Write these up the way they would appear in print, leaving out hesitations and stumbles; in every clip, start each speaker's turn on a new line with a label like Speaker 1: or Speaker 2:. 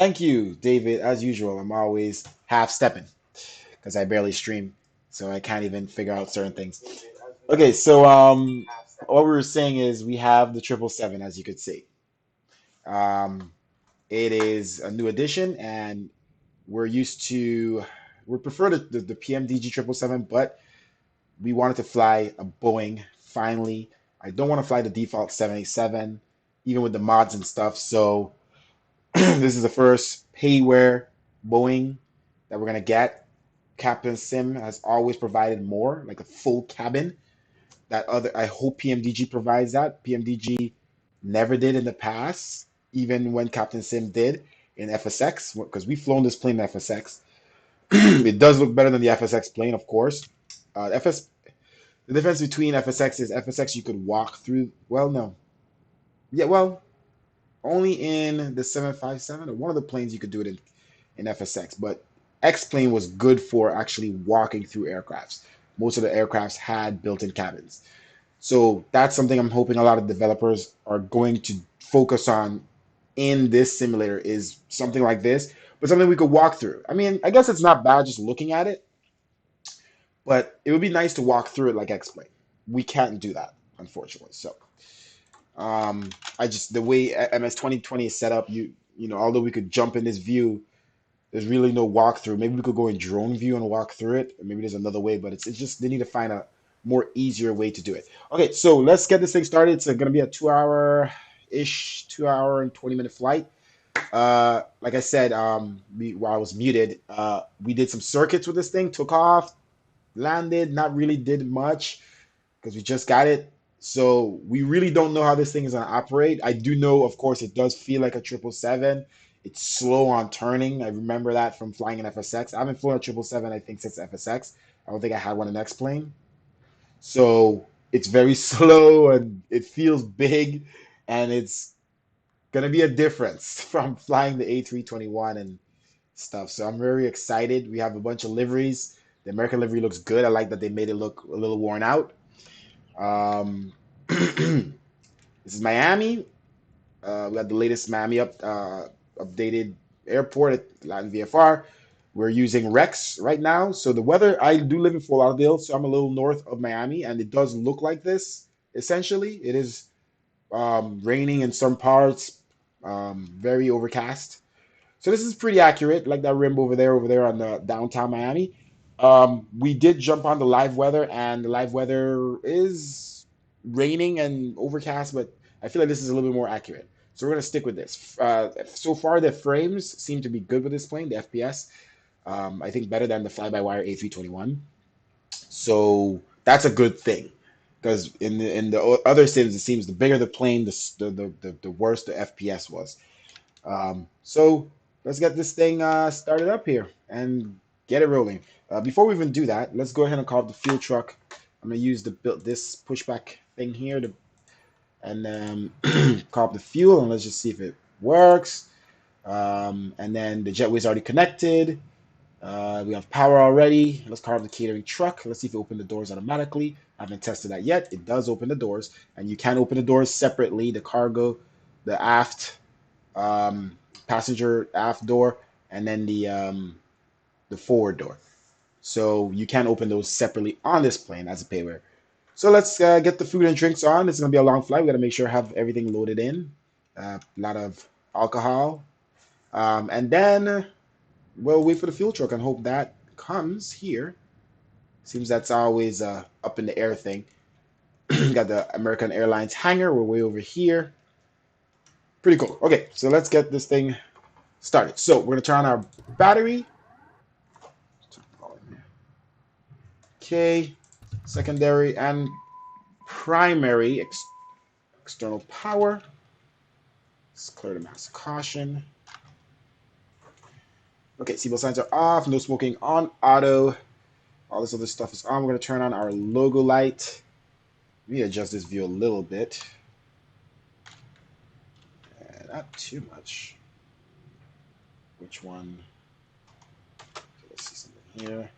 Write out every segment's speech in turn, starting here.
Speaker 1: Thank you, David. As usual, I'm always half stepping because I barely stream, so I can't even figure out certain things. Okay, so what we were saying is we have the 777, as you could see. Um, it is a new addition, and we're used to we prefer the PMDG 777, but we wanted to fly a Boeing finally. I don't want to fly the default 787, even with the mods and stuff. So this is the first payware Boeing that we're gonna get. Captain Sim has always provided more, like a full cabin. That other, I hope PMDG provides that. PMDG never did in the past, even when Captain Sim did in FSX, because we've flown this plane in FSX. It does look better than the FSX plane, of course. FS The difference between FSX is FSX you could walk through. Well, no, yeah, well, only in the 757 or one of the planes you could do it in FSX, but X plane was good for actually walking through aircrafts. Most of the aircrafts had built-in cabins. So that's something I'm hoping a lot of developers are going to focus on in this simulator is something like this, but something we could walk through. I mean, I guess it's not bad just looking at it, but it would be nice to walk through it like X-Plane. We can't do that, unfortunately. So I just the way MS 2020 is set up, although we could jump in this view, there's really no walkthrough. Maybe we could go in drone view and walk through it. Or maybe there's another way, but it's just they need to find a more easier way to do it. Okay, so let's get this thing started. It's going to be a 2 hour and 20-minute flight. Like I said, while I was muted, we did some circuits with this thing, took off, landed, not really did much because we just got it. So we really don't know how this thing is going to operate. I do know, of course, it does feel like a 777. It's slow on turning. I remember that from flying in FSX. I haven't flown a 777, I think, since FSX. I don't think I had one in X plane. So it's very slow and it feels big, and it's going to be a difference from flying the A321 and stuff. So I'm very excited. We have a bunch of liveries. The American livery looks good. I like that they made it look a little worn out. Um, this is Miami. We got the latest Miami updated airport at Latin VFR. We're using Rex right now. So the weather, I do live in Fort Lauderdale, so I'm a little north of Miami, and it does look like this. Essentially, it is raining in some parts, very overcast. So this is pretty accurate, like that rim over there on the downtown Miami. We did jump on the live weather, and the live weather is raining and overcast, but I feel like this is a little bit more accurate. So we're gonna stick with this. So far, the frames seem to be good with this plane, the FPS. I think better than the fly-by-wire A321. So that's a good thing because in the other sims, it seems the bigger the plane, the worse the FPS was. So let's get this thing started up here and get it rolling. Before we even do that, let's go ahead and call up the fuel truck. I'm gonna use this pushback thing here to and call up the fuel, and let's just see if it works. And then the jetway's already connected. We have power already. Let's call up the catering truck. Let's see if it opens the doors automatically. I haven't tested that yet. It does open the doors, and you can open the doors separately. The cargo, the aft um, passenger aft door, and then the forward door. So you can open those separately on this plane as a payware. So let's get the food and drinks on. It's gonna be a long flight. We gotta make sure I have everything loaded in. A lot of alcohol, and then we'll wait for the fuel truck and hope that comes here. Seems that's always up in the air thing. Got the American Airlines hangar. We're way over here. Pretty cool. Okay, so let's get this thing started. So we're gonna turn on our battery. Okay, secondary and primary external power. Let's clear the mass caution. Okay, seatbelt signs are off. No smoking on auto. All this other stuff is on. We're gonna turn on our logo light. Let me adjust this view a little bit. Not too much. Which one? Okay, let's see something here.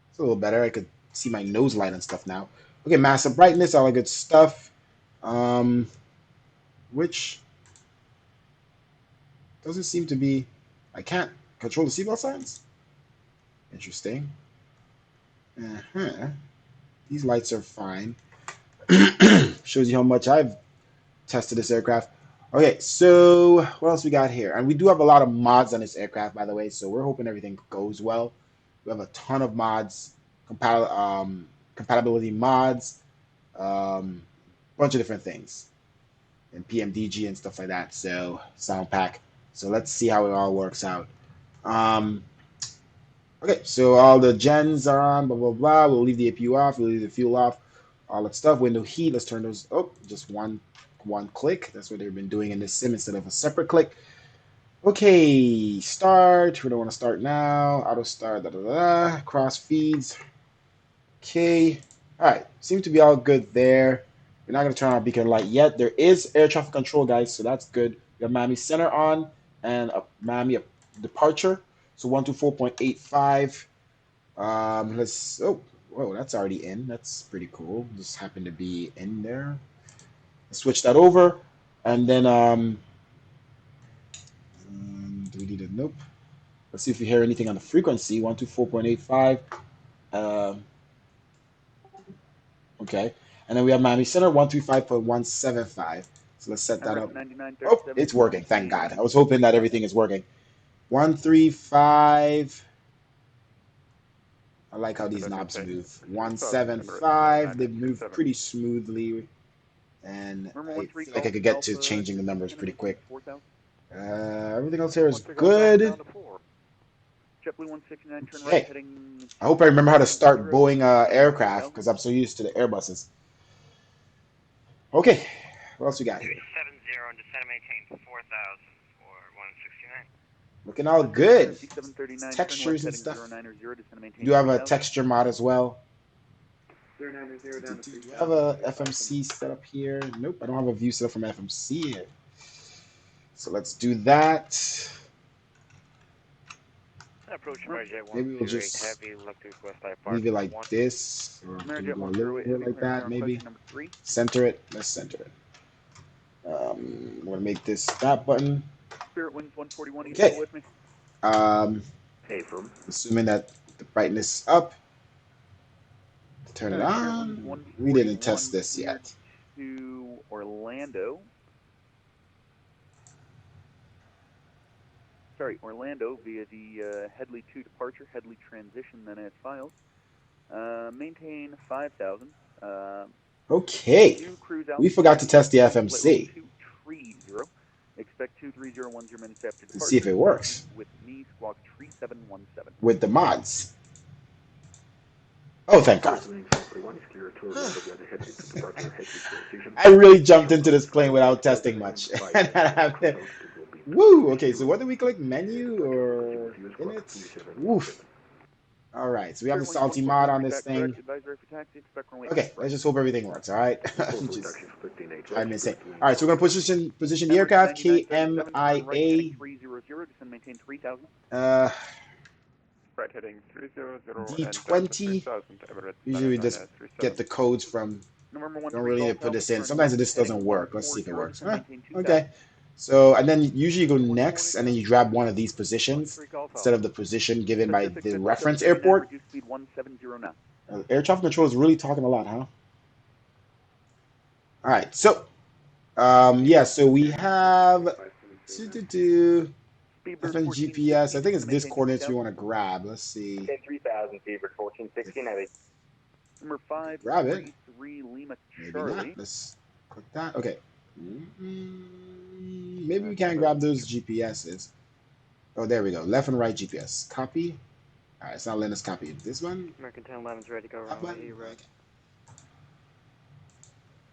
Speaker 1: It's a little better. I could see my nose light and stuff now. Okay, massive brightness, all the good stuff. Um, which Doesn't seem to be. I can't control the seatbelt signs. Interesting. Uh-huh. These lights are fine. Shows you how much I've tested this aircraft. Okay, so what else we got here? And we do have a lot of mods on this aircraft, by the way, so we're hoping everything goes well. We have a ton of mods, compatibility mods, bunch of different things, and PMDG and stuff like that. So sound pack. So let's see how it all works out. Um, okay, so all the gens are on, blah blah blah. We'll leave the APU off. We'll leave the fuel off. All that stuff. Window heat. Let's turn those. Oh, just one click. That's what they've been doing in this sim instead of a separate click. Okay, start. We don't want to start now. Auto start. Da da da. Cross feeds. Okay. All right. Seems to be all good there. We're not going to turn on our beacon light yet. There is air traffic control, guys, so that's good. We have Miami Center on and a Miami departure. So 124.85. Let's. Oh, whoa, that's already in. That's pretty cool. Just happened to be in there. Let's switch that over, and then do we need a nope? Let's see if we hear anything on the frequency. 124.85. Um, okay. And then we have Miami Center, 135.175. So let's set that up. Oh, it's working. Thank God. I was hoping that everything is working. 135. I like how these knobs move. 175. They move pretty smoothly. And I feel like I could get to changing the numbers pretty quick. Everything else here is good. Okay. I hope I remember how to start Boeing aircraft because I'm so used to the Airbuses. Okay. What else we got here?
Speaker 2: 70 and descend and maintain 4,000 for 169.
Speaker 1: Looking all good. Textures and stuff. You do have a texture mod as well. Do you have a FMC set up here? Nope, I don't have a view set up from FMC yet. So let's do that. Maybe we'll just leave it like this, or can we go a little bit like that, maybe. Center it. Let's center it. I'm gonna make this stop button. Okay. Assuming that the brightness up. Turn it on. We didn't test this yet.
Speaker 3: To Orlando. Orlando via the Headley 2 departure, Headley transition, then as files. Maintain 5,000.
Speaker 1: Okay. We forgot to test the FMC.
Speaker 3: Expect 23010 minutes after departure.
Speaker 1: Let's see if it works.
Speaker 3: With me, squawk 3717.
Speaker 1: With the mods. Oh, thank God. I really jumped into this plane without testing much. Woo! Okay, so what do we click? Menu or in it? Woof. All right, so we have the salty mod on this thing. Okay, let's just hope everything works. All right, I'm insane. All right, so we're gonna position the aircraft KMIA. D20. Usually we just get the codes from. Don't really need to put this in. Sometimes this doesn't work. Let's see if it works. Huh, okay. So, and then usually you go next, and then you grab one of these positions instead of the position given by the reference airport. Air traffic control is really talking a lot, huh? All right, so, yeah, so we have FM GPS. I think it's this coordinates we want to grab. Let's see.
Speaker 2: 3,000 fever 1416 heavy.
Speaker 3: Number 5,
Speaker 1: grab it.
Speaker 3: Lima
Speaker 1: Maybe
Speaker 3: Charlie.
Speaker 1: not. Let's click that. Okay. Maybe we can't grab those GPSs. Oh, there we go. Left and right GPS. Copy. All right, it's not letting us copy this one.
Speaker 2: American 1011's ready to go around.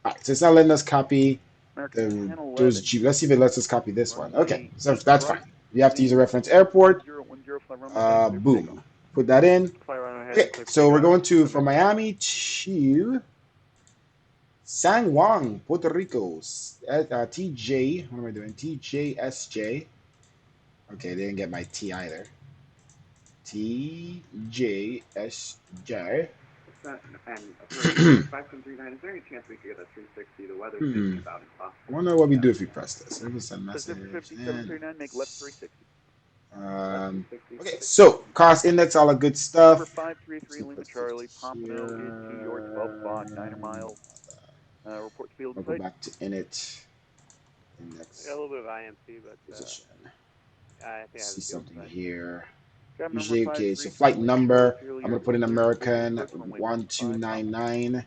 Speaker 1: All right, so it's not letting us copy those GPS. Let's see if it lets us copy this one. Okay, so that's fine. You have to use a reference airport. Boom. Put that in. Okay, so we're going from Miami to San Juan, Puerto Rico. TJ, what am I doing? TJSJ. Okay, they didn't get my T either. TJSJ.
Speaker 4: and 5739. Is there any chance we could get a 360? The weather's going to be about impossible.
Speaker 1: I wonder what we do if we press this. Let me send
Speaker 3: Pacific
Speaker 1: message.
Speaker 3: 5739, make left 360.
Speaker 1: Okay, so cost index, all the good
Speaker 3: Number
Speaker 1: stuff.
Speaker 3: 533 Lima Charlie, Pompano is to your 12 o'clock, 9 miles. Report field
Speaker 1: I'll
Speaker 3: and
Speaker 1: go
Speaker 3: sight.
Speaker 1: back to init. Index.
Speaker 2: I got a little bit of IMC, but
Speaker 1: Position.
Speaker 2: I think I have
Speaker 1: See
Speaker 2: a field
Speaker 1: something
Speaker 2: sight.
Speaker 1: here.
Speaker 3: Grab
Speaker 1: Usually,
Speaker 3: number
Speaker 1: okay, so
Speaker 3: 533
Speaker 1: flight
Speaker 3: Lima
Speaker 1: number,
Speaker 3: Charlie,
Speaker 1: I'm going to put in American 1299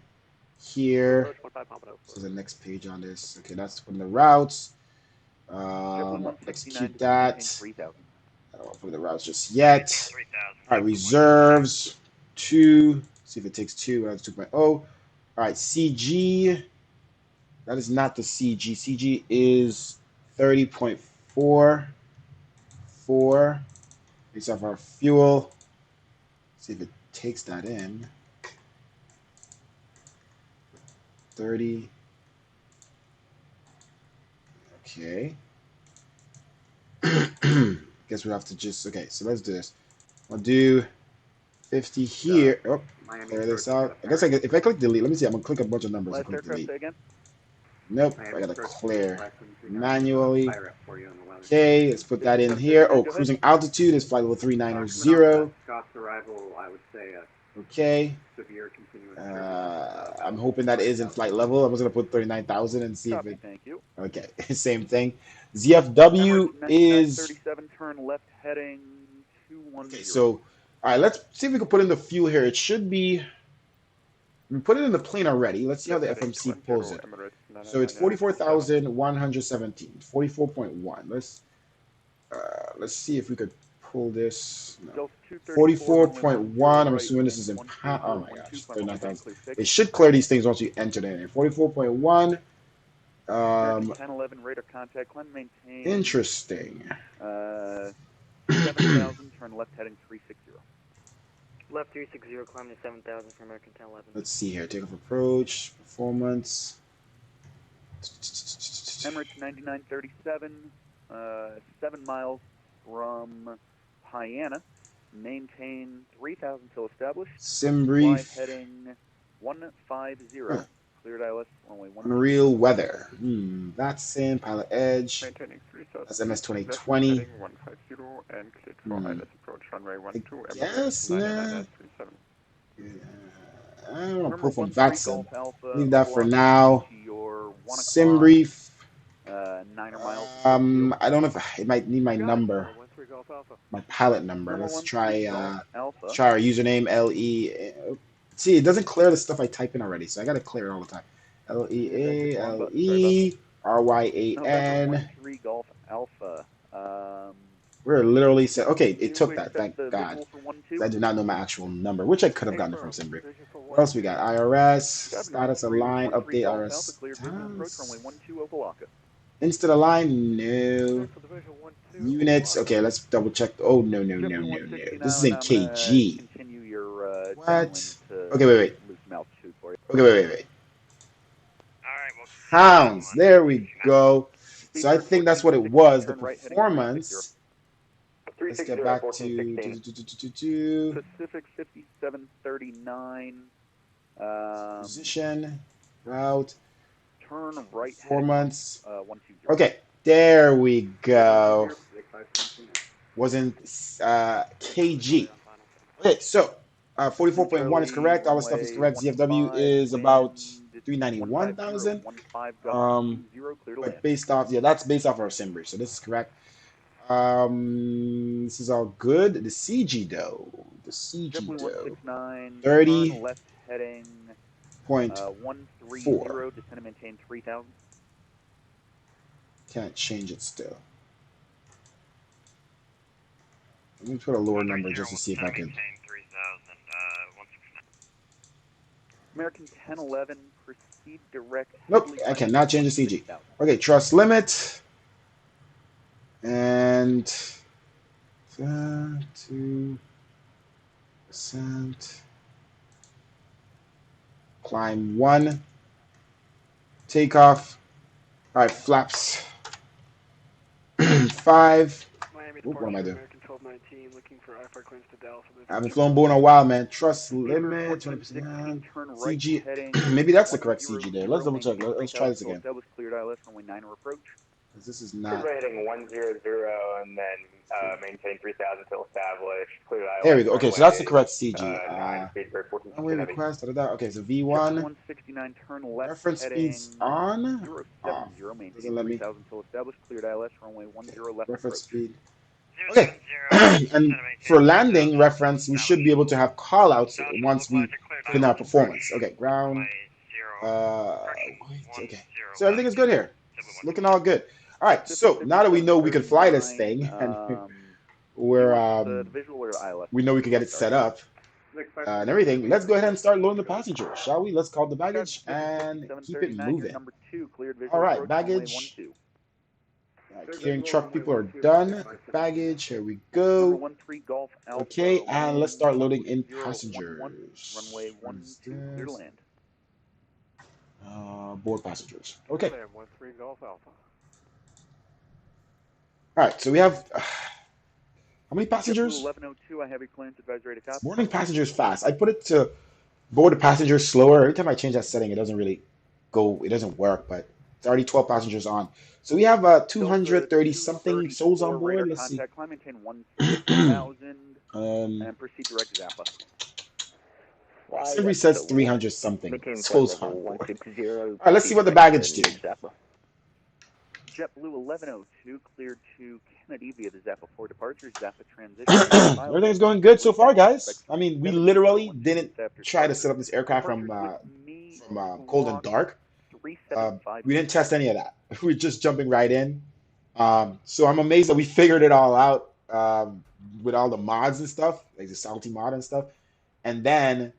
Speaker 1: here.
Speaker 2: Approach 15 Pompano.
Speaker 1: This is the next page on this. Okay, that's putting the routes.
Speaker 3: JetBlue 169,
Speaker 1: Execute
Speaker 3: maintain
Speaker 1: that.
Speaker 3: 3000.
Speaker 1: I don't want to put the routes just yet.
Speaker 2: 3,000.
Speaker 1: All right, reserves 2. See if it takes 2. That's 2.0. All right, CG. That is not the CG. CG is 30.44 based off our fuel. See if it takes that in. 30. Okay. Guess we have to just, okay, so let's do this. I'll do 50 here. Oh, clear this out. I guess if I click delete, let me see. I'm going to click a bunch of numbers and
Speaker 3: Last
Speaker 1: click
Speaker 3: aircraft,
Speaker 1: delete.
Speaker 3: say again.
Speaker 1: Nope, I got to clear manually. Okay, let's put that in here. Oh, cruising altitude is flight level 3900.
Speaker 4: Scott's arrival, I would say,
Speaker 1: Okay.
Speaker 4: severe continuous
Speaker 1: I'm hoping that is in flight level. I'm just going to put 39,000 and see
Speaker 3: Copy,
Speaker 1: if it.
Speaker 3: thank you.
Speaker 1: Okay, same thing. ZFW is.
Speaker 3: 37, turn left heading 210.
Speaker 1: Okay, so, all right, let's see if we can put in the fuel here. It should be. We put it in the plane already. Let's see how the FMC pulls it. So it's 44,117. 44.1. Let's see if we could pull this. No. 44.1. I'm assuming this is in pound. Oh my gosh, 39,000. It should clear these things once you enter it in. 44.1.
Speaker 3: 1011 radar contact, climb maintain.
Speaker 1: Interesting.
Speaker 3: 7,000, turn left heading 360.
Speaker 2: Left 360, climb to 7,000 for American 1011.
Speaker 1: Let's see here. Takeoff approach, performance.
Speaker 3: Emirates 9937, 7 miles from Hyanna. Maintain 3,000 till established.
Speaker 1: Sim
Speaker 3: Fly
Speaker 1: brief.
Speaker 3: heading 150.
Speaker 1: Huh.
Speaker 3: Cleared ILS runway 1.
Speaker 1: Unreal weather. That's Sim, pilot edge.
Speaker 5: Maintaining 3,000.
Speaker 1: That's MS 2020.
Speaker 5: Heading 150 and cleared for ILS approach runway 12.
Speaker 1: Yes, nah.
Speaker 5: 937.
Speaker 1: I don't want to pull from
Speaker 3: November 13
Speaker 1: Vatsim.
Speaker 3: Golf Alpha,
Speaker 1: Leave that for
Speaker 3: block
Speaker 1: now.
Speaker 3: to your 1
Speaker 1: Sim
Speaker 3: o'clock,
Speaker 1: brief.
Speaker 3: 9 miles.
Speaker 1: I don't know if it might need my number,
Speaker 2: 13 Golf Alpha.
Speaker 1: my pilot number.
Speaker 3: Number
Speaker 1: Let's
Speaker 3: 13
Speaker 1: try.
Speaker 3: Golf Alpha.
Speaker 1: Let's try our username LE. See, it doesn't clear the stuff I type in already, so I gotta clear it all the time. LEA LE RYAN.
Speaker 3: November 13 Golf Alpha.
Speaker 1: We're literally set. Okay, it
Speaker 3: Do
Speaker 1: took
Speaker 3: we
Speaker 1: that.
Speaker 3: accept
Speaker 1: Thank
Speaker 3: the
Speaker 1: God.
Speaker 3: visual for 1-2?
Speaker 1: I do not know my actual number, which I could have gotten from Simbrief. What else we got? IRS status align update IRS. Instant align, no. Units. Okay, let's double check. Oh no. This is in kg. What? Okay, wait. Okay, wait.
Speaker 2: Alright, well,
Speaker 1: Pounds. There we go. So I think that's what it was. The performance. Let's get back to
Speaker 3: Pacific 5739.
Speaker 1: position, route,
Speaker 3: Turn right.
Speaker 1: performance.
Speaker 3: 120.
Speaker 1: Okay, there we go. Wasn't kg. Okay, so 44.1 is correct. All the stuff is correct. ZFW is about 391,000. But based off, that's based off our Simbrief. So this is correct. This is all good. The CG though. 30.
Speaker 3: Left heading
Speaker 1: Point
Speaker 3: 130, descend and maintain 3,000.
Speaker 1: Can't change it still. Let me put a lower number just to see if I can.
Speaker 3: American 1011, proceed direct.
Speaker 1: Nope, I cannot change the CG. Okay, trust limit. And 2%. Climb 1. Takeoff. All right, flaps. 5. What am I doing?
Speaker 6: 1219, looking for IFR clearance to Dallas.
Speaker 1: I haven't flown Boeing in a while, man. Trust
Speaker 3: Beaver
Speaker 1: limit,
Speaker 3: 1416,
Speaker 1: 20%.
Speaker 3: turn right
Speaker 1: CG.
Speaker 3: heading
Speaker 1: Maybe that's the correct
Speaker 3: 100,
Speaker 1: CG there. Let's double check.
Speaker 3: maintain
Speaker 1: Let's try
Speaker 3: 3000
Speaker 1: this
Speaker 3: till
Speaker 1: again.
Speaker 3: established, cleared ILS runway 9 approach.
Speaker 1: This is
Speaker 2: Cruise
Speaker 1: not.
Speaker 2: rate heading 100 and then maintain 3000 till established. Clear ILS.
Speaker 1: There we go. Okay, so that's the correct CG.
Speaker 2: 9 speed for 14
Speaker 1: Runway
Speaker 2: heavy.
Speaker 1: request. Okay, so
Speaker 3: Jet
Speaker 1: V1.
Speaker 3: 169, turn left
Speaker 1: Reference
Speaker 3: heading
Speaker 1: speeds on.
Speaker 3: 070, maintain
Speaker 1: Doesn't let me.
Speaker 3: 3000 till established, cleared ILS runway 10 left
Speaker 1: Reference
Speaker 3: approach.
Speaker 1: speed. Okay. And for landing reference, we should be able to have callouts once we put in our performance. Okay, ground. Okay. So everything is good here. It's looking all good. All right. So now that we know we can fly this thing, and we know we can get it set up and everything, let's go ahead and start loading the passengers, shall we? Let's call the baggage and keep it moving. All right, baggage. Clearing truck people are done. Baggage, here we go. Okay, and let's start loading in passengers.
Speaker 3: Runway 12, clear to land.
Speaker 1: Board passengers. Okay.
Speaker 5: 13 Golf Alpha.
Speaker 1: All right, so we have how many passengers?
Speaker 3: 1102, I have your clearance advisory to copy.
Speaker 1: Boarding passengers fast. I put it to board the passengers slower. Every time I change that setting, it doesn't really go. It doesn't work, but it's already 12 passengers on. So we have 230 something souls on board. Let's see.
Speaker 3: Climb maintain 1,000 and proceed direct Zappa.
Speaker 1: Everybody says 300 something souls on board. All right, let's see what the baggage do.
Speaker 3: JetBlue 1102 cleared to Kennedy via the Zappa 4 departure. Zappa transition.
Speaker 1: Everything's going good so far, guys. I mean, we literally didn't try to set up this aircraft from cold and dark. We didn't test any of that. We're just jumping right in. So I'm amazed that we figured it all out with all the mods and stuff, like the Salty mod and stuff. And then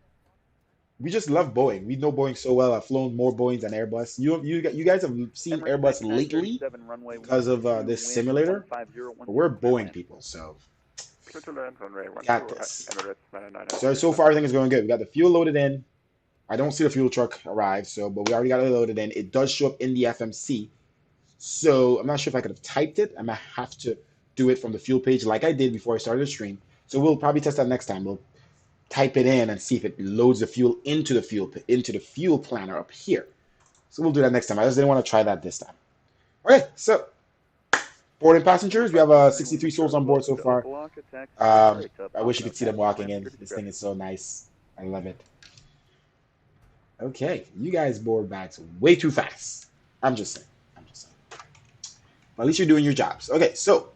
Speaker 1: we just love Boeing. We know Boeing so well. I've flown more Boeings than Airbus. You guys have seen Airbus lately because of this simulator. But we're Boeing people, so got this. So far everything is going good. We got the fuel loaded in. I don't see the fuel truck arrive, but we already got it loaded in. It does show up in the FMC. So I'm not sure if I could have typed it. I might have to do it from the fuel page like I did before I started the stream. So we'll probably test that next time. We'll type it in and see if it loads the fuel into the fuel planner up here. So we'll do that next time. I just didn't want to try that this time. Okay, so boarding passengers. We have 63 souls on board so far. I wish you could see them walking in. This thing is so nice. I love it. Okay, you guys board bags way too fast. I'm just saying. But at least you're doing your jobs. Okay, so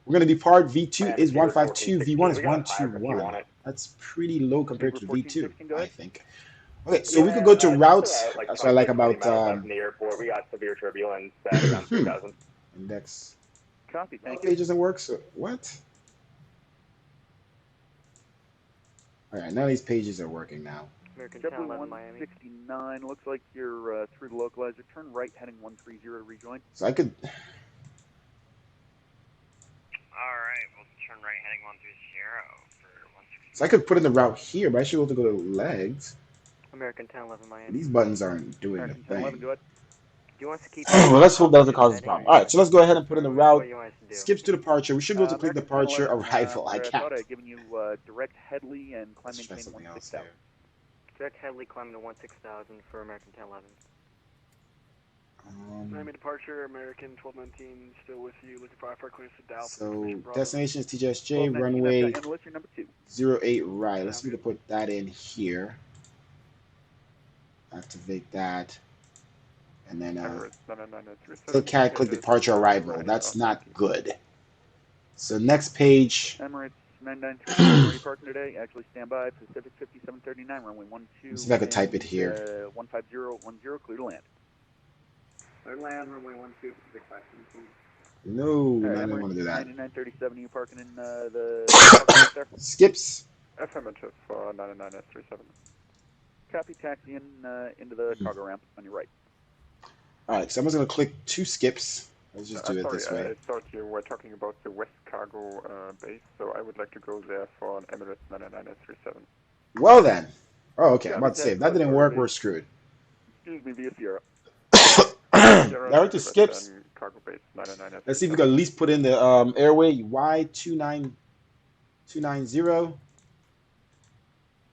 Speaker 1: we're going to depart. V2 is 152. V1 is 121. That's pretty low compared to V2, I think. Okay, so we could go to routes. That's what I like about
Speaker 2: the airport. We got severe turbulence at around 3,000.
Speaker 1: Index.
Speaker 3: Copy, thank
Speaker 1: you. Page doesn't work, so what? All right, none of these pages are working now.
Speaker 3: JetBlue 169, looks like you're through the localizer. Turn right heading 130 to rejoin.
Speaker 1: So I could...
Speaker 2: Alright, we'll turn right heading 130 for 160.
Speaker 1: So I could put in the route here, but I should be able to go to legs.
Speaker 6: American 1011 Miami.
Speaker 1: These buttons aren't doing
Speaker 3: American
Speaker 1: the thing.
Speaker 3: 1011, go ahead.
Speaker 6: Do you want us to keep
Speaker 1: well, let's hope that doesn't cause a problem. Alright, so let's go ahead and put in the route.
Speaker 6: What you want us to do?
Speaker 1: Skips to departure. We should be able to click departure, arrival. I
Speaker 3: I thought
Speaker 1: can't.
Speaker 3: I had given you direct Headley and climb
Speaker 1: Let's try
Speaker 3: maintain
Speaker 1: something else
Speaker 3: 16000.
Speaker 1: here.
Speaker 6: Direct Headley climbing to 16,000 for American 1011.
Speaker 7: Miami departure, American 1219 still with you, looking for IFR clearance to Dallas.
Speaker 1: So destination is TJSJ, runway 08 right. Let's see to put that in here. Activate that. And then still can't click departure arrival. That's not good. So next page.
Speaker 3: Emirates 993 parking today. Actually stand by. Pacific 5739 runway 12.
Speaker 1: Let's see if I could type it here.
Speaker 3: 15010 clear to land.
Speaker 4: Clear land runway 12 Pacific 517.
Speaker 1: No, I didn't want to do that.
Speaker 3: 9937. You parking in the there?
Speaker 1: Skips.
Speaker 5: Affirmative for 99S37.
Speaker 3: Copy. Taxi in into the cargo ramp on your right.
Speaker 1: All right, so I'm just going to click 2 skips. Let's just do it this way.
Speaker 5: I thought you were talking about the West Cargo base, so I would like to go there for an Emirates 99S37.
Speaker 1: Well then. Oh, okay. I'm about to say, if that didn't work, we're screwed.
Speaker 3: Excuse me, via Sierra.
Speaker 1: Director skips.
Speaker 5: Cargo base 99S37.
Speaker 1: Let's see if we can at least put in the airway Y29. 290.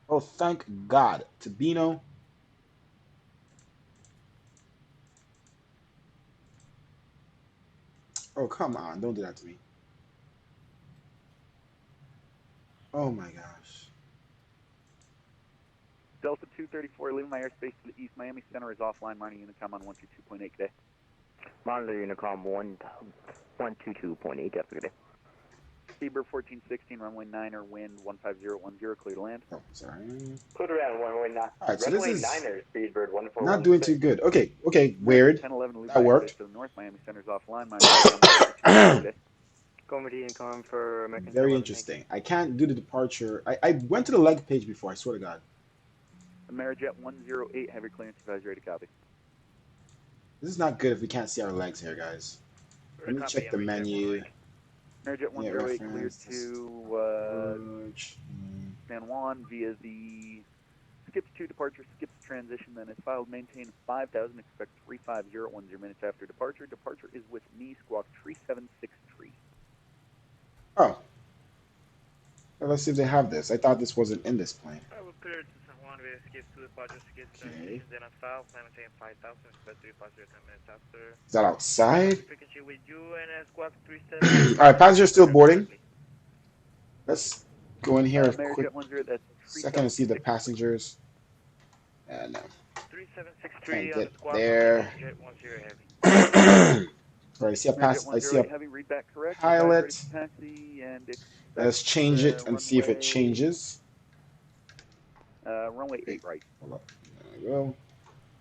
Speaker 1: Oh, thank God. Tabino. Oh, come on. Don't do that to me. Oh, my gosh.
Speaker 3: Delta 234, leaving my airspace to the east. Miami Center is offline. Mining Unicom on 122.8 today.
Speaker 2: Monitor Unicom 122.8 after today.
Speaker 3: Seabird 1416, runway 9er, wind 15010, clear to land.
Speaker 1: Oh, sorry.
Speaker 2: Put around runway 9.
Speaker 1: All right, so this is
Speaker 2: Speedbird 1416.
Speaker 1: not doing too good. Okay, weird.
Speaker 3: 1011, leave
Speaker 1: That
Speaker 3: my
Speaker 1: worked.
Speaker 3: airspace to the north. Miami Center's offline. Miami Unicom today.
Speaker 6: Comedy income for American
Speaker 1: Very
Speaker 6: 11,
Speaker 1: interesting. I can't do the departure. I went to the leg page before, I swear to God.
Speaker 3: Amerijet 108, heavy clearance advisory to copy.
Speaker 1: This is not good if we can't see our legs here, guys. Let me check the menu.
Speaker 3: Amerijet 108 cleared
Speaker 1: reference,
Speaker 3: to San Juan via the skips to departure, skips transition, then is filed, maintain 5,000, expect 35010 minutes after departure. Departure is with me, squawk 3763.
Speaker 1: Oh. Well, let's see if they have this. I thought this wasn't in this plane.
Speaker 8: I will clear to San Juan via skips to departure, skips transition, then at file, maintain 5,000, expect 350 10 minutes after.
Speaker 1: Is that outside?
Speaker 8: Frequency with you and squawk 37.
Speaker 1: All right, passengers still boarding. Let's go in here a quick
Speaker 3: Amerijet 10, that's
Speaker 1: second and see the passengers. No.
Speaker 8: 3763
Speaker 1: Can't
Speaker 8: on
Speaker 1: get
Speaker 8: the squawk.
Speaker 1: there.
Speaker 8: Jet 10 heavy.
Speaker 1: All right, I see a
Speaker 3: Amerijet
Speaker 1: I see a
Speaker 3: 108 heavy, read back correct.
Speaker 1: pilot.
Speaker 3: Taxi and
Speaker 1: Let's change it and see if it changes.
Speaker 3: Runway 8 right.
Speaker 1: Hold up. There we go.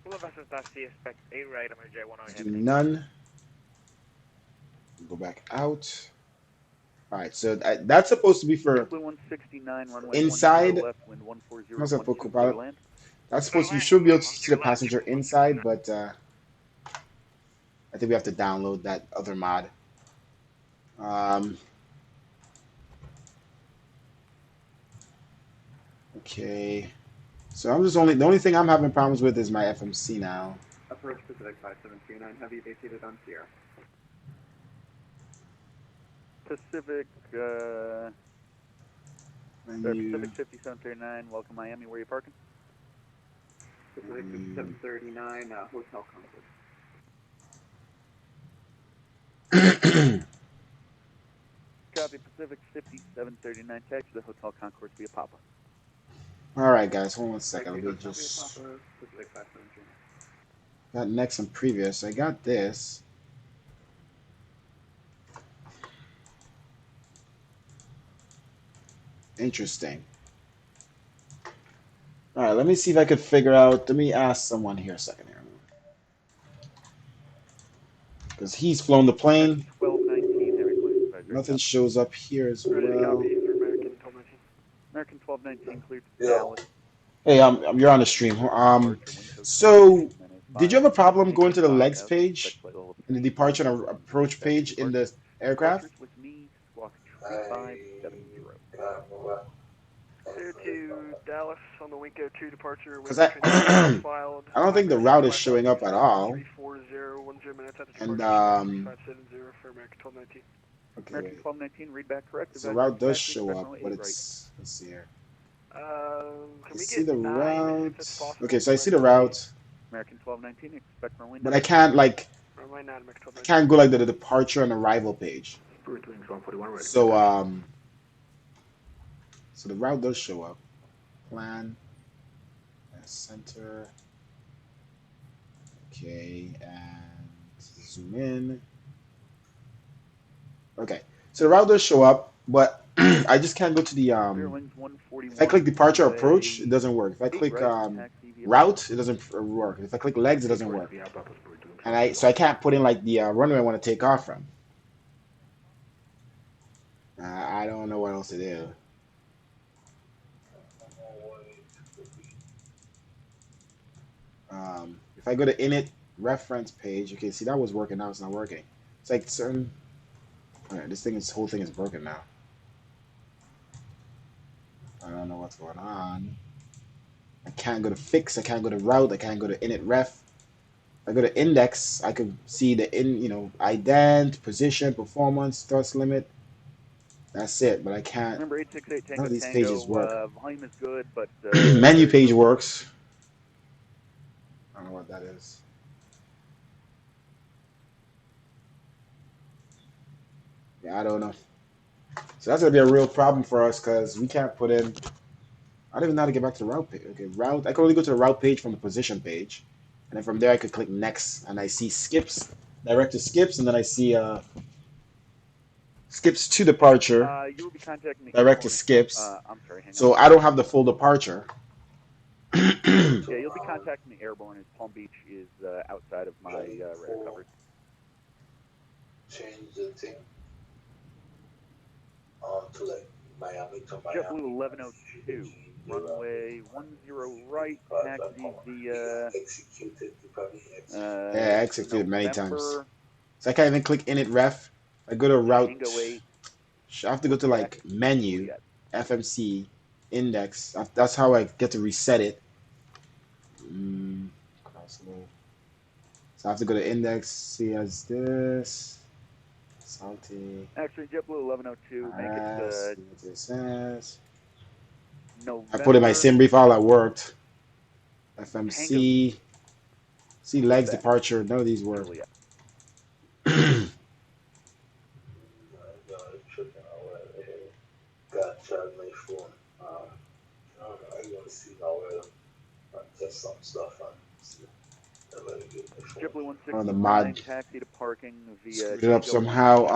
Speaker 8: Full of vessels taxi, expect 8 right, Amerijet 108
Speaker 1: Do
Speaker 8: heavy.
Speaker 1: none. Go back out. All right, so that's supposed to be for
Speaker 3: 169, runway
Speaker 1: inside.
Speaker 3: 10 left, wind 140.
Speaker 1: Must have put
Speaker 3: clear
Speaker 1: co-pilot.
Speaker 3: land.
Speaker 1: That's supposed to, you should be able to see the passenger inside, but I think we have to download that other mod. Okay, so I'm just the only thing I'm having problems with is my FMC now.
Speaker 4: Approach Pacific 5739, heavy vacated on Sierra.
Speaker 3: Pacific,
Speaker 1: Menu.
Speaker 3: Pacific 5739, welcome Miami, where are you parking?
Speaker 4: Pacific 5739, Hotel Concord.
Speaker 3: Copy, Pacific 5739, taxi to the Hotel Concourse via Papa.
Speaker 1: All right, guys, hold on a second. Let me just
Speaker 4: Pacific 5739.
Speaker 1: got next and previous. I got this. Interesting. All right, let me see if I could figure out. Let me ask someone here a second here. Because he's flown the plane.
Speaker 3: 1219, heavy clearance advisory.
Speaker 1: Nothing shows up here as
Speaker 7: Ready to
Speaker 1: well.
Speaker 7: copy for American 1219.
Speaker 3: American 1219 cleared to Dallas.
Speaker 1: Hey, you're on the stream. So did you have a problem going to the legs page and the departure and approach page in the aircraft?
Speaker 3: With me, squawk 3570.
Speaker 7: Clear to Dallas on the Winko 2 departure.
Speaker 1: Because I don't think the route is showing up at all.
Speaker 7: 34010 minutes after
Speaker 1: And
Speaker 7: departure. 570 for American 1219.
Speaker 1: okay,
Speaker 3: American 1219, read back correct.
Speaker 1: so the route does show up, but it's let's see here.
Speaker 7: Can
Speaker 1: I
Speaker 7: we
Speaker 1: see
Speaker 7: get
Speaker 1: the
Speaker 7: 9
Speaker 1: route.
Speaker 7: if it's possible?
Speaker 1: Okay, so I see the route,
Speaker 3: American 1219, expect runway
Speaker 1: but I can't
Speaker 7: Runway 9, American 1219.
Speaker 1: I can't go like the departure and arrival page. So so the route does show up. Plan, center. Okay, and zoom in. Okay, so the route does show up, but I just can't go to the
Speaker 3: Airlines 141.
Speaker 1: if I click departure approach, it doesn't work. If I click route, it doesn't work. If I click legs, it doesn't work. And I can't put in like the runway I want to take off from. I don't know what else to do. If I go to init reference page, okay, see that was working, now it's not working. It's like certain. Okay, this whole thing is broken now. I don't know what's going on. I can't go to fix, I can't go to route, I can't go to init ref. If I go to index, I could see the ident, position, performance, thrust limit. That's it, but I can't.
Speaker 3: Remember 868
Speaker 1: None
Speaker 3: Tango
Speaker 1: of these pages
Speaker 3: Tango,
Speaker 1: work.
Speaker 3: volume is good, but
Speaker 1: Menu
Speaker 3: there's
Speaker 1: page
Speaker 3: no
Speaker 1: works. I don't know what that is. Yeah, I don't know. So that's gonna be a real problem for us because we can't put in. I don't even know how to get back to the route page. Okay, route. I can only go to the route page from the position page, and then from there I could click next, and I see skips, direct to skips, and then I see skips to departure,
Speaker 3: you will be contacting the
Speaker 1: direct to
Speaker 3: airborne.
Speaker 1: skips.
Speaker 3: I'm sorry, hang on.
Speaker 1: So I don't have the full departure.
Speaker 3: Yeah, you'll be contacting the airborne as Palm Beach is outside of my radar coverage.
Speaker 9: Change the thing to like Miami to
Speaker 3: JetBlue
Speaker 9: Miami.
Speaker 3: 1102, runway 10 right, taxi via.
Speaker 9: Executed. You probably
Speaker 1: Yeah, I executed many times.
Speaker 3: November,
Speaker 1: So I can't even click init ref. I go to route.
Speaker 3: Tango 8.
Speaker 1: I have to go to like menu, FMC, index. That's how I get to reset it. So I have to go to index, see as this. Salty.
Speaker 3: Actually, JetBlue 1102, make it
Speaker 1: This says.
Speaker 3: November.
Speaker 1: I put in my sim brief, how that worked. FMC. See legs departure. None of these work.
Speaker 9: Got charged my phone. I want to see how test some stuff on.
Speaker 3: JetBlue 169,
Speaker 1: on the mod.
Speaker 3: taxi to parking via.
Speaker 1: Screwed it up somehow.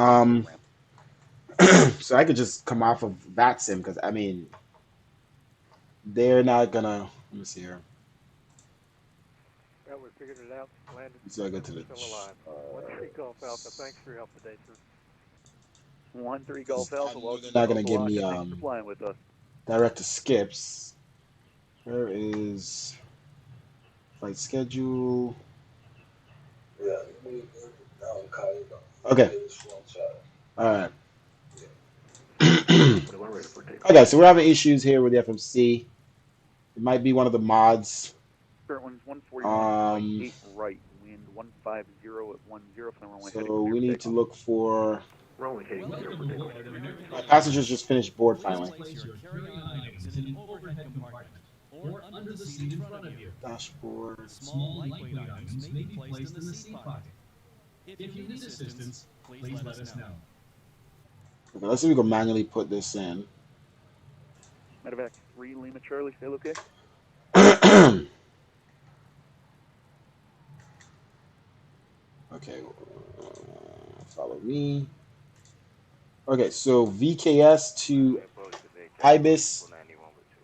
Speaker 1: So I could just come off of that sim because I mean, they're not gonna. Let me see here.
Speaker 10: Well, we figured it out. Landed.
Speaker 1: So I go to the.
Speaker 10: Still alive. 13 Golf Alpha. Thanks for your help today, sir.
Speaker 3: 13 Golf Alpha.
Speaker 1: They're not gonna give me
Speaker 3: flying with us.
Speaker 1: direct to skips. Where is flight schedule?
Speaker 9: Yeah.
Speaker 1: Okay. All right. Okay, so we're having issues here with the FMC. It might be one of the mods.
Speaker 3: Current one's 141, 8 right, wind 150 at 10.
Speaker 1: So we need to look for. My passengers just finished board finally. Dashboard.
Speaker 11: Small lightweight items may be placed in the seat pocket. If you need assistance, please let us know.
Speaker 1: Okay, let's see if we can manually put this in.
Speaker 3: Medevac 3 Lima Charlie, still okay?
Speaker 1: Okay, follow me. Okay, so VKS to Ibis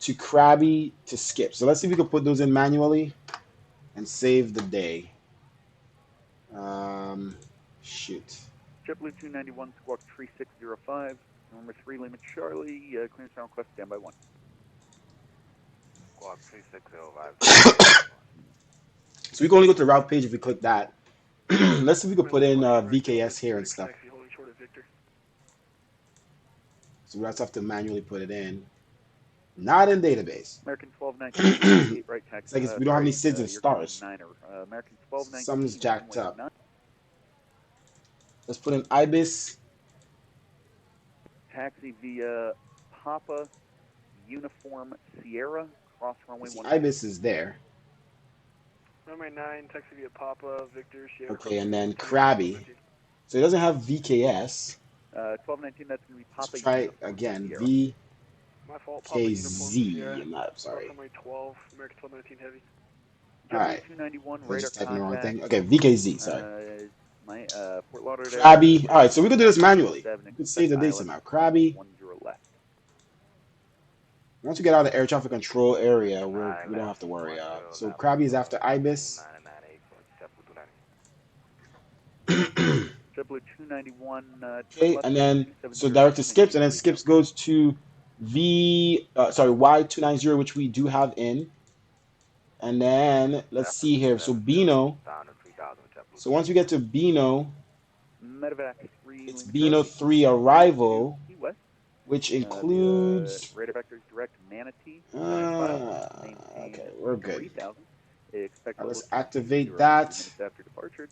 Speaker 1: to Krabby to Skip. So let's see if we can put those in manually and save the day. Shoot.
Speaker 3: JetBlue 291, squawk 3605, number 3 Lima Charlie, clearance sound request, standby 1.
Speaker 2: Squawk 3605.
Speaker 1: So we can only go to the route page if we click that. Let's see if we can put in VKS here and stuff. So we have to manually put it in. Not in database.
Speaker 3: American 1219, right taxi.
Speaker 1: It's like we don't have any SIDS and stars.
Speaker 3: American 1219.
Speaker 1: Something's jacked up. Let's put in Ibis.
Speaker 3: Taxi via Papa Uniform Sierra, cross runway 1.
Speaker 1: Ibis is there.
Speaker 7: Runway 9, taxi via Papa, Victor, Sierra.
Speaker 1: Okay, and then Krabby. So it doesn't have VKS.
Speaker 3: 1219, that's going to be Papa.
Speaker 1: Let's try it again. VKZ. I'm sorry.
Speaker 7: Runway 12, American 1219 heavy.
Speaker 1: Alright.
Speaker 3: 291,
Speaker 1: I was just typing the wrong
Speaker 3: contact.
Speaker 1: thing. Okay, VKZ, sorry.
Speaker 3: Fort Lauderdale.
Speaker 1: Krabby. Alright, so we can do this manually. We can save the day somehow. Krabby.
Speaker 3: 10 left.
Speaker 1: Once we get out of the air traffic control area, we don't have to worry. So Krabby is after Ibis.
Speaker 3: JetBlue 291.
Speaker 1: Okay, and then so direct to Skips, and then Skips goes to Y290, which we do have in. And then let's see here. So Beano. So once we get to Beano, it's Beano 3 arrival, which includes.
Speaker 3: Radar vectors direct Manatee.
Speaker 1: Okay, we're good.
Speaker 3: Right,
Speaker 1: let's activate that.
Speaker 3: After departures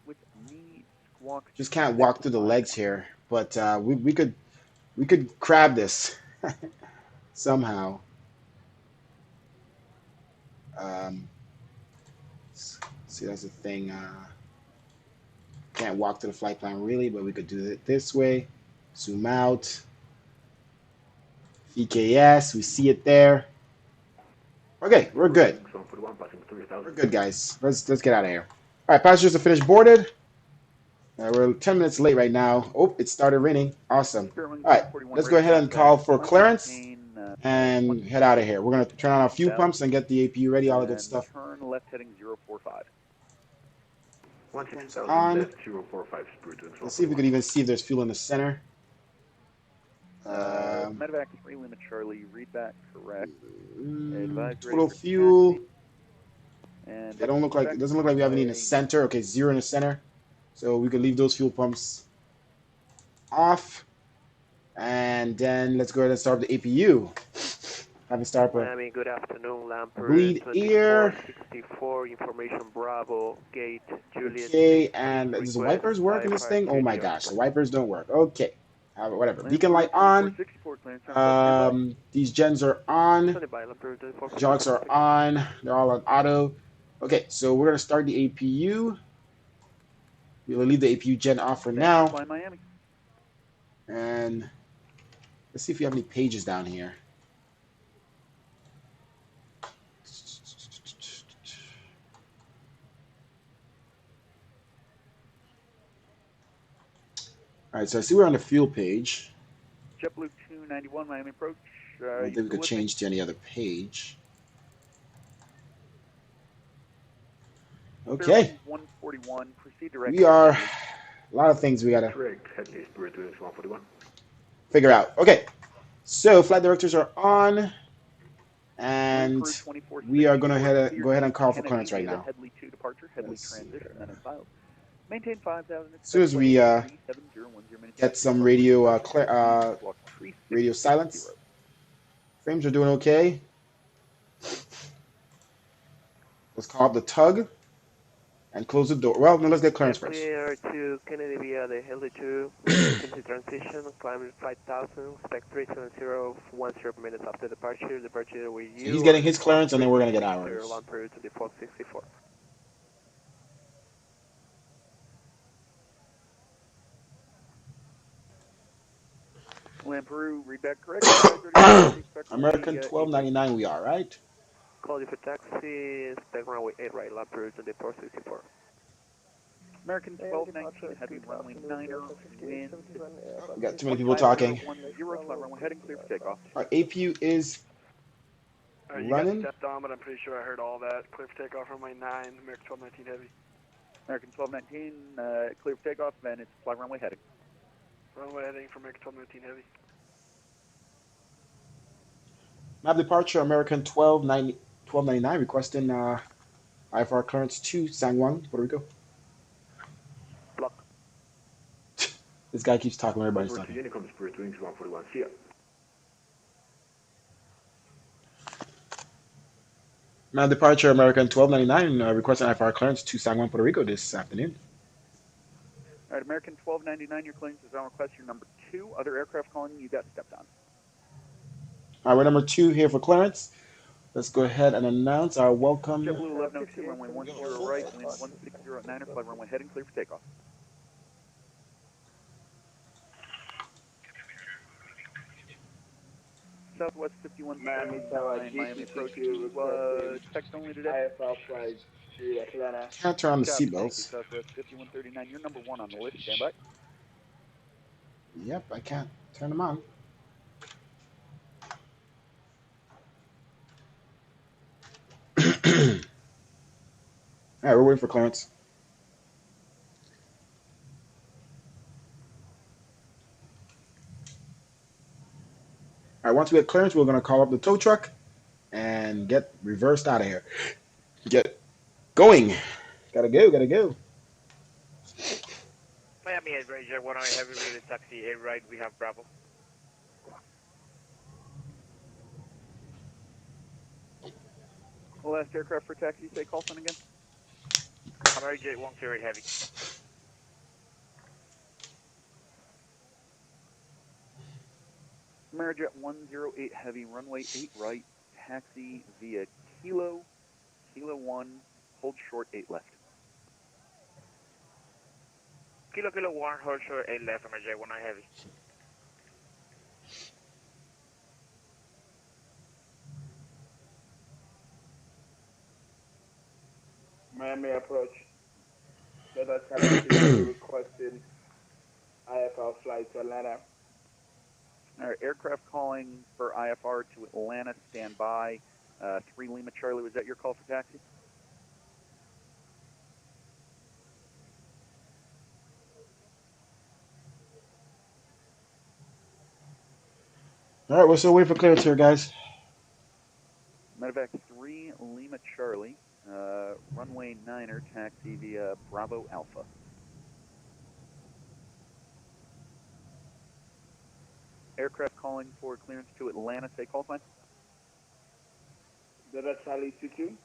Speaker 3: with me.
Speaker 1: Just can't walk through the legs here, but we could We could crab this somehow. See, that's the thing. Can't walk to the flight plan really, but we could do it this way. Zoom out. VKS, we see it there. Okay, we're good. We're good, guys. Let's get out of here. All right, passengers are finished boarded. We're 10 minutes late right now. Oh, it started raining. Awesome. All right, let's go ahead and call for clearance and head out of here. We're going to turn on our fuel pumps and get the APU ready, all the good stuff.
Speaker 3: Turn left heading 045.
Speaker 1: On. Let's see if we could even see if there's fuel in the center.
Speaker 3: Medevac 3 limit Charlie, read back correct.
Speaker 1: Total fuel.
Speaker 3: And
Speaker 1: it doesn't look like we have any in the center. Okay, 0 in the center. So we could leave those fuel pumps off. And then let's go ahead and start the APU. Having start
Speaker 12: Miami, good afternoon, Lamper.
Speaker 1: Bleed ear.
Speaker 12: 64, information Bravo, gate, Juliet.
Speaker 1: Okay, and does the wipers work in this thing? Oh my gosh, the wipers don't work. Okay, whatever. Beacon light on. These gens are on. Jocks are on. They're all on auto. Okay, so we're gonna start the APU. We'll leave the APU gen off for now. And let's see if we have any pages down here. All right, so I see we're on the fuel page.
Speaker 3: JetBlue 291, Miami approach.
Speaker 1: I don't think we could change to any other page. Okay.
Speaker 3: 141, proceed directly.
Speaker 1: We are a lot of things we gotta figure out. Okay, so flight directors are on, and we are gonna go ahead and call for clearance right now.
Speaker 3: Headley 2 departure, Headley transition, then in filed. Maintain 5,000.
Speaker 1: As soon as we get some radio radio silence. Frames are doing okay. Let's call up the tug and close the door. Well, no, let's get clearance first.
Speaker 12: Clear to Kennedy via the Headley 2, emergency transition, climb 5,000, expect 370, 10 minutes after departure. Departure with you.
Speaker 1: So he's getting his clearance, and then we're gonna get ours.
Speaker 12: Lamper to default 64.
Speaker 3: Lamperu, read back correct.
Speaker 1: American 1299 we are, right?
Speaker 12: Call you for taxi, expect runway 8 right, Lamperu to deport 64.
Speaker 3: American 1219, heavy runway 9er, wind.
Speaker 1: We got too many people talking.
Speaker 3: 10, runway heading clear for takeoff.
Speaker 1: Our APU is running.
Speaker 7: You guys stepped on, but I'm pretty sure I heard all that. Clear for takeoff, runway 9, American 1219 heavy.
Speaker 3: American 1219, clear for takeoff, and it's fly runway heading.
Speaker 7: Runway heading for American 1219 heavy.
Speaker 1: Map departure, American 1299, requesting IFR clearance to San Juan, Puerto Rico.
Speaker 3: Block.
Speaker 1: This guy keeps talking, everybody's talking. Map departure, American 1299, requesting IFR clearance to San Juan, Puerto Rico this afternoon.
Speaker 3: All right, American 1299, your clearance is on request. Your number 2. Other aircraft calling you got stepped on.
Speaker 1: All right, we're number 2 here for clearance. Let's go ahead and announce our welcome.
Speaker 3: JetBlue 1102, runway 10 right, wind 1609, flight runway heading clear for takeoff. Southwest 51 Miami approach to text only today.
Speaker 1: Can't turn on the seatbelts.
Speaker 3: Southwest 5139, you're number 1 on the list. Stand by.
Speaker 1: Yep, I can't turn them on. All right, we're waiting for clearance. All right, once we get clearance, we're going to call up the tow truck and get reversed out of here. Get going. Gotta go, gotta go.
Speaker 8: Miami Air Ranger, 1 hour heavy rated taxi, air right, we have Bravo.
Speaker 3: The last aircraft for taxi, say call sign again.
Speaker 8: American 10 heavy.
Speaker 3: Amerijet 108 Heavy, runway 8 right, taxi via Kilo 1, hold short 8 left.
Speaker 8: Kilo 1, hold short 8 left, Amerijet 19 Heavy.
Speaker 13: Miami approach. Delta Charlie requesting IFR flight to Atlanta.
Speaker 3: All right, aircraft calling for IFR to Atlanta, stand by. 3 Lima Charlie, was that your call for taxi?
Speaker 1: All right, we're still waiting for clearance here, guys.
Speaker 3: Medevac 3 Lima Charlie, runway 9er, taxi via Bravo Alpha. Aircraft calling for clearance to Atlanta, say call sign.
Speaker 13: Delta Charlie 22.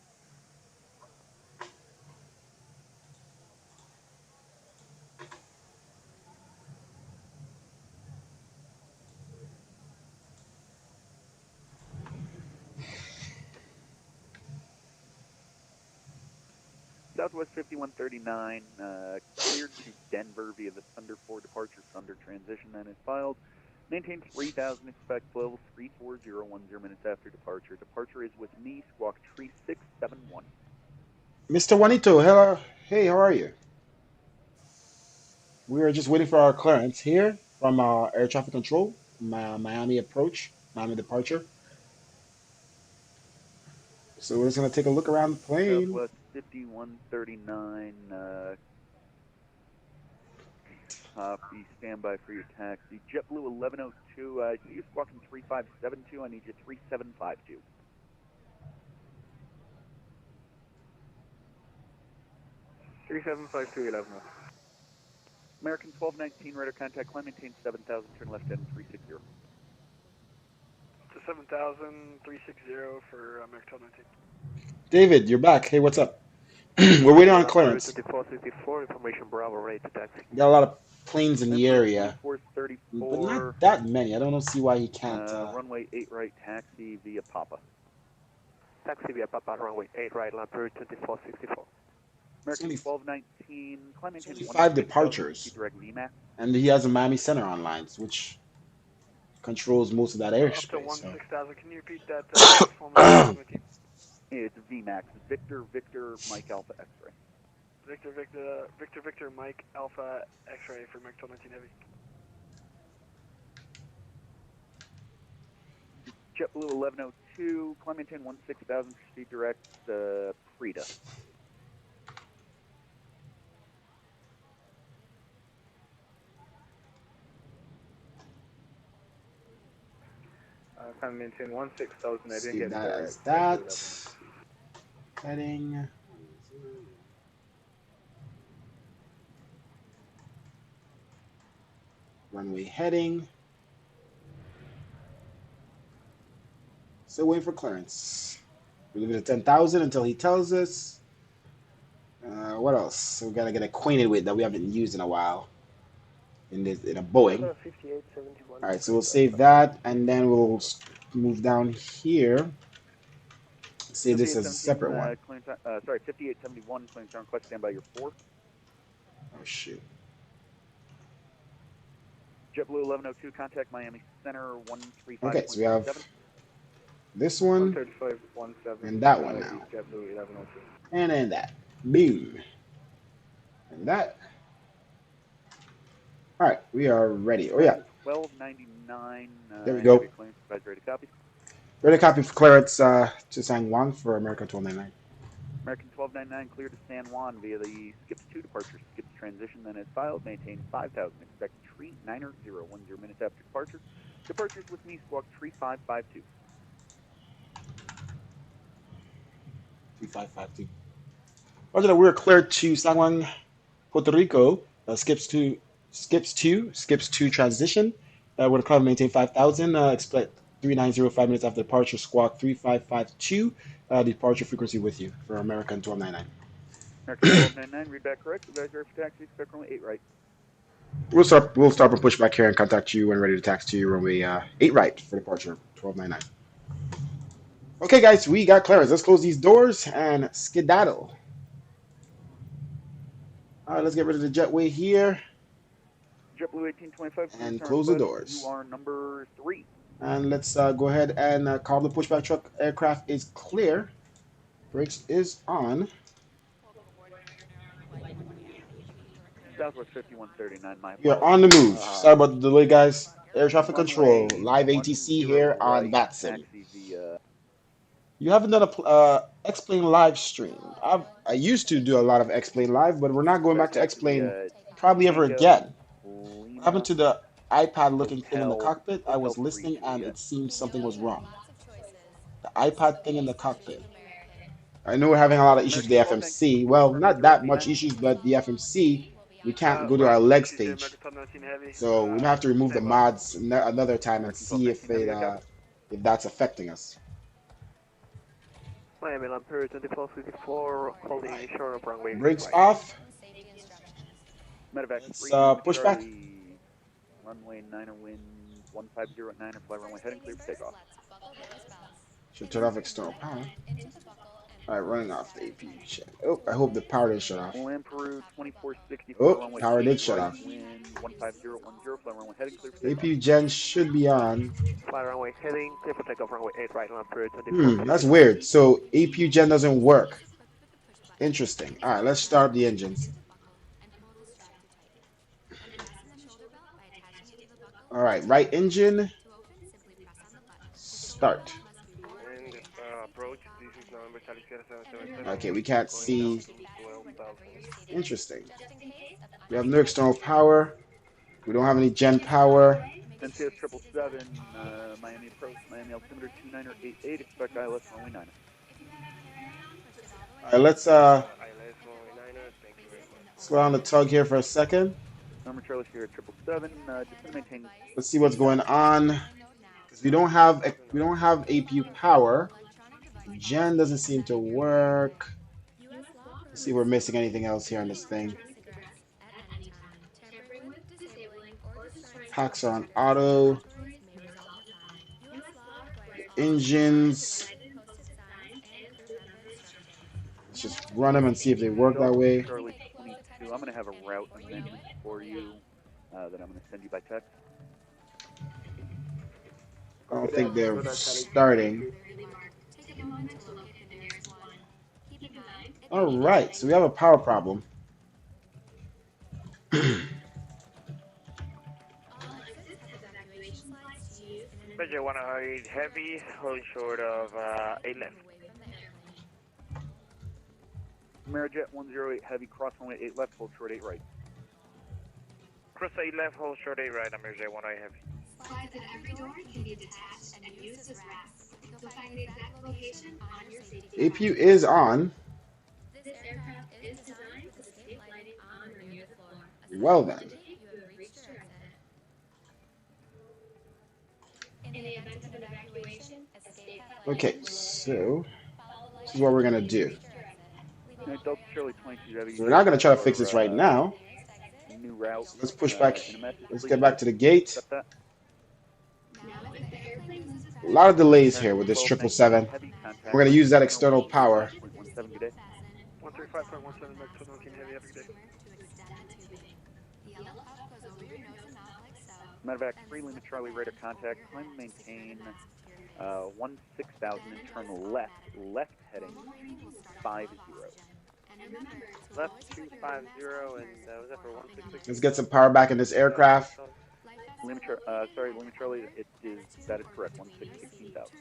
Speaker 3: Southwest 5139, cleared to Denver via the Thunder 4 departure. Thunder transition then is filed. Maintain 3000, expect level 34010 minutes after departure. Departure is with me, squawk 3671.
Speaker 1: Mr. Juanito, hello. Hey, how are you? We are just waiting for our clearance here from air traffic control, Miami approach, Miami departure. So we're just gonna take a look around the plane.
Speaker 3: Southwest 5139, copy, standby for your taxi. JetBlue 1102, I see you squawking 3572, I need you 3752. American 1219, radar contact, climb, maintain 7000, turn left end 360.
Speaker 7: To 7,000, 360 for American 1219.
Speaker 1: David, you're back. Hey, what's up? We're waiting on clearance.
Speaker 12: 2464, information Bravo, ready to taxi.
Speaker 1: Got a lot of planes in the area,
Speaker 3: 2434,
Speaker 1: but not that many. I don't see why he can't.
Speaker 3: runway 8 right, taxi via Papa.
Speaker 12: Taxi via Papa, runway 8 right, Lampere 2464.
Speaker 3: American 1219, climb, maintain
Speaker 1: 5 departures,
Speaker 3: direct VMAX.
Speaker 1: and he has a Miami Center on lines, which controls most of that airspace.
Speaker 7: Up to 16,000, can you repeat that for me?
Speaker 3: It's VMAX, Victor, Mike Alpha X-ray.
Speaker 7: Victor, Mike Alpha X-ray for American 1219 Heavy.
Speaker 3: JetBlue 1102, climb, maintain 16,000, proceed direct Frida.
Speaker 2: Climb, maintain 16,000, I didn't get
Speaker 1: that
Speaker 2: there.
Speaker 1: as that. Heading. Runway heading. Still waiting for clearance. We leave it at 10,000 until he tells us. What else? So we gotta get acquainted with that we haven't used in a while. In a Boeing. All right, so we'll save that, and then we'll move down here. Save this as a separate one.
Speaker 3: Sorry, 5871, clearance on request, stand by your 4.
Speaker 1: Oh shoot.
Speaker 3: JetBlue 1102, contact Miami Center 135.
Speaker 1: Okay, so we have this one,
Speaker 2: 13517,
Speaker 1: and that one now.
Speaker 2: JetBlue 1102.
Speaker 1: And then that. Boom. And that. All right, we are ready. Oh, yeah.
Speaker 3: 1299.
Speaker 1: There we go.
Speaker 3: Ready to copy?
Speaker 1: Ready to copy for clearance to San Juan for American 1299.
Speaker 3: American 1299 cleared to San Juan via the Skips 2 departure. Skips transition then is filed. Maintain 5,000. Expect tree 90010 minutes after departure. Departures with me, squawk 3552.
Speaker 1: 3552. Roger that, we're cleared to San Juan, Puerto Rico. Skips 2 transition. With a climb maintain 5,000. Expect 3905 minutes after departure. Squawk 3552. Departure frequency with you for American 1299.
Speaker 3: American 1299, read back correct. Advisory for taxi, expect runway 8 right.
Speaker 1: We'll start from pushback here and contact you when ready to taxi to runway 8 right for departure 1299. Okay, guys, we got clearance. Let's close these doors and skedaddle. All right, let's get rid of the jetway here.
Speaker 3: JetBlue 1825
Speaker 1: and close the doors.
Speaker 3: You are number 3.
Speaker 1: And let's go ahead and call the pushback truck. Aircraft is clear. Brakes is on.
Speaker 3: Southwest 5139, my
Speaker 1: You're on the move. Sorry about the delay, guys. Air traffic control, live ATC here on VATSIM. You haven't done a X-Plane live stream. I used to do a lot of X-Plane live, but we're not going back to X-Plane probably ever again. What happened to the iPad looking thing in the cockpit? I was listening and it seemed something was wrong. The iPad thing in the cockpit. I know we're having a lot of issues with the FMC. Well, not that much issues, but the FMC, we can't go to our legs page. So we might have to remove the mods another time and see if that's affecting us.
Speaker 12: Miami Lampere 2454, holding short of runway.
Speaker 1: Brakes off.
Speaker 3: Let's
Speaker 1: push back.
Speaker 3: Runway 9er wind 150 at 9er, fly runway heading clear for takeoff.
Speaker 1: Should turn off external power. Alright, running off the AP. Oh, I hope the power did shut off.
Speaker 3: Lamperu 2464,
Speaker 1: oh, power did shut off.
Speaker 3: Wind 15010, fly runway heading clear for takeoff.
Speaker 1: AP gen should be on.
Speaker 12: Fly runway heading clear for takeoff, runway 8 right, Lamperu 24.
Speaker 1: That's weird. So AP gen doesn't work. Interesting. Alright, let's start the engines. Alright, right engine. Start. Okay, we can't see. Interesting. We have no external power. We don't have any gen power.
Speaker 3: NCS 777, Miami approach, Miami altimeter 2988, expect ILS runway 9.
Speaker 1: Alright, let's slow down the tug here for a second.
Speaker 3: Number Charlie here at 777, just to maintain.
Speaker 1: Let's see what's going on. Because we don't have APU power. Gen doesn't seem to work. Let's see if we're missing anything else here on this thing. Packs are on auto. Engines. Let's just run them and see if they work that way.
Speaker 3: I'm going to have a route amendment for you that I'm going to send you by text.
Speaker 1: I don't think they're starting. All right, so we have a power problem.
Speaker 8: Bridger 108 heavy, holding short of 8 left.
Speaker 3: Amerijet 108 heavy, cross runway 8 left, hold short 8 right.
Speaker 8: Cross 8 left, hold short 8 right, Amerijet 108 heavy.
Speaker 14: Flights at every door can be detached and used as racks. You'll find the exact location on your safety.
Speaker 1: APU is on.
Speaker 14: This aircraft is designed to escape lighting on or near the floor.
Speaker 1: Well then.
Speaker 14: In the event of an evacuation, escape.
Speaker 1: Okay, so this is what we're gonna do. We're not gonna try to fix this right now. Let's push back. Let's get back to the gate. A lot of delays here with this 777. We're gonna use that external power.
Speaker 7: 135.17, heavy, have a good day.
Speaker 3: Medevac 3 Lima Charlie radar contact, climb and maintain 16,000 and turn left heading 50.
Speaker 12: Left 250 and was that for 166?
Speaker 1: Let's get some power back in this aircraft.
Speaker 3: Lima Charlie, that is correct, 16,000.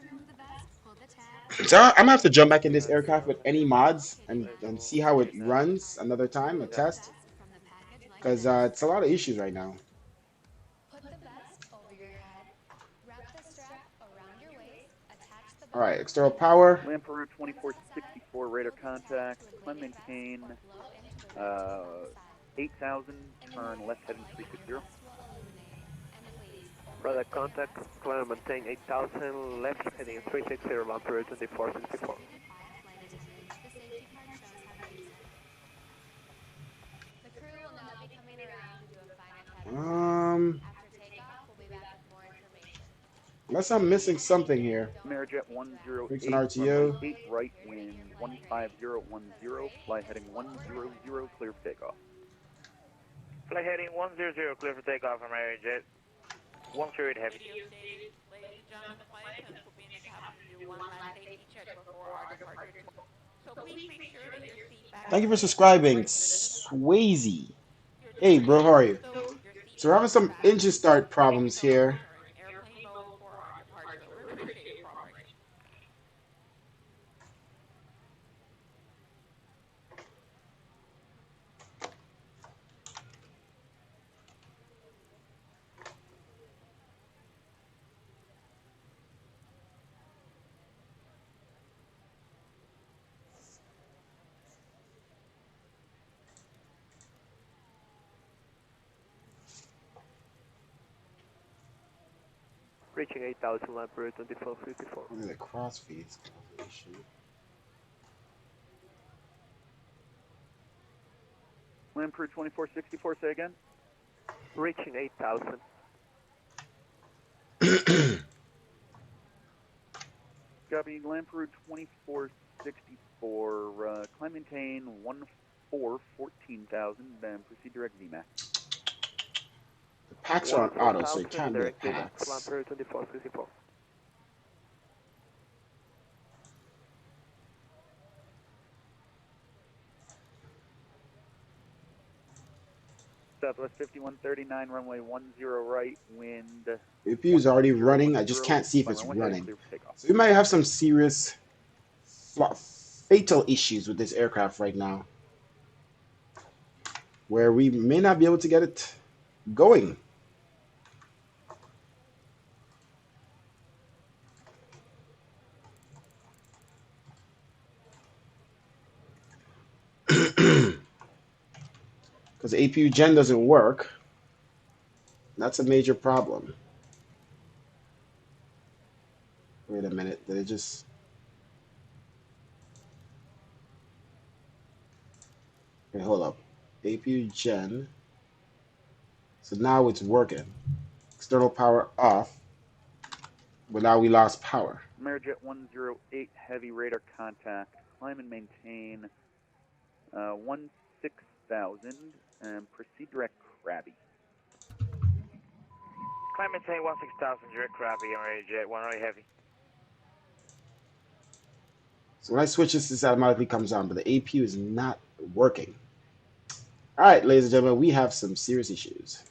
Speaker 1: So I'm gonna have to jump back in this aircraft with any mods and see how it runs another time, a test. Because it's a lot of issues right now. Alright, external power.
Speaker 3: Lamperu 2464 radar contact, climb maintain 8,000, turn left heading 360.
Speaker 12: Radar contact, climb maintain 8,000, left heading 360, Lamperu 2464.
Speaker 1: Unless I'm missing something here.
Speaker 3: Amerijet
Speaker 1: Brakes on
Speaker 3: 108, runway
Speaker 1: RTO.
Speaker 3: 8 right, wind 15010, fly heading 100, clear for takeoff.
Speaker 8: Flight heading 100, clear for takeoff, Amerijet. 108 heavy.
Speaker 14: Ladies and gentlemen, the flight attendants will be in the cabin to do one last safety check before our departure. So please make sure that your seat back
Speaker 1: Thank you for
Speaker 14: is
Speaker 1: subscribing, Swayze.
Speaker 14: your
Speaker 1: Hey, bro, how are you?
Speaker 14: windows, your seat
Speaker 1: So we're having
Speaker 14: belts are
Speaker 1: some engine
Speaker 14: fastened.
Speaker 1: start problems here.
Speaker 14: We're in airplane mode for our departure. We appreciate your cooperation.
Speaker 12: Reaching 8,000 lamp route 2454.
Speaker 1: What is it? Crossfeeds calculation.
Speaker 3: Land crew 2464, say again.
Speaker 12: Reaching 8,000.
Speaker 3: Copy, land crew 2464, climb maintain 14,000, then proceed direct VMAX.
Speaker 1: The packs are on auto, so it can't be the
Speaker 12: Direct VMAX,
Speaker 1: packs.
Speaker 12: lamp route 2464.
Speaker 3: Southwest 5139, runway 10 right, wind.
Speaker 1: The APU is already running. I just can't see if it's running. So we might have some serious fatal issues with this aircraft right now, where we may not be able to get it going. Because the APU gen doesn't work. That's a major problem. Wait a minute, did it just... Okay, hold up. APU gen. So now it's working. External power off. But now we lost power.
Speaker 3: Amerijet 108, heavy radar contact. Climb and maintain 16,000, and proceed direct Krabby.
Speaker 8: Climb maintain 16,000, direct Krabby, Amerijet 108 heavy.
Speaker 1: So when I switch this automatically comes on, but the APU is not working. All right, ladies and gentlemen, we have some serious issues.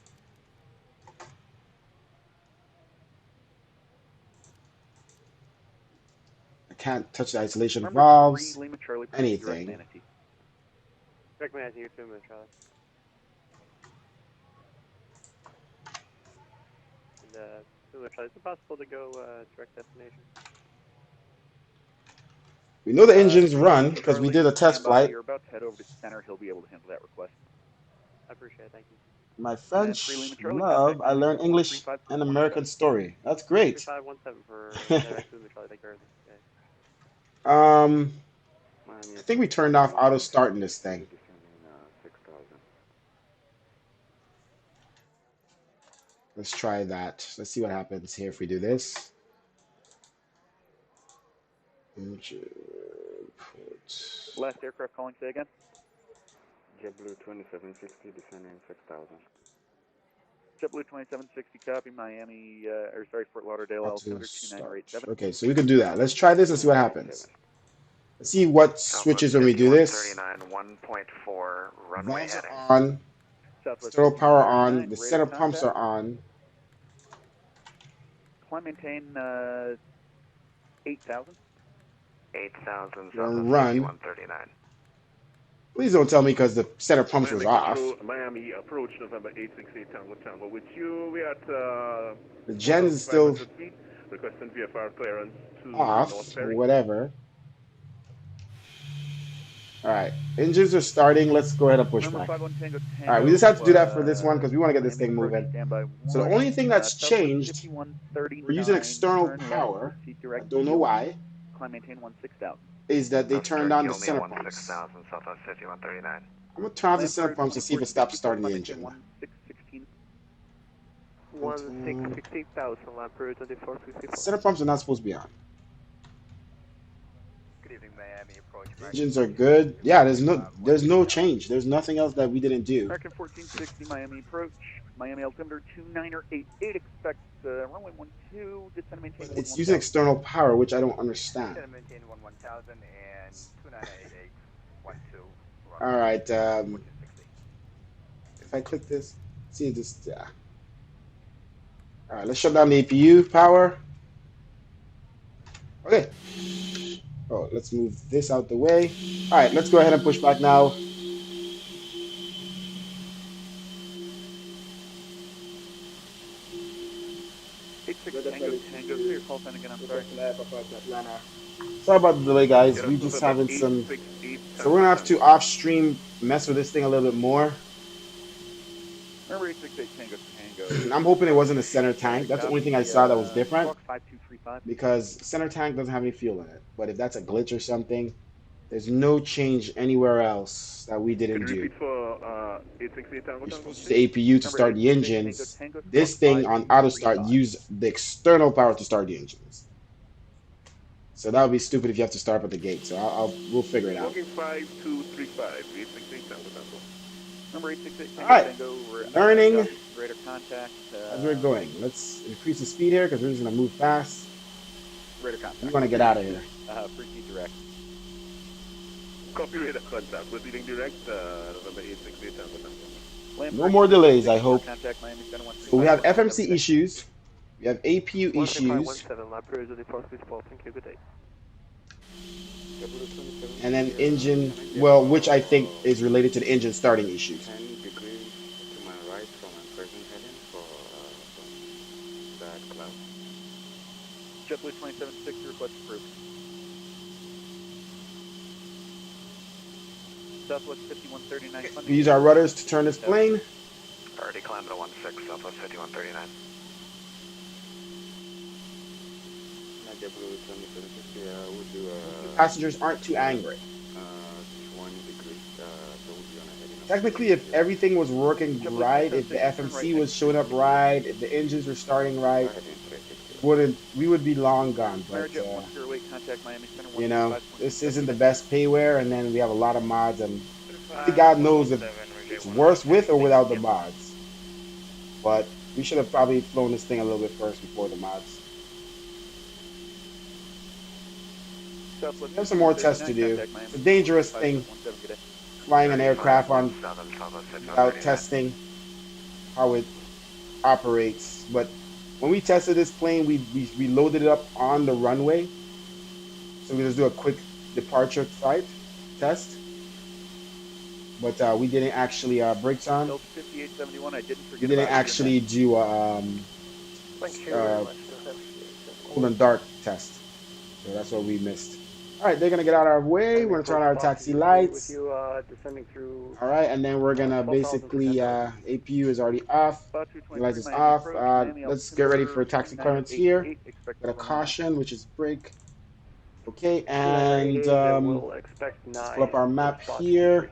Speaker 1: I can't touch the isolation valves, anything.
Speaker 12: Direct Manatee, you're 2 minutes, Charlie. And, 2 minutes, Charlie. Is it possible to go direct destination?
Speaker 1: We know the engines run because we did a test flight.
Speaker 3: You're about to head over to center. He'll be able to handle that request.
Speaker 12: I appreciate it, thank you.
Speaker 1: My French love, I learned English and American story. That's great.
Speaker 12: 3517 for direct to Charlie, take care of this.
Speaker 1: I think we turned off auto start in this thing. Let's try that. Let's see what happens here if we do this.
Speaker 3: Last aircraft calling, say again.
Speaker 15: JetBlue 2760 descending 6,000.
Speaker 3: JetBlue 2760, copy. Miami, Fort Lauderdale, altimeter 2987.
Speaker 1: Okay, so we can do that. Let's try this and see what happens. Let's see what switches when we do this.
Speaker 8: 1.4, runway
Speaker 1: Valves
Speaker 8: heading.
Speaker 1: are on. External power on. The center pumps are on.
Speaker 3: Climb maintain 8,000.
Speaker 8: 8,000,
Speaker 1: Run.
Speaker 8: 139.
Speaker 1: Please don't tell me because the center pumps was off.
Speaker 16: Miami approach November 868 Tango Tango. With you, we at
Speaker 1: the gen is still
Speaker 16: requesting VFR clearance to
Speaker 1: off, or whatever. Alright, engines are starting. Let's go ahead and push back. Alright, we just have to do that for this one because we want to get this thing moving. So the only thing that's changed, we're using external power. I don't know why.
Speaker 3: Climb maintain 16,000.
Speaker 1: Is that they turned on the center pumps.
Speaker 8: 16,000, Southwest 5139.
Speaker 1: I'm going to turn off the center pumps to see if it stops starting the engine.
Speaker 12: 16,000, land per 2454.
Speaker 1: Center pumps are not supposed to be on.
Speaker 3: Good evening, Miami approach.
Speaker 1: Engines are good. Yeah, there's no change. There's nothing else that we didn't do.
Speaker 3: American 1460, Miami approach. Miami altimeter 2988. Expect runway 12, descend and maintain
Speaker 1: It's using external power, which I don't understand.
Speaker 3: Descend and maintain 1000 and 2988, 12.
Speaker 1: All right. If I click this, see this. All right, let's shut down the APU power. Okay. Oh, let's move this out the way. All right, let's go ahead and push back now. Sorry about the delay, guys. We just having some. So we're gonna have to off-stream mess with this thing a little bit more.
Speaker 3: Remember 868 Tango.
Speaker 1: I'm hoping it wasn't a center tank. That's the only thing I saw that was different. Because center tank doesn't have any fuel in it. But if that's a glitch or something, there's no change anywhere else that we didn't do.
Speaker 16: Repeat for 868 Tango.
Speaker 1: You're supposed to use the APU to start the engines. This thing on auto start use the external power to start the engines. So that would be stupid if you have to start up at the gate. So we'll figure it out.
Speaker 16: 5235 868 Tango.
Speaker 3: Number 868
Speaker 1: All right, learning
Speaker 3: greater contact.
Speaker 1: as we're going. Let's increase the speed here because we're just gonna move fast.
Speaker 3: Greater contact.
Speaker 1: We want to get out of here.
Speaker 3: Proceed direct.
Speaker 16: Copy radar contact. Proceeding direct. November 868 Tango.
Speaker 1: No more delays, I hope.
Speaker 3: Contact Miami
Speaker 1: So we have FMC issues. We have APU issues.
Speaker 12: 17, land per 2454. Thank you. Good day.
Speaker 1: And then engine, well, which I think is related to the engine starting issues.
Speaker 15: 10 degrees to my right from my present heading for that cloud.
Speaker 3: JetBlue 276, request approved. Southwest 5139.
Speaker 1: We use our rudders to turn this plane.
Speaker 17: Already climbed to 16, Southwest 5139.
Speaker 15: JetBlue 2760, would do
Speaker 1: Passengers aren't too angry.
Speaker 15: 20 degrees, so we'll be on a heading.
Speaker 1: Technically, if everything was working right, if the FMC was showing up right, if the engines were starting right, we would be long gone. But you know, this isn't the best payware, and then we have a lot of mods, and God knows if it's worse with or without the mods. But we should have probably flown this thing a little bit first before the mods. We have some more tests to do. It's a dangerous thing, flying an aircraft on without testing how it operates. But when we tested this plane, we loaded it up on the runway. So we just do a quick departure flight test. But we didn't actually brakes on. We didn't actually do cold and dark test. So that's what we missed. All right, they're gonna get out of our way. We're gonna turn on our taxi lights. All right, and then we're gonna basically APU is already off. The lights is off. Let's get ready for taxi clearance here. Got a caution, which is brake. Okay, and let's pull up our map here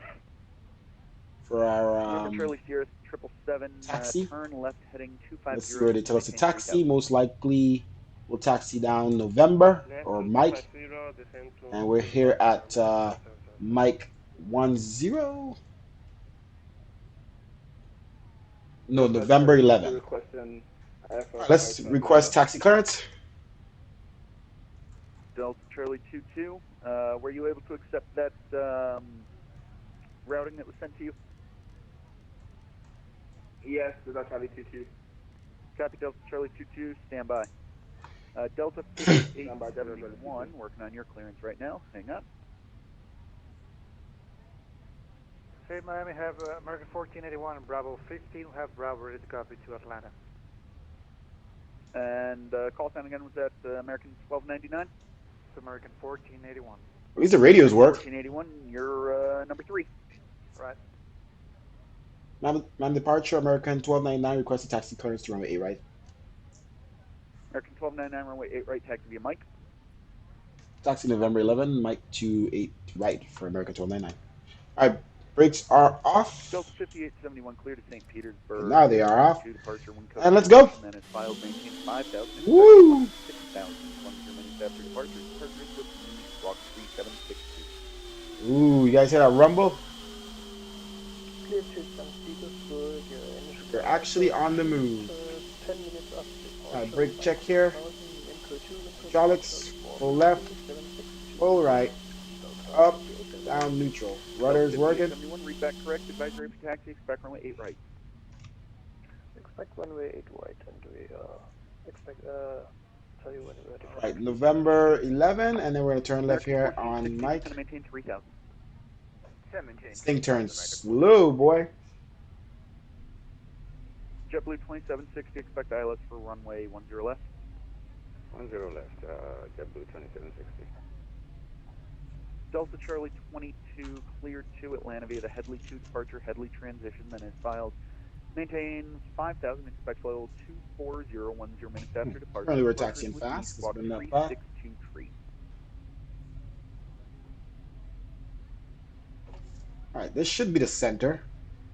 Speaker 1: for our taxi. Let's go to tell us a taxi. Most likely we'll taxi down November or Mike. And we're here at Mike 10. No, November 11. Let's request taxi clearance.
Speaker 3: Delta Charlie 22. Were you able to accept that routing that was sent to you?
Speaker 13: Yes, Delta Charlie 22.
Speaker 3: Copy, Delta Charlie 22. Stand by. Delta 5871, working on your clearance right now. Hang up.
Speaker 10: Hey, Miami, have American 1481 and Bravo 15. We have Bravo ready to copy to Atlanta.
Speaker 3: And call sign again was that American 1299?
Speaker 10: It's American 1481.
Speaker 1: At least the radios work.
Speaker 3: 1481, you're number 3.
Speaker 10: Right.
Speaker 1: Man departure, American 1299, requested taxi clearance to runway 8 right.
Speaker 3: American 1299, runway 8 right, taxi via Mike.
Speaker 1: Taxi November 11, Mike 28 right for American 1299. All right, Brakes are off.
Speaker 3: Delta 5871 clear to St. Petersburg.
Speaker 1: And now they are off.
Speaker 3: Departure wind
Speaker 1: And let's go.
Speaker 3: Then it's filed, maintain 5,000.
Speaker 1: Woo!
Speaker 3: 6,000. 1 minutes after departure. Departure is with me, squawk 3762.
Speaker 1: Ooh, you guys hear that rumble?
Speaker 12: Clear to St. Petersburg.
Speaker 1: They're actually on the move.
Speaker 12: 10 minutes after departure.
Speaker 1: Alright, brake check here. Hydraulics, full left, full right, up, down, neutral. Rudder's working.
Speaker 3: 71, read back correct. Advisory for taxi, expect runway 8 right.
Speaker 12: Expect runway 8 right, and we expect, tell you when we're ready.
Speaker 1: Right, November 11, and then we're going to turn left here on Mike.
Speaker 3: Maintain 3,000.
Speaker 1: This thing turns slow, boy.
Speaker 3: JetBlue 2760, expect ILS for runway 10 left.
Speaker 15: 10 left, JetBlue 2760.
Speaker 3: Delta Charlie 22, cleared to Atlanta via the Headley 2 departure, Headley transition, then is filed. Maintain 5,000, expect level 24010 minutes after departure.
Speaker 1: Apparently we're taxiing fast. It's been that far.
Speaker 3: 3623.
Speaker 1: Alright, this should be the center.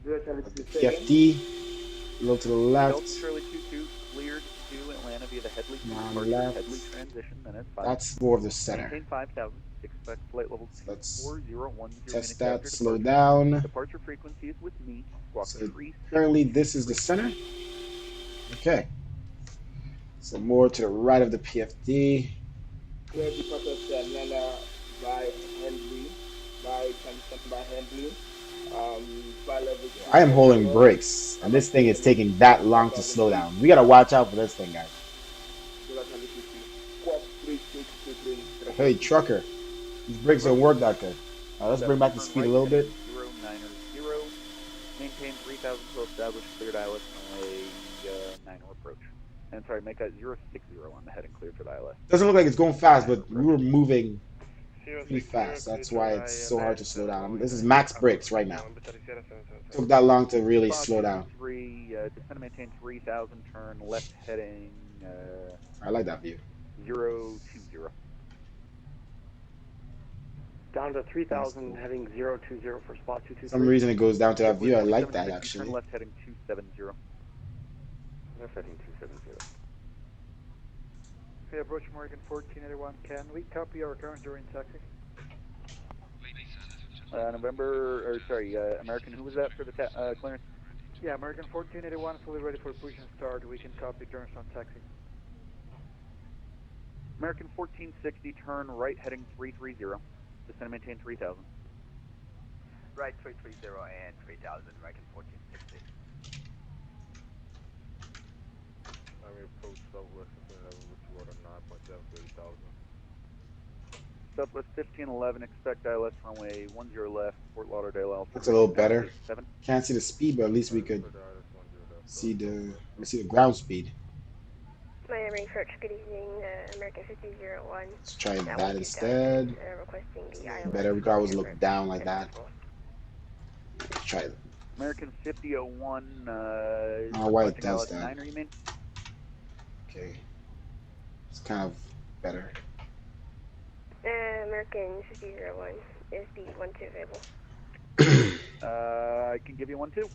Speaker 1: PFD, a little to the left.
Speaker 3: Delta Charlie 22, cleared to Atlanta via the Headley 2
Speaker 1: Now
Speaker 3: departure,
Speaker 1: left.
Speaker 3: Headley transition, then is filed.
Speaker 1: That's more of the center.
Speaker 3: Maintain 5,000. Expect flight level 24010
Speaker 1: Test
Speaker 3: minutes
Speaker 1: that,
Speaker 3: after
Speaker 1: slow
Speaker 3: departure.
Speaker 1: down.
Speaker 3: Departure frequency is with me. Squawk
Speaker 1: So
Speaker 3: 3.
Speaker 1: apparently this is the center. Okay. So more to the right of the PFD.
Speaker 13: Clear departure to Atlanta by Henley, by transition by Henley.
Speaker 1: I am holding brakes, and this thing is taking that long to slow down. We gotta watch out for this thing, guys. Hey, trucker, these brakes don't work that good. Let's bring back the speed a little bit.
Speaker 3: 090. Maintain 3,000 till established, cleared ILS runway 90 approach. And sorry, make that 060 on the heading clear for the ILS.
Speaker 1: Doesn't look like it's going fast, but we were moving pretty fast. That's why it's so hard to slow down. I mean, this is max brakes right now. Took that long to really slow down.
Speaker 3: Descend and maintain 3,000, turn left heading
Speaker 1: I like that view.
Speaker 3: 020.
Speaker 12: Down to 3,000, heading 020 for spot 223.
Speaker 1: For some reason it goes down to that view. I like that
Speaker 3: Turn
Speaker 1: actually.
Speaker 3: left heading 270.
Speaker 15: Left heading 270.
Speaker 10: Okay, approach American 1481. Can we copy our current during taxi?
Speaker 3: American, who was that for the clearance?
Speaker 10: Yeah, American 1481, fully ready for push and start. We can copy turns on taxi.
Speaker 3: American 1460, turn right heading 330. Descend and maintain 3,000.
Speaker 18: Right 330 and 3,000, American 1460.
Speaker 5: I'm approach southwest level with 209.7
Speaker 3: Southwest 1511, expect ILS runway 10 left, Fort Lauderdale Alpha.
Speaker 1: Looks a little better. Can't see the speed, but at least we could see the ground speed.
Speaker 19: Miami Approach, good evening, American 5001.
Speaker 1: Let's try that instead.
Speaker 19: Requesting the ILS.
Speaker 1: Better, we could always look down like that. Let's try it.
Speaker 3: American 5001,
Speaker 1: why it does that.
Speaker 3: 9er, you mean?
Speaker 1: Okay. It's kind of better.
Speaker 19: American 5001, is the 12 available?
Speaker 3: I can give you 1-2.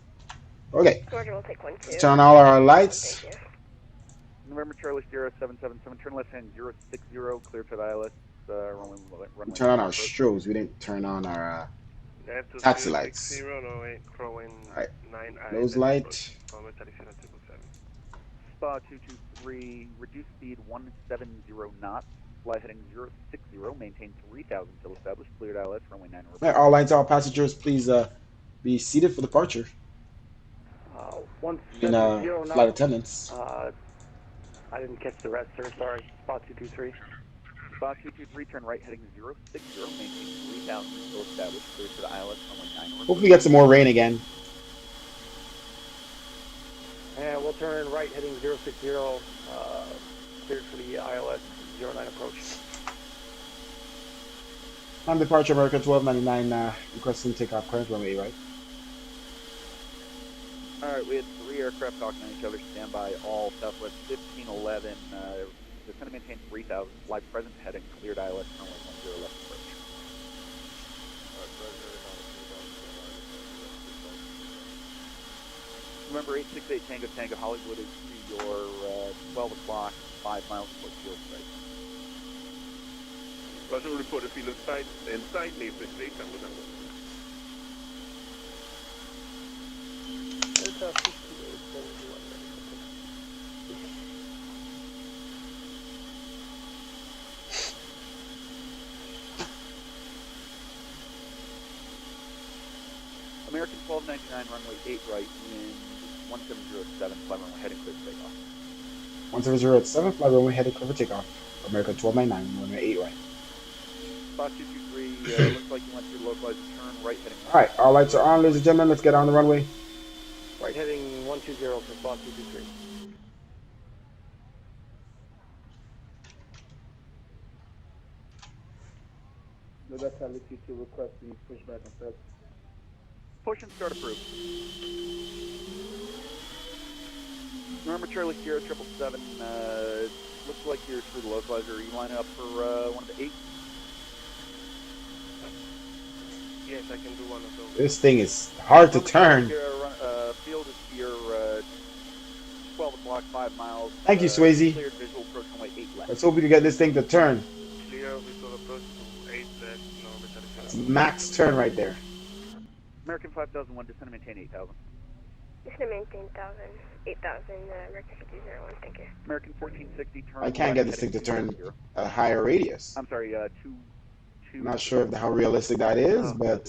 Speaker 1: Okay.
Speaker 19: Georgia will take 1-2.
Speaker 1: Let's turn on all our lights.
Speaker 3: November Charlie Sierra 777, turn left hand 060, clear to the ILS, runway.
Speaker 1: We turn on our strobes, we didn't turn on our taxi lights. Alright, those lights.
Speaker 3: Spa 223, reduce speed 170 knots, fly heading 060, maintain 3,000 till established, cleared ILS, runway 9.
Speaker 1: Alright, all lights, all passengers, please be seated for departure. Flight attendants.
Speaker 12: I didn't catch the rest, sir. Sorry. Spot 223.
Speaker 3: Spot 223, turn right heading 060, maintain 3,000 till established, clear to the ILS, runway 9.
Speaker 1: Hopefully we get some more rain again.
Speaker 12: And we'll turn right heading 060, cleared for the ILS 09 approach.
Speaker 1: On departure, American 1299, requesting takeoff current runway, right?
Speaker 3: Alright, we had 3 aircraft talking to each other, stand by all, Southwest 1511, descend and maintain 3,000, fly present heading, cleared ILS, runway 10 left approach. November 868 Tango Tango Hollywood is to your 12 o'clock, 5 miles before field site.
Speaker 16: Roger, report the field inside, name 68, Tango Tango.
Speaker 12: Delta 5871.
Speaker 3: American 1299, runway 8 right, wind 1707, fly runway heading clear for takeoff.
Speaker 1: 1707, fly runway headed clear for takeoff. American 1299, runway 8 right.
Speaker 3: Spot 223, looks like you went through localized turn right heading.
Speaker 1: Alright, all lights are on, ladies and gentlemen. Let's get on the runway.
Speaker 12: Right heading 120 for spot 223.
Speaker 13: November Charlie 22 requesting pushback on set.
Speaker 3: Push and start approved. November Charlie Sierra 777, looks like you're through the localizer. You line up for one of the 8?
Speaker 5: Yes, I can do one of those.
Speaker 1: This thing is hard to turn.
Speaker 3: Field is here, 12 o'clock, 5 miles.
Speaker 1: Thank you, Swayze.
Speaker 3: Cleared visual approach runway 8 left.
Speaker 1: Let's hope we can get this thing to turn.
Speaker 5: Clear visual approach to 8 left, November Charlie Sierra.
Speaker 1: It's max turn right there.
Speaker 3: American 5001, descend and maintain 8,000.
Speaker 19: Just to maintain 8,000, American 5001, thank you.
Speaker 3: American 1460, turn.
Speaker 1: I can't get this thing to turn at a higher radius.
Speaker 3: I'm sorry,
Speaker 1: I'm not sure how realistic that is, but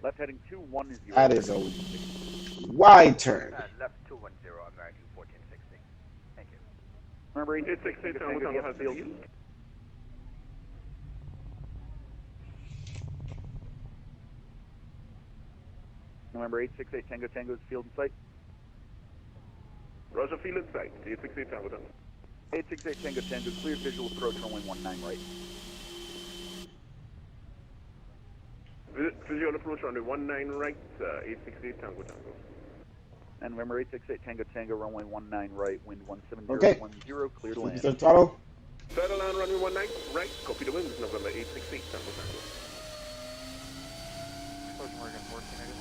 Speaker 3: left heading 210.
Speaker 1: that is a wide turn.
Speaker 18: Left 210, American 1460. Thank you.
Speaker 3: Remember 868 Tango has field. November 868 Tango Tango's field in sight.
Speaker 16: Roger, field in sight. 868 Tango Tango.
Speaker 3: 868 Tango Tango, clear visual approach runway 19 right.
Speaker 16: Visual approach runway 19 right, 868 Tango Tango.
Speaker 3: And November 868 Tango Tango, runway 19 right, wind 17010,
Speaker 1: Okay.
Speaker 3: clear to land.
Speaker 1: Third throttle.
Speaker 16: Further land runway 19 right, copy the wind, November 868 Tango Tango.
Speaker 10: Morgan 1481.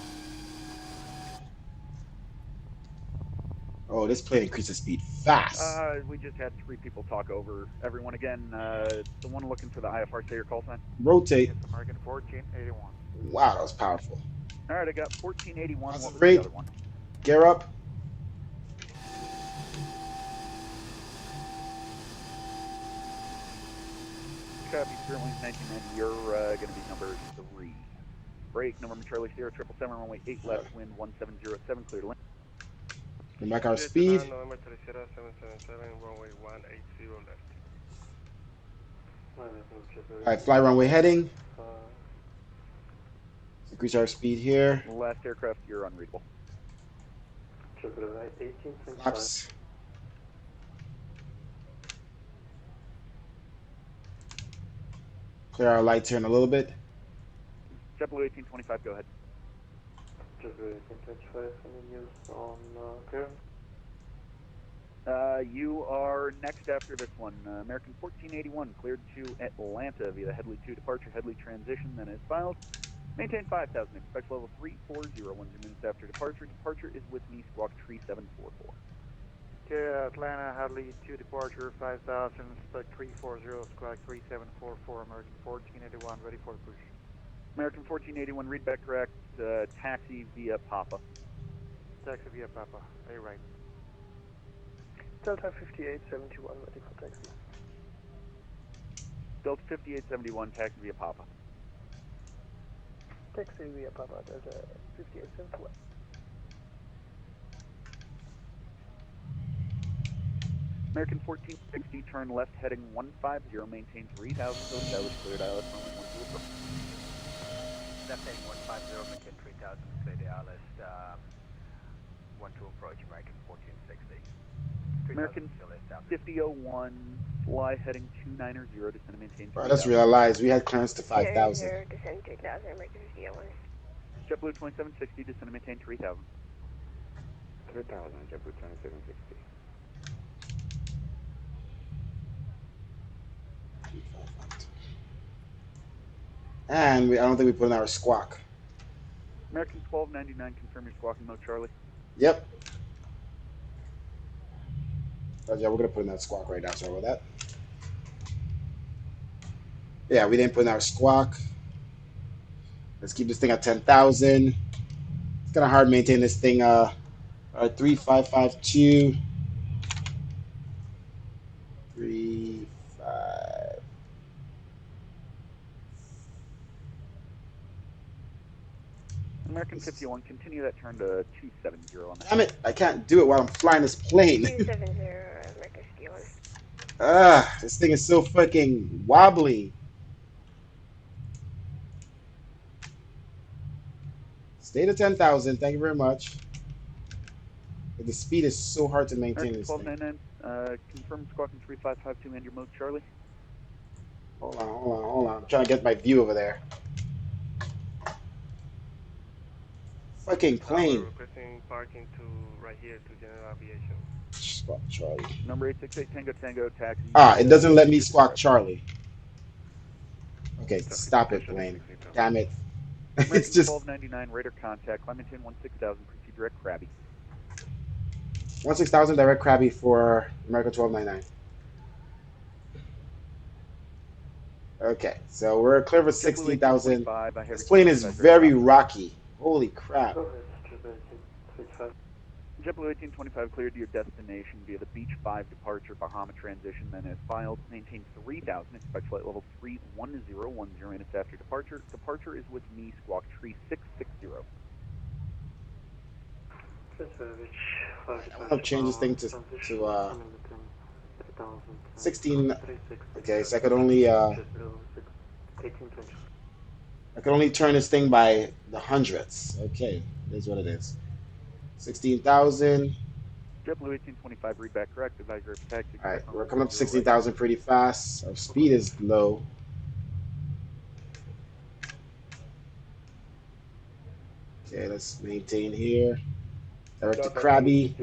Speaker 1: Oh, this plane increases speed fast.
Speaker 3: We just had 3 people talk over everyone again. The one looking for the IFR, say your call sign.
Speaker 1: Rotate.
Speaker 10: It's American 1481.
Speaker 1: Wow, that was powerful.
Speaker 3: All right, I got 1481. What was
Speaker 1: Great.
Speaker 3: the other one?
Speaker 1: Gear up.
Speaker 3: Copy, Sterling 1990. You're going to be number 3. Break, November Charlie Sierra 777, runway 8 left, wind 1707, clear to land.
Speaker 1: Bring back our speed.
Speaker 5: November Charlie Sierra 777, runway 180 left.
Speaker 1: Alright, fly runway heading. Increase our speed here.
Speaker 3: Last aircraft, you're unreadable.
Speaker 1: Flaps. Clear our lights here in a little bit.
Speaker 3: JetBlue 1825, go ahead. You are next after this one. American 1481, cleared to Atlanta via the Headley 2 departure, Headley transition, then is filed. Maintain 5,000, expect level 340, 1 minutes after departure. Departure is with me, squawk 3744.
Speaker 10: Okay, Atlanta, Hadley 2 departure, 5,000, spec 340, squawk 3744, American 1481, ready for push.
Speaker 3: American 1481, read back correct, taxi via Papa.
Speaker 10: Taxi via Papa, A right.
Speaker 12: Delta 5871, ready for taxi.
Speaker 3: Delta 5871, taxi via Papa.
Speaker 12: Taxi via Papa, Delta 5871.
Speaker 3: American 1460, turn left heading 150, maintain 3,000, so establish cleared ILS runway 12 approach.
Speaker 18: Left heading 150, maintain 3,000, clear the ILS 12 approach, American 1460.
Speaker 3: American 5001, fly heading 290, descend and maintain 3,000.
Speaker 1: I just realized we had clearance to 5,000.
Speaker 19: Descend 3,000, American 5001.
Speaker 3: JetBlue 2760, descend and maintain 3,000.
Speaker 15: 3,000, JetBlue 2760.
Speaker 1: And I don't think we put in our squawk.
Speaker 3: American 1299, confirm your squawking mode, Charlie.
Speaker 1: Yep. Yeah, we're gonna put in that squawk right now. Sorry about that. Yeah, we didn't put in our squawk. Let's keep this thing at 10,000. It's kind of hard to maintain this thing. 3552. 3, 5.
Speaker 3: American 51, continue that turn to 270 on that.
Speaker 1: Damn it! I can't do it while I'm flying this plane.
Speaker 19: 270, American 51.
Speaker 1: This thing is so fucking wobbly. Stay to 10,000. Thank you very much. But the speed is so hard to maintain this thing.
Speaker 3: 1299, confirm squawking 3552 and your mode, Charlie.
Speaker 1: Hold on. I'm trying to get my view over there. Fucking plane.
Speaker 16: Requesting parking to right here to General Aviation.
Speaker 1: Squawk Charlie.
Speaker 3: Number 868 Tango Tango taxi.
Speaker 1: It doesn't let me squawk Charlie. Okay, stop it, plane. Damn it. It's just
Speaker 3: 1299 radar contact. Climb maintain 16,000. Proceed direct Krabby.
Speaker 1: 16,000 direct Krabby for America 1299. Okay, so we're clear for 16,000. This plane is very rocky. Holy crap.
Speaker 3: JetBlue 1825 cleared to your destination via the Beach 5 departure Bahama transition, then as filed. Maintain 3,000. Expect flight level 31010 minutes after departure. Departure is with me, squawk 3660.
Speaker 1: I want to change this thing to 16. Okay, so I could only turn this thing by the hundredths. Okay, here's what it is. 16,000.
Speaker 3: JetBlue 1825, read back correct. Advisory for taxi.
Speaker 1: All right, we're coming up to 16,000 pretty fast. Our speed is low. Okay, let's maintain here. Direct to Krabby.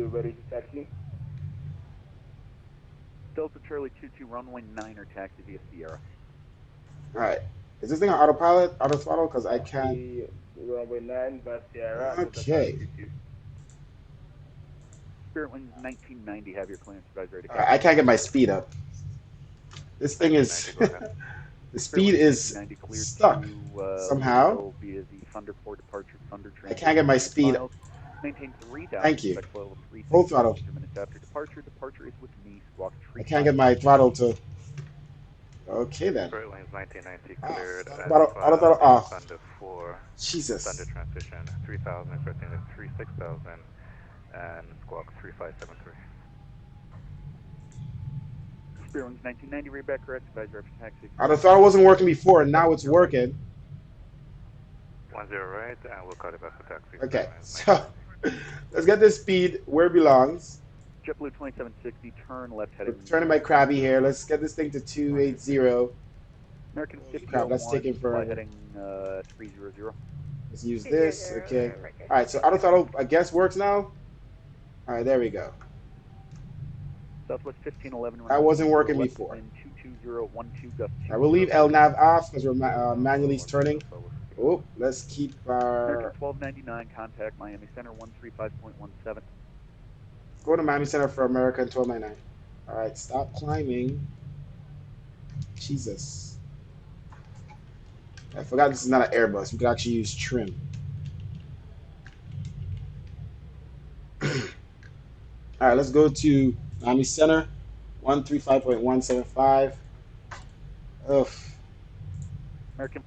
Speaker 3: Delta Charlie 22, runway 9 or taxi via Sierra.
Speaker 1: All right. Is this thing on autopilot, auto throttle? Because I can't.
Speaker 13: Runway 9 by Sierra.
Speaker 1: Okay.
Speaker 3: Spirit Wings 1990, have your clearance advisory to
Speaker 1: I can't get my speed up. This thing is. The speed is stuck somehow.
Speaker 3: Via the Thunder 4 departure Thunder train.
Speaker 1: I can't get my speed.
Speaker 3: Maintain 3,000.
Speaker 1: Thank you. Full throttle.
Speaker 3: Minutes after departure. Departure is with me. Squawk 3.
Speaker 1: I can't get my throttle to. Okay then.
Speaker 17: Airlines 1990 cleared.
Speaker 1: Auto throttle off.
Speaker 17: Thunder 4.
Speaker 1: Jesus.
Speaker 17: Thunder transition 3,000, expecting to 36,000, and squawk 3573.
Speaker 3: Spirit Wings 1990, read back correct. Advisory for taxi.
Speaker 1: Auto throttle wasn't working before, and now it's working.
Speaker 17: 10 right, and we'll cut it back for taxi.
Speaker 1: Okay, so let's get this speed where it belongs.
Speaker 3: JetBlue 2760, turn left heading.
Speaker 1: Turning my Krabby here. Let's get this thing to 280.
Speaker 3: American 50.
Speaker 1: Crap, that's taking forever.
Speaker 3: Heading 300.
Speaker 1: Let's use this. Okay. All right, so auto throttle, I guess, works now. All right, there we go.
Speaker 3: Southwest 1511.
Speaker 1: That wasn't working before.
Speaker 3: 22012 gust.
Speaker 1: I will leave LNAV off because we're manually turning. Oh, let's keep our.
Speaker 3: 1299, contact Miami Center 135.17.
Speaker 1: Go to Miami Center for America and 1299. All right, stop climbing. Jesus. I forgot this is not an Airbus. We could actually use trim. All right, let's go to Miami Center 135.175. Ugh.
Speaker 3: American.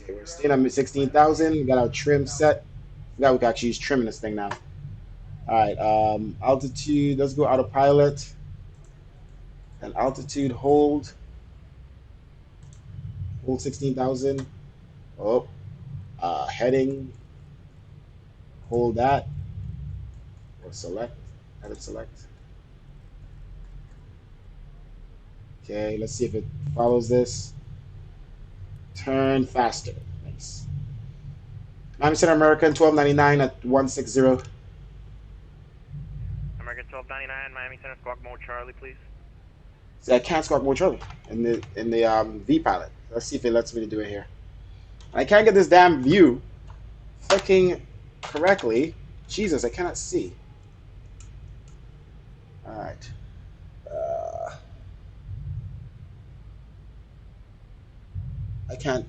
Speaker 1: Okay, we're staying at 16,000. We got our trim set. We can actually use trim in this thing now. All right, altitude. Let's go autopilot. And altitude hold. Hold 16,000. Oh, heading. Hold that. Or select. Edit select. Okay, let's see if it follows this. Turn faster. Nice. Miami Center American 1299 at 160.
Speaker 8: American 1299, Miami Center, squawk mode Charlie, please.
Speaker 1: See, I can't squawk more Charlie in the V pilot. Let's see if it lets me to do it here. I can't get this damn view fucking correctly. Jesus, I cannot see. All right. I can't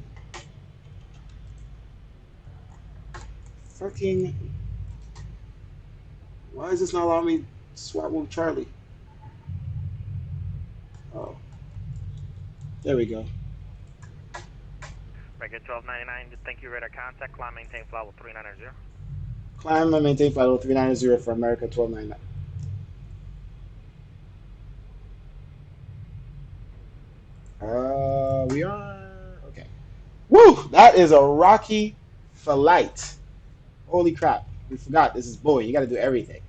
Speaker 1: fucking. Why is this not allowing me to swap with Charlie? Oh, there we go.
Speaker 8: American 1299, thank you, radar contact, climb, maintain flight level 3990.
Speaker 1: Climb and maintain flight level 390 for America 1299. We are okay. Woo! That is a rocky flight. Holy crap! We forgot this is Boeing. You got to do everything.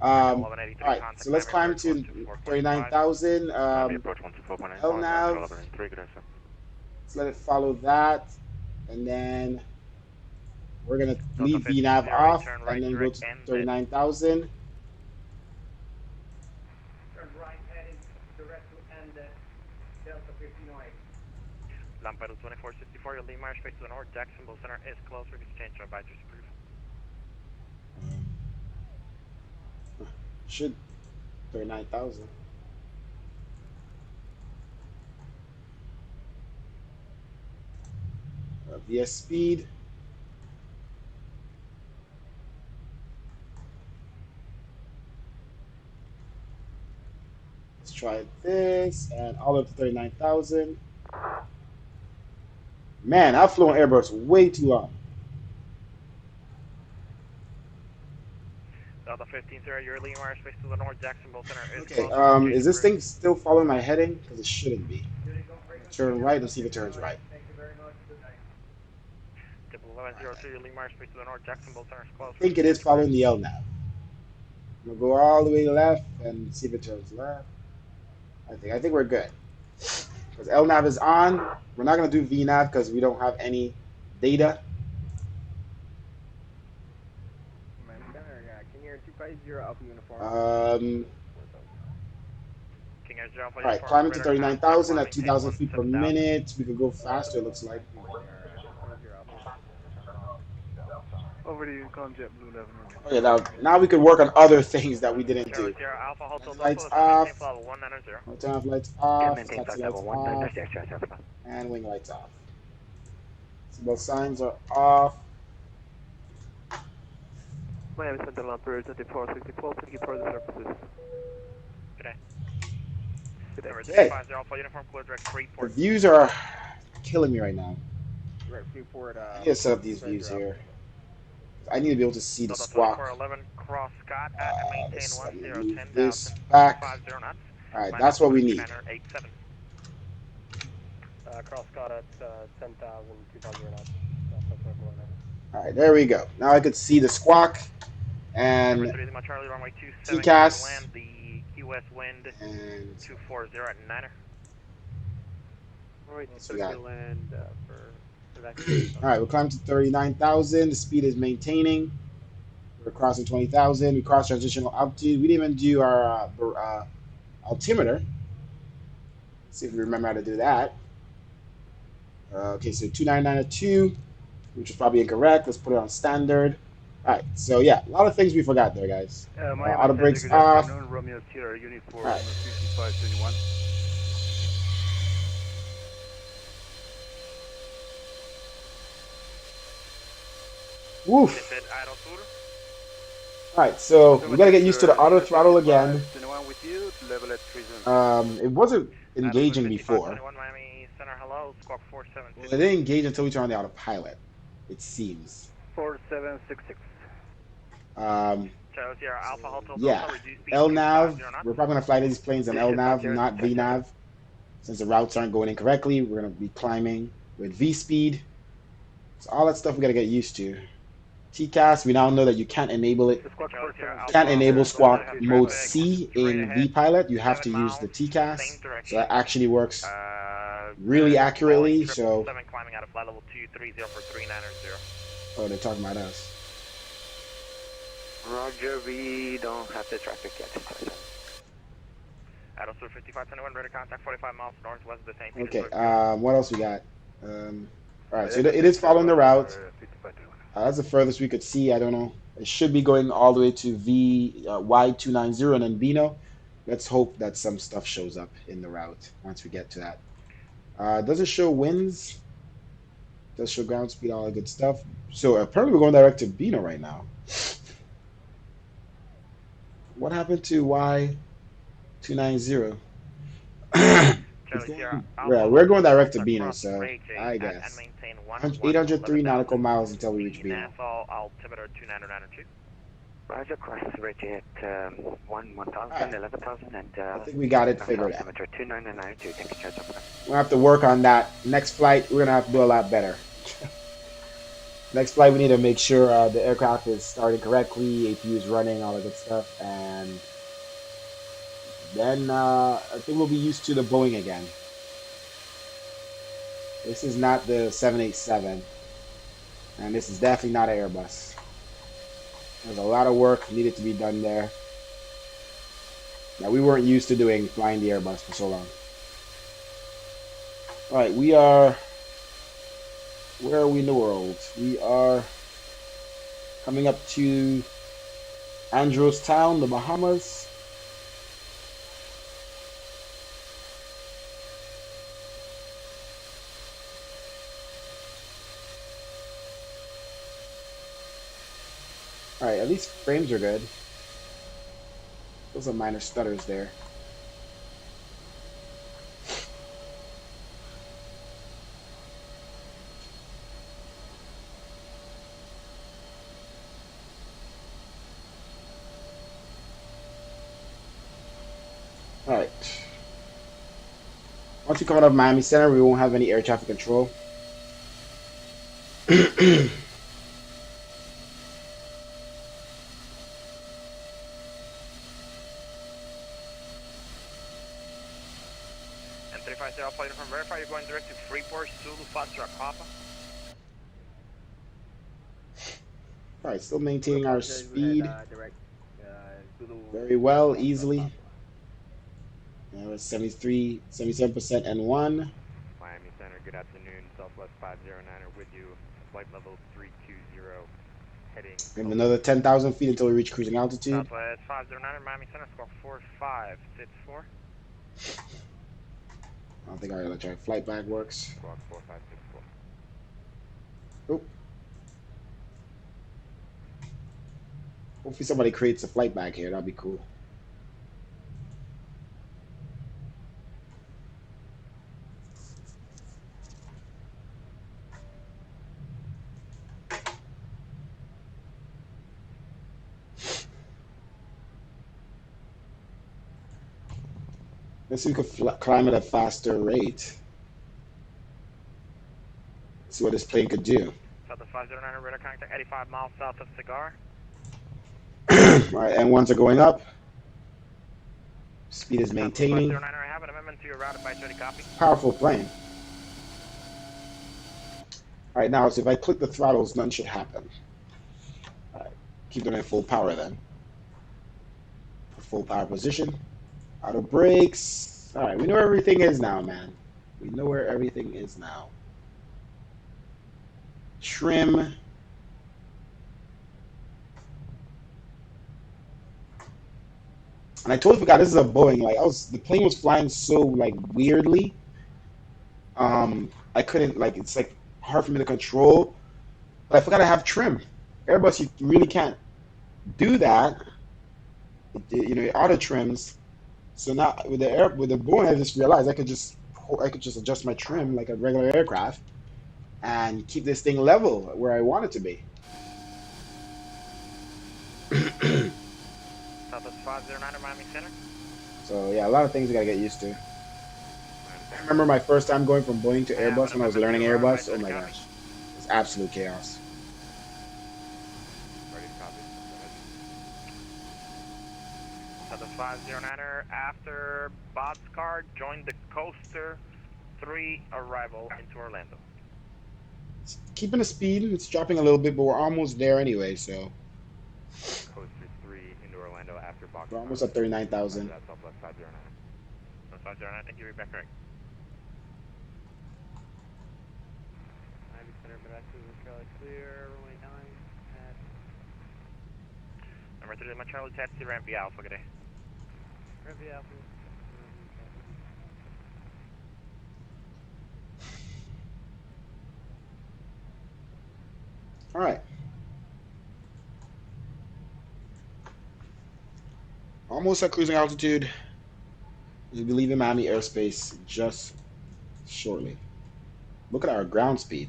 Speaker 1: All right, so let's climb to 39,000. LNAV. Let's let it follow that, and then we're gonna leave VNAV off, and then go to 39,000.
Speaker 13: Turn right heading direct to end Delta 1508.
Speaker 8: Lampedo 2464, your lead march space to the north, Jacksonville Center is closed for exchange to advisory approved.
Speaker 1: Should 39,000. VS speed. Let's try this and all up to 39,000. Man, I've flown Airbus way too long.
Speaker 8: Delta 15, sir, your lead march space to the north, Jacksonville Center is
Speaker 1: Okay,
Speaker 8: closed.
Speaker 1: is this thing still following my heading? Because it shouldn't be. Turn right, let's see if it turns right.
Speaker 13: Thank you very much. Good night.
Speaker 8: Triple 1102, your lead march space to the north, Jacksonville Center is closed.
Speaker 1: I think it is following the LNAV. I'm gonna go all the way left and see if it turns left. I think we're good. Because LNAV is on. We're not gonna do VNAV because we don't have any data.
Speaker 12: King Air 250 Alpha Uniform.
Speaker 8: King Air 0 for
Speaker 1: All right, climbing to 39,000 at 2,000 feet per minute. We could go faster, it looks like.
Speaker 7: Over to you, climb JetBlue 11.
Speaker 1: Oh yeah, now we could work on other things that we didn't do. Lights off. Turn off lights off. Taxi lights off. And wing lights off. Seatbelt signs are off.
Speaker 12: Miami Center Lampeter 2464, thank you for the services.
Speaker 8: Good day.
Speaker 1: Okay.
Speaker 8: Uniform, clear direct Freeport.
Speaker 1: The views are killing me right now.
Speaker 12: Direct Freeport,
Speaker 1: I need to set up these views here. I need to be able to see the squawk.
Speaker 8: 11 cross Scott at maintain 1010
Speaker 1: this back.
Speaker 8: 50 knots.
Speaker 1: Alright, that's what we need.
Speaker 12: Cross Scott at 10,000, 2,000 knots.
Speaker 1: Alright, there we go. Now I could see the squawk and TCAS
Speaker 8: land the Key West wind
Speaker 1: and
Speaker 8: 240 at 9er.
Speaker 12: Alright,
Speaker 1: so we got
Speaker 12: land for
Speaker 1: Alright, we're climbing to 39,000. The speed is maintaining. We're crossing 20,000. We crossed transitional altitude. We didn't even do our altimeter. Let's see if we remember how to do that. Okay, so 29902, which is probably incorrect. Let's put it on standard. Alright, so yeah, a lot of things we forgot there, guys. Auto brakes off.
Speaker 16: Romeo Sierra, unit 4,
Speaker 1: Right.
Speaker 16: 5521.
Speaker 1: Woof. Alright, so we gotta get used to the auto throttle again. It wasn't engaging before. Well, it didn't engage until we turn on the autopilot, it seems.
Speaker 12: 4766.
Speaker 1: Yeah, LNAV. We're probably gonna fly these planes on LNAV, not VNAV. Since the routes aren't going incorrectly, we're gonna be climbing with V speed. So all that stuff we gotta get used to. TCAS, we now know that you can't enable it. Can't enable squawk mode C in VPilot. You have to use the TCAS. So that actually works really accurately. So, oh, they're talking about us.
Speaker 15: Roger, we don't have the traffic yet.
Speaker 8: Adelsur 5521, ready contact 45 miles northwest of the same.
Speaker 1: Okay, what else we got? Alright, so it is following the route. That's the furthest we could see. I don't know It should be going all the way to Y290 and then Bino. Let's hope that some stuff shows up in the route once we get to that. Does it show winds? Does show ground speed, all that good stuff. So apparently we're going direct to Bino right now. What happened to Y290? Yeah, we're going direct to Bino, so I guess. 803 nautical miles until we reach Bino.
Speaker 8: Altimeter 2992.
Speaker 15: Roger, cross Reggie at 1,000, 11,000, and
Speaker 1: I think we got it figured out.
Speaker 15: altimeter 2992. Thank you, Charles.
Speaker 1: We're gonna have to work on that. Next flight, we're gonna have to do a lot better. Next flight, we need to make sure the aircraft is starting correctly, APU is running, all that good stuff, and then I think we'll be used to the Boeing again. This is not the 787, and this is definitely not an Airbus. There's a lot of work needed to be done there that we weren't used to doing, flying the Airbus for so long. All right, we are. Where are we in the world? We are coming up to Andros Town, the Bahamas. All right, at least frames are good. Those are minor stutters there. All right. Once we come out of Miami Center, we won't have any air traffic control.
Speaker 8: And 350 Alpha Uniform Verify, you're going direct to Freeport, Zulu, Foxtrot, Papa.
Speaker 1: All right, still maintaining our speed very well, easily. We're at 73, 77% N1.
Speaker 17: Miami Center, good afternoon. Southwest 509 with you. Flight level 320, heading.
Speaker 1: We have another 10,000 feet until we reach cruising altitude.
Speaker 8: Southwest 509, Miami Center, squawk 4564.
Speaker 1: I don't think our electronic flight bag works.
Speaker 17: Squawk 4564.
Speaker 1: Oh. Hopefully somebody creates a flight bag here. That'd be cool. Let's see if we could climb at a faster rate. See what this plane could do.
Speaker 8: Southwest 509, radar contact 85 miles south of Cigar.
Speaker 1: All right, N1s are going up. Speed is maintaining.
Speaker 8: 509, I have an amendment to your route by 30 copy.
Speaker 1: Powerful plane. All right, now, so if I click the throttles, none should happen. All right, keep them at full power then. Full power position. Auto brakes. All right, we know where everything is now, man. We know where everything is now. Trim. And I totally forgot this is a Boeing. Like the plane was flying so like weirdly. I couldn't it's like hard for me to control. But I forgot I have trim. Airbus, you really can't do that. You know, auto trims. So now with the Boeing, I just realized I could just adjust my trim like a regular aircraft and keep this thing level where I want it to be.
Speaker 8: Southwest 509 Miami Center.
Speaker 1: So yeah, a lot of things we gotta get used to. I remember my first time going from Boeing to Airbus when I was learning Airbus. Oh my gosh, it's absolute chaos.
Speaker 8: Southwest 509er, after Botscar, join the Coaster 3 arrival into Orlando.
Speaker 1: It's keeping the speed, it's dropping a little bit, but we're almost there anyway, so.
Speaker 17: Coaster 3 into Orlando after Boxcar.
Speaker 1: We're almost at 39,000.
Speaker 17: That's Southwest 509.
Speaker 8: Southwest 509, thank you, we're back correct.
Speaker 10: Miami Center, Badass is Charlie clear, runway 9 at
Speaker 8: Number 3, my Charlie Taxi, Rampy Alpha, good day.
Speaker 10: Rampy Alpha.
Speaker 1: All right. Almost at cruising altitude. We'll be leaving Miami airspace just shortly. Look at our ground speed.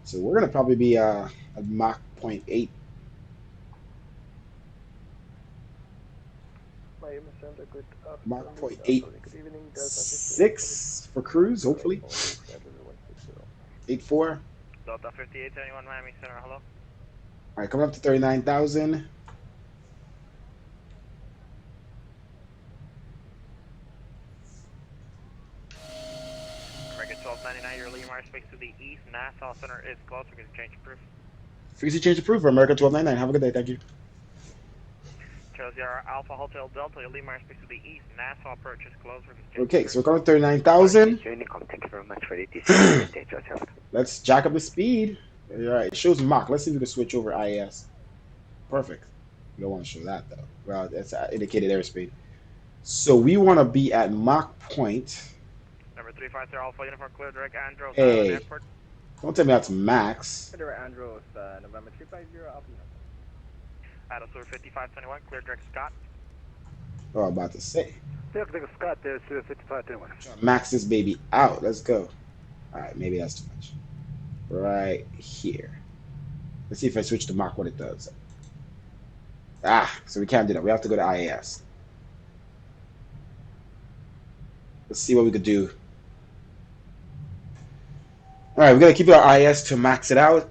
Speaker 1: So we're gonna probably be at Mach 0.8. Mach 0.86 for cruise, hopefully. 84.
Speaker 8: Delta 5871 Miami Center, hello.
Speaker 1: All right, coming up to 39,000.
Speaker 8: American 1299, your Lee Mars space to the east. Nassau Center is closed. We're going to change proof.
Speaker 1: Frequency change approved for America 1299. Have a good day. Thank you.
Speaker 8: Charles Sierra Alpha Hotel Delta, your Lee Mars space to the east. Nassau approach is closed. We're going to change
Speaker 1: Okay,
Speaker 8: proof.
Speaker 1: so we're coming to 39,000.
Speaker 12: Thank you very much for the TC.
Speaker 1: Let's jack up the speed. All right, it shows Mach. Let's see if we can switch over IAS. Perfect. You don't want to show that though. Well, that's indicated airspeed. So we want to be at Mach point.
Speaker 8: Number 350 Alpha Uniform clear direct Andros
Speaker 1: Hey,
Speaker 8: Airport.
Speaker 1: don't tell me that's max.
Speaker 12: Direct Andros, November 350 Alpha.
Speaker 8: Attitude 5521, clear direct Scott.
Speaker 1: Oh, I'm about to say.
Speaker 10: Direct Scott there, 5521.
Speaker 1: Max this baby out. Let's go. All right, maybe that's too much. Right here. Let's see if I switch to Mach what it does. So we can't do that. We have to go to IAS. Let's see what we could do. All right, we're gonna keep our IS to max it out.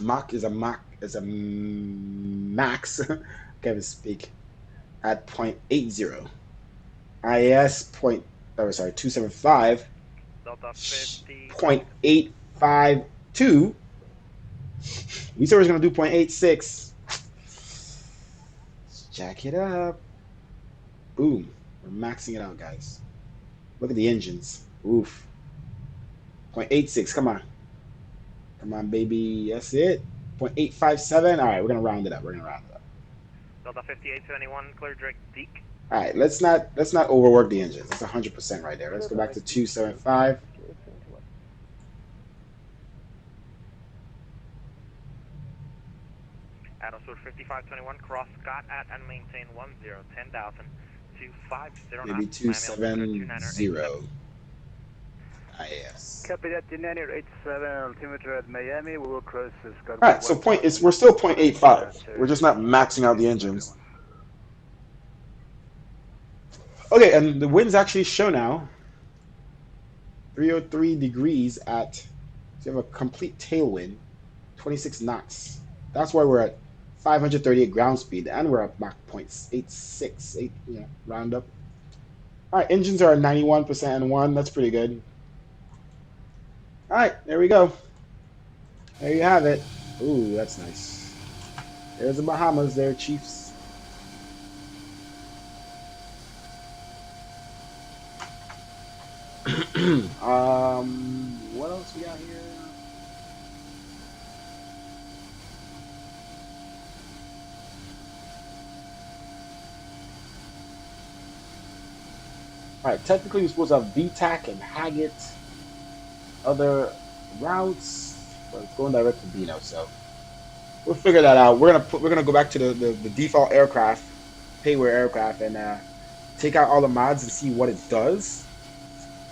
Speaker 1: Mach is a max. Can't even speak. At 0.80. IS 275.
Speaker 8: Delta 50.
Speaker 1: 0.852. We said we were gonna do 0.86. Let's jack it up. Boom. We're maxing it out, guys. Look at the engines. Oof. 0.86. Come on. Come on, baby. That's it. 0.857. All right, we're gonna round it up.
Speaker 8: Delta 5871, clear direct Deke.
Speaker 1: All right, let's not overwork the engines. That's 100% right there. Let's go back to 275.
Speaker 8: Attitude 5521, cross Scott at and maintain 10,000 to 50
Speaker 1: Maybe 270. Yes.
Speaker 10: Copy that, 987 altimeter at Miami. We will cross the Scott.
Speaker 1: All right, so we're still 0.85. We're just not maxing out the engines. Okay, and the winds actually show now 303 degrees at, so you have a complete tailwind, 26 knots. That's why we're at 538 ground speed, and we're at Mach 0.86, round up. All right, engines are 91% N1. That's pretty good. All right, there we go. There you have it. Ooh, that's nice. There's the Bahamas there, Chiefs. What else we got here? All right, technically we're supposed to have VTAC and Haggett, other routes, but it's going direct to Bino, so we'll figure that out. We're gonna go back to the default aircraft, payware aircraft, and take out all the mods and see what it does,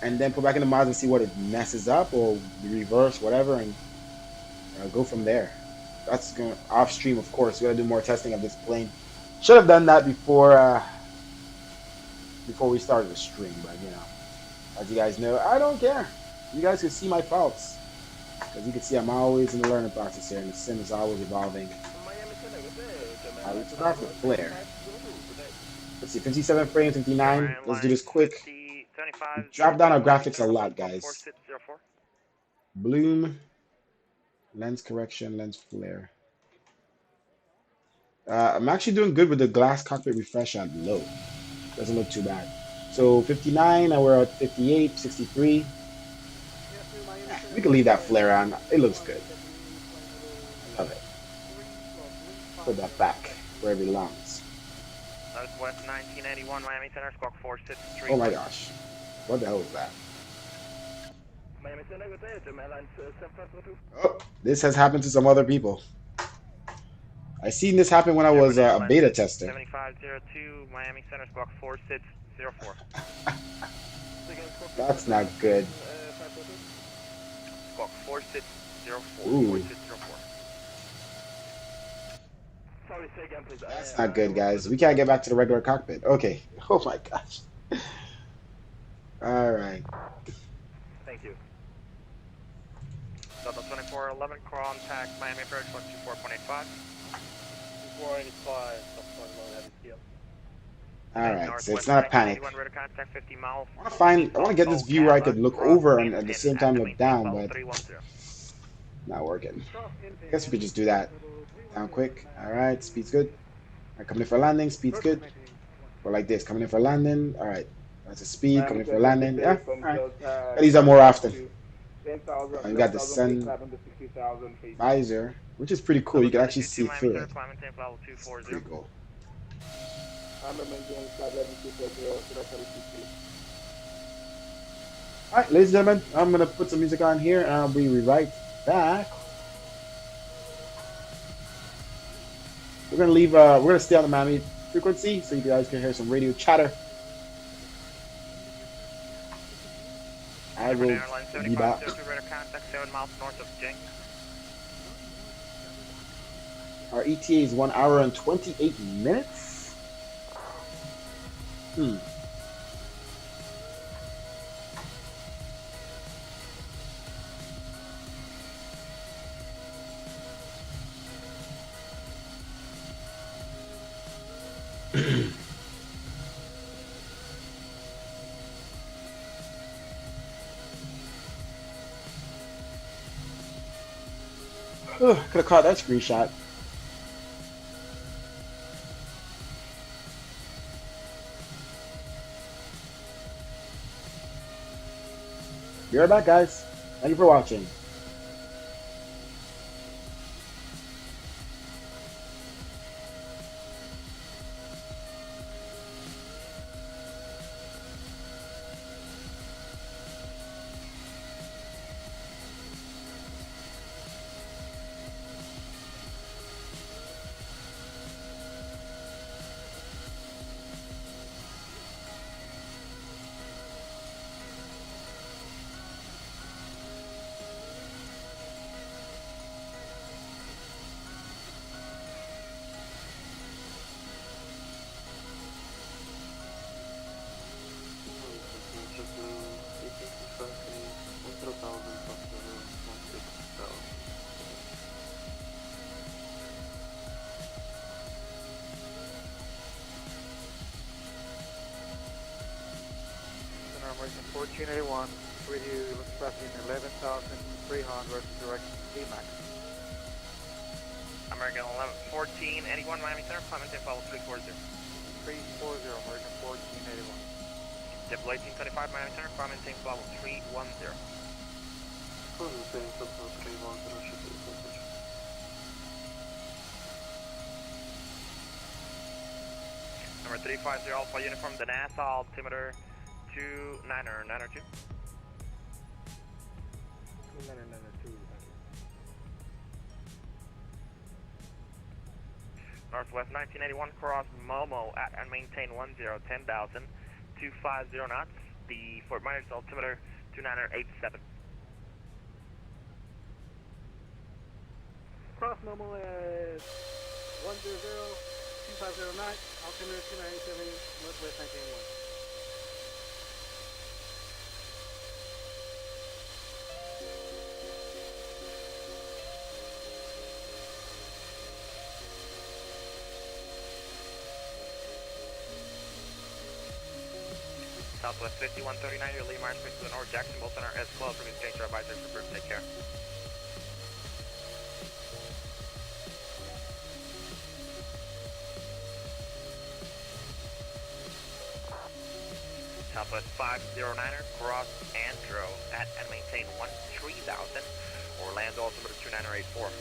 Speaker 1: and then put back in the mods and see what it messes up or reverse, whatever, and go from there. That's going off stream, of course. We gotta do more testing of this plane. Should have done that before we started the stream, but as you guys know, I don't care. You guys can see my faults, because you can see I'm always in the learning process here, and the sim is always evolving. Let's start with flare. Let's see, 57 frames, 59. Let's do this quick. Drop down our graphics a lot, guys. Bloom, lens correction, lens flare. I'm actually doing good with the glass cockpit refresh at low. Doesn't look too bad. So 59, and we're at 58, 63. We can leave that flare on. It looks good. put that back where it belongs.
Speaker 8: Northwest 1981, Miami Center, squawk 463.
Speaker 1: Oh my gosh. What the hell was that?
Speaker 4: Miami Center, good day. Airlines 7542.
Speaker 1: Oh, this has happened to some other people. I seen this happen when I was a beta tester.
Speaker 8: 7502, Miami Center, squawk 4604.
Speaker 1: That's not good.
Speaker 8: Squawk 4604.
Speaker 1: Ooh.
Speaker 8: 4604.
Speaker 4: Sorry, say again, please.
Speaker 1: That's not good, guys. We can't get back to the regular cockpit. Okay. Oh my gosh. All right.
Speaker 4: Thank you.
Speaker 8: Delta 2411, contact Miami approach 124.85.
Speaker 4: 485, heavy steel.
Speaker 1: All right. So it's not a panic.
Speaker 8: I
Speaker 1: want to get this view where I could look over and at the same time look down, but not working. I guess we could just do that. Down quick. All right. Speed's good. All right, coming in for landing. Speed's good. Or like this. Coming in for landing. All right. That's a speed. Coming in for landing. Yeah. All right. These are more often. You got the sun visor, which is pretty cool. You can actually see through it. Pretty cool. Alright, ladies and gentlemen, I'm going to put some music on here and I'll be right back. We're going to leave, we're going to stay on the Miami frequency so you guys can hear some radio chatter. I will be back. Our ETA is 1 hour and 28 minutes. Could have caught that screenshot. Be right back, guys. Thank you for watching.
Speaker 10: American 1481, radio expressing 11,300 direct Cmax.
Speaker 8: American 1481, Miami Center, climate and follow 340.
Speaker 10: 340, American 1481.
Speaker 8: Deploy 1825, Miami Center, climate and follow 310. Number 350 Alpha Uniform, the NASA altimeter 2992.
Speaker 4: 2992.
Speaker 8: Northwest 1981, cross Momo at and maintain 10,000, 250 knots. The Fort Myers altimeter 2987.
Speaker 4: Cross Momo at 100, 250 knots, altimeter 2987, Northwest 1981.
Speaker 8: Southwest 5139, your Lee Myers to the north, Jackson, both on our S12 from exchange to advisor for group. Take care. Southwest 509er, cross Andro at and maintain 13,000, Orlando altimeter 2984.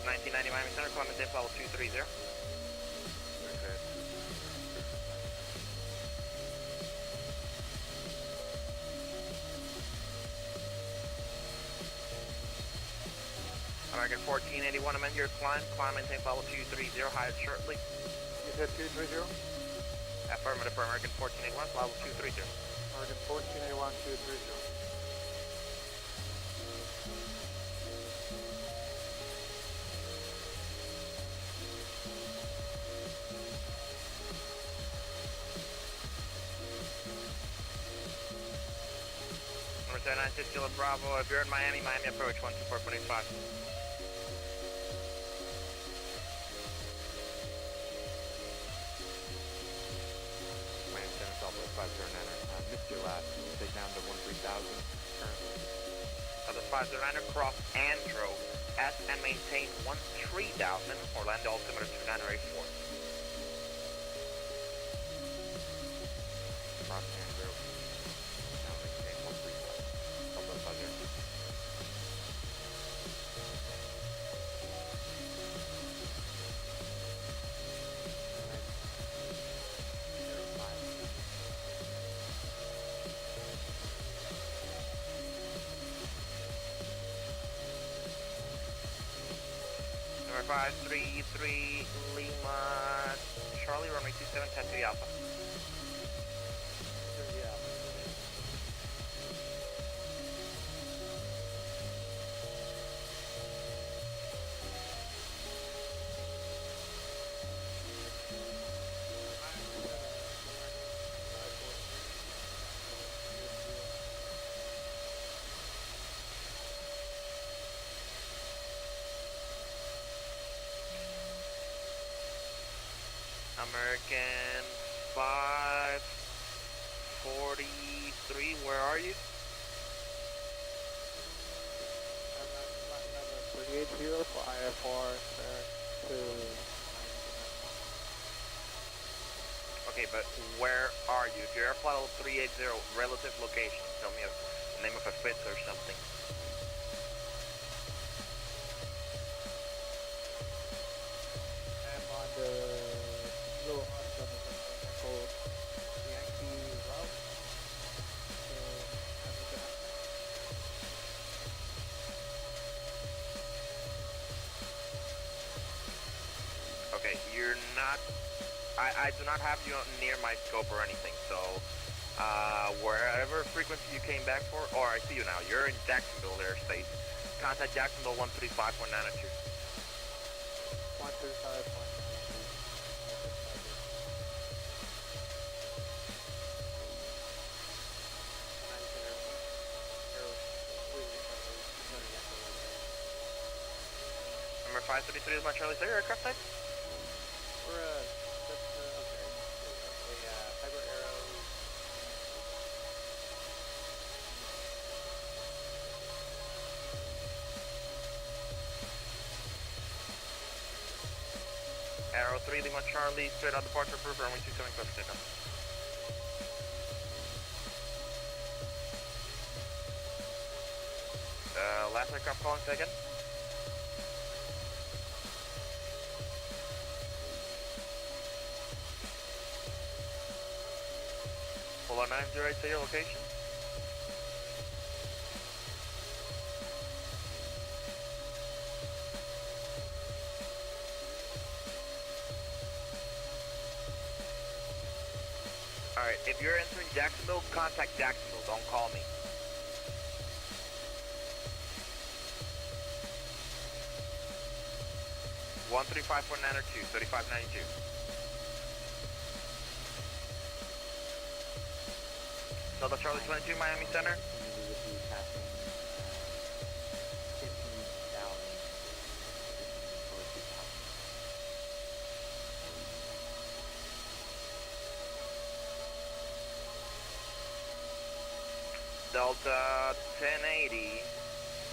Speaker 8: 1990 Miami Center, climb maintain level 230. American 1481, amend your climb maintain level 230, hired shortly.
Speaker 10: You said 230?
Speaker 8: Affirmative for American 1481, level 230.
Speaker 10: American 1481, 230.
Speaker 8: Number 796 Kilo Bravo, if you're in Miami, Miami approach 124.85.
Speaker 17: Miami Center, Southwest 509er. Missed your last. Take down to 13,000 currently.
Speaker 8: Southwest 509er, cross Andro S and maintain 13,000. Orlando altimeter 2984.
Speaker 17: Cross Andrew. Now maintain 13,000. Southwest 509er.
Speaker 8: Number 533 Lima Charlie, runway 27, taxi Alpha. American 543, where are you?
Speaker 10: I'm 380 for IFR,
Speaker 8: Okay, but where are you? If you're airplane level 380, relative location, tell me the name of a fit or something.
Speaker 10: I'm on the low Austin called Yankee route. So I'm gonna
Speaker 8: Okay, you're not, I do not have you near my scope or anything, so wherever frequency you came back for, or I see you now, you're in Jacksonville airspace. Contact Jacksonville 135.902.
Speaker 10: 135.902.
Speaker 8: Number 533 is my Charlie. Is that your aircraft type?
Speaker 10: We're okay. Fiber Arrow.
Speaker 8: Arrow 3, Lima Charlie, straight on departure approved, runway 27, clear for takeoff. Last aircraft calling second. Polo 908 to your location. Alright, if you're entering Jacksonville, contact Jacksonville, don't call me. One 35.902, 3592. Delta Charlie 22, Miami Center. Delta 1080,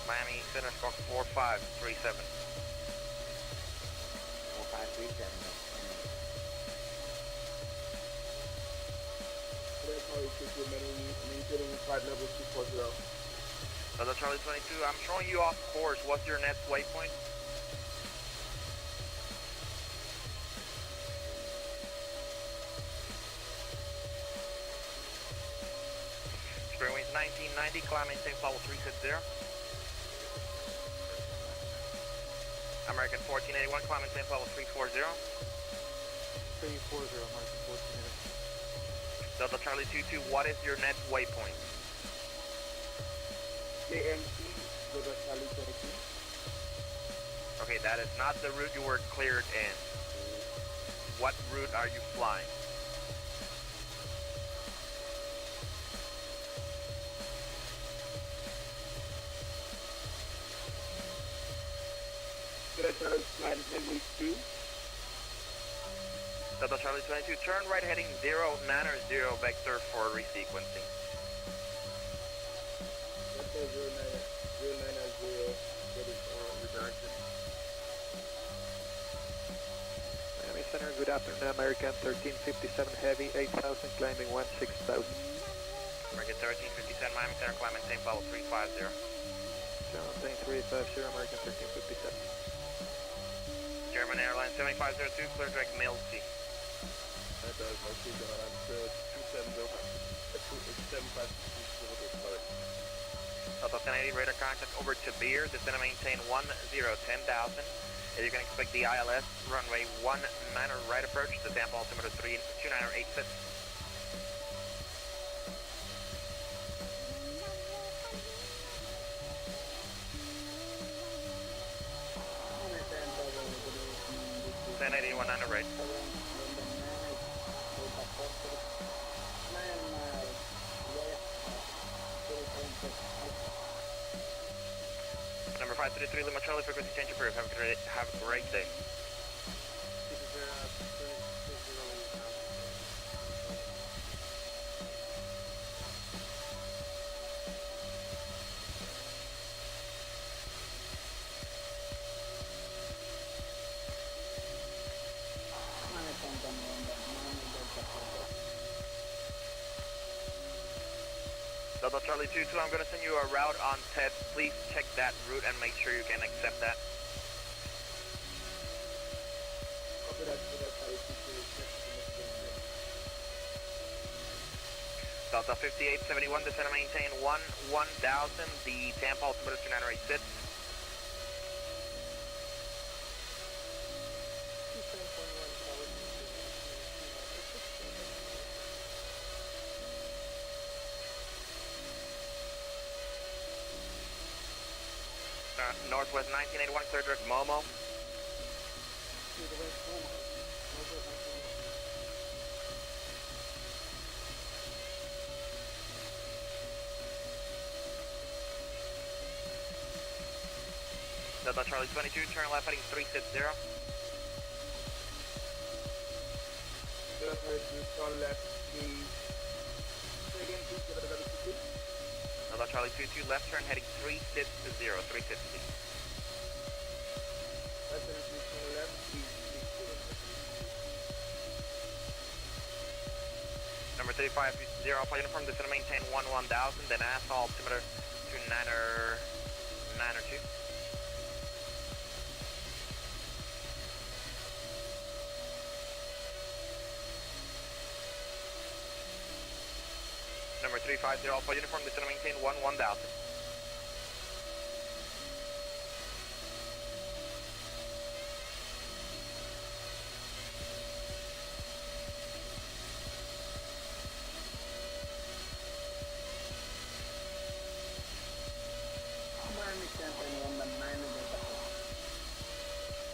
Speaker 8: Miami Center, squawk 4537.
Speaker 15: 4537.
Speaker 13: That's how you took your maintaining flight level 240.
Speaker 8: Delta Charlie 22, I'm showing you off course. What's your next waypoint? 90, climb maintain level 360. American 1481, climb maintain level 340.
Speaker 10: 340, American 1481.
Speaker 8: Delta Charlie 22, what is your net waypoint?
Speaker 13: KMC, Delta Charlie 22.
Speaker 8: Okay, that is not the route you were cleared in. What route are you flying?
Speaker 13: Delta Charlie 22.
Speaker 8: Delta Charlie 22, turn right heading 090 vector for resequencing.
Speaker 13: Delta 090, that is reduction.
Speaker 3: Miami Center, good afternoon, American 1357 Heavy, 8000, climbing 16,000.
Speaker 8: American 1357, Miami Center, climb maintain level 350.
Speaker 3: Maintain 350, American 1357.
Speaker 8: German Airlines 7502, clear direct mail C.
Speaker 16: That does my signal, I'm 270, 752, sorry.
Speaker 8: Delta 1080, radar contact over to Beer, descend and maintain 10,000. You can expect the ILS runway 19 right approach, the Tampa altimeter 2986. Ten 80, 19 right. Number 533 Lima Charlie, frequency change approved. Have a great day. Delta Charlie 22, I'm going to send you a route on TED. Please check that route and make sure you can accept that. Delta 5871, descend and maintain 1000, the Tampa altimeter 2986. Northwest 1981, clear direct Momo. Delta Charlie 22, turn left heading 360.
Speaker 13: Turn left, please. Again, please,
Speaker 8: Delta Charlie 22, left turn heading 360, 360. Number 350, Alpha Uniform, descend and maintain 1000, then asphalt altimeter to 902. Number 350, Alpha Uniform, descend and maintain 1000.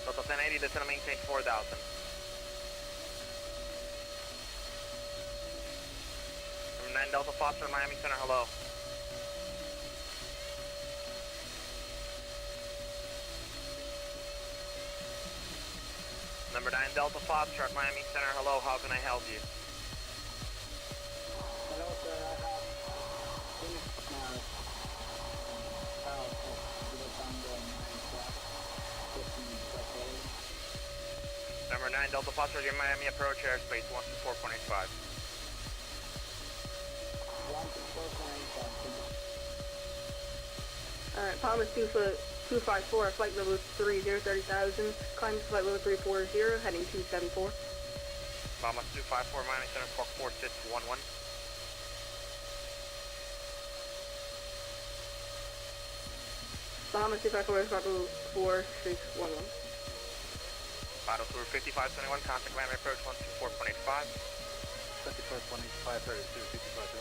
Speaker 8: Delta 1080, descend and maintain 4000. Number 9 Delta Foster, Miami Center, hello. Number 9 Delta Foster at Miami Center, hello, how can I help you?
Speaker 13: Hello, sir, I have finished my south of the Tango 9
Speaker 8: Number 9 Delta Foster, your Miami approach airspace 124.85.
Speaker 13: 124.85.
Speaker 19: Alright, Palmas 254, flight level 30,000, climb to flight level 340, heading 274.
Speaker 8: Palmas 254, Miami Center, Squawk 4611.
Speaker 19: Bahamas 254, Vital 4611.
Speaker 8: Vital Tour 5521, contact land approach 124.85.
Speaker 10: 24.85, 32,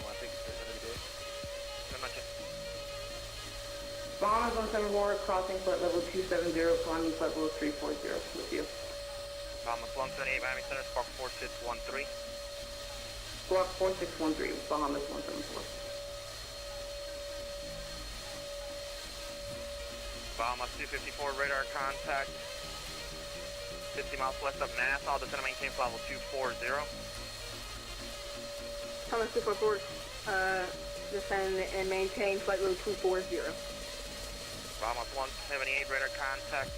Speaker 10: 5521, thank you sir, have a good day.
Speaker 8: Good much.
Speaker 19: Bahamas 174, crossing flight level 270, climbing flight level 340 with you.
Speaker 8: Bahamas 178, Miami Center, squawk 4613.
Speaker 19: Squawk 4613, Bahamas 174.
Speaker 8: Bahamas 254, radar contact 50 miles west of Nassau, descend and maintain flight level 240.
Speaker 19: Bahamas 244, descend and maintain flight level 240.
Speaker 8: Bahamas 178, radar contact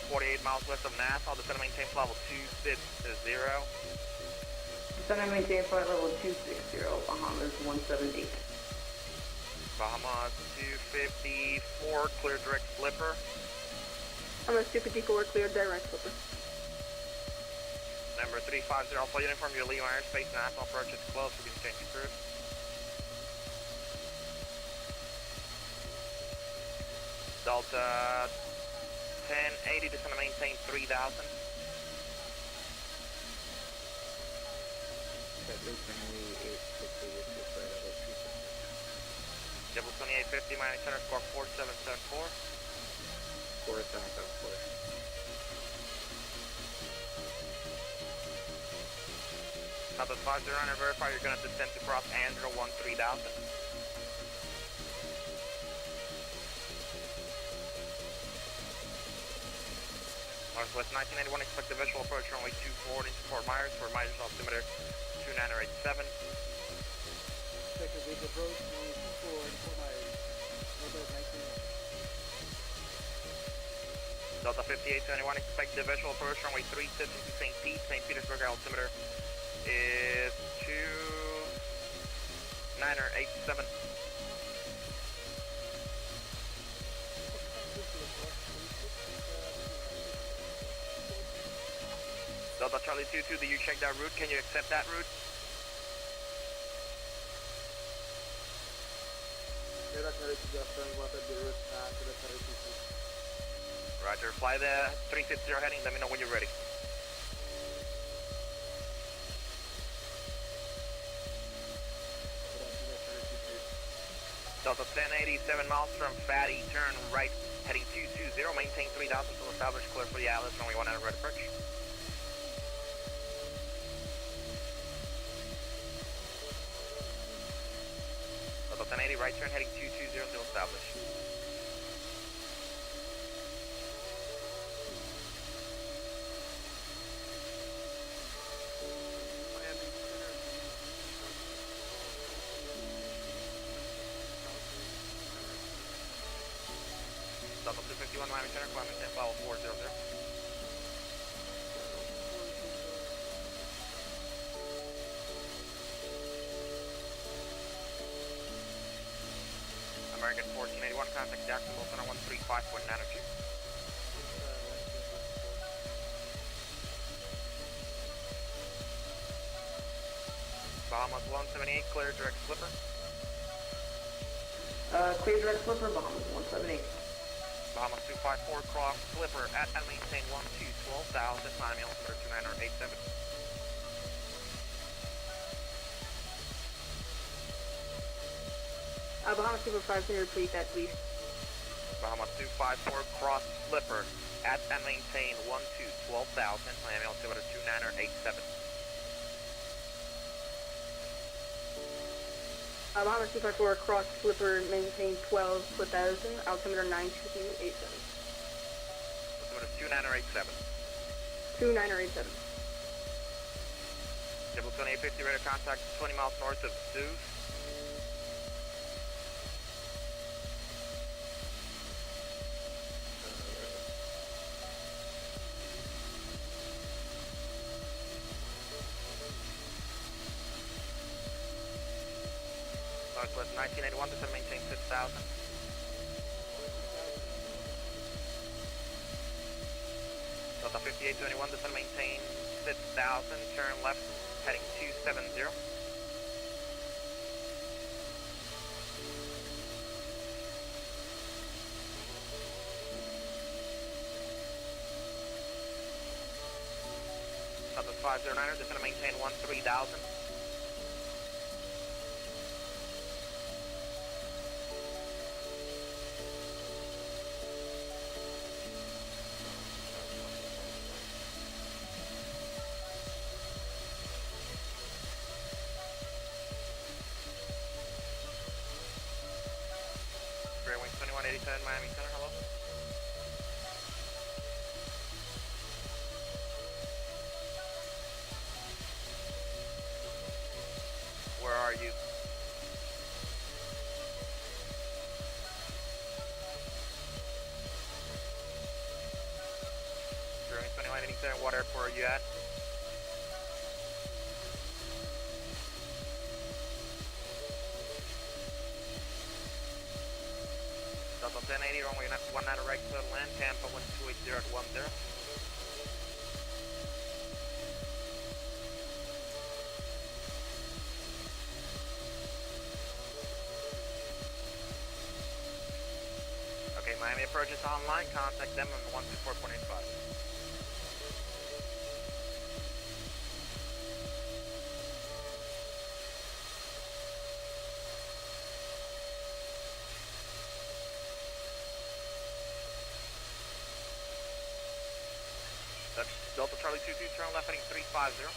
Speaker 8: 48 miles west of Nassau, descend and maintain flight level 260.
Speaker 19: Descend and maintain flight level 260, Bahamas 178.
Speaker 8: Bahamas 254, clear direct flipper.
Speaker 19: Bahamas 254, clear direct flipper.
Speaker 8: Number 350, Alpha Uniform, your Lima airspace, Nassau approach is close, we can change crew. Delta 1080, descend and maintain 3000. Double 2850, Miami Center, squawk 4774.
Speaker 15: 4774.
Speaker 8: Southwest 50, verify you're going to descend to cross Andrew 3000. Northwest 1991, expect the visual approach runway 24 into Fort Myers, Fort Myers altimeter 2987.
Speaker 10: Expect the visual approach, runway 24 into Fort Myers, Northwest 1991.
Speaker 8: Delta 5821, expect the visual approach runway 36 into St. Pete, St. Petersburg altimeter is 2987. Delta Charlie 22, do you check that route? Can you accept that route? Roger, fly the 360 heading, let me know when you're ready. Delta 1080, 7 miles from Fatty, turn right, heading 220, maintain 3000 to establish clear for the Atlas, runway 1 at red approach. Delta 1080, right turn, heading 220 to establish. Delta 251, Miami Center, climbing 10 foul 400. American 1481, contact Jacksonville Center 135.92. Bahamas 178, clear direct flipper.
Speaker 19: Clear direct flipper, Bahamas 178.
Speaker 8: Bahamas 254, cross flipper at and maintain 12,000, Miami altimeter 2987.
Speaker 19: Bahamas 245, can you repeat that please?
Speaker 8: Bahamas 254, cross flipper at and maintain 12,000, Miami altimeter 2987.
Speaker 19: Bahamas 254, cross flipper, maintain 12,000, altimeter 9287.
Speaker 8: Altimeter 2987.
Speaker 19: 2987.
Speaker 8: Double 2850, radar contact 20 miles north of Zeus. Northwest 1981, descend maintain 6,000. Delta 5821, descend maintain 6,000, turn left, heading 270. 509er, descend and maintain 13,000. Square Wings 2187, Miami Center, hello. Where are you? Square Wings 2187, what airport are you at? Delta 1080, runway 19 right to land, Tampa 1280 at 10. Okay, Miami approach is online, contact them on 124.85. That's Delta Charlie 22, turn left heading 350.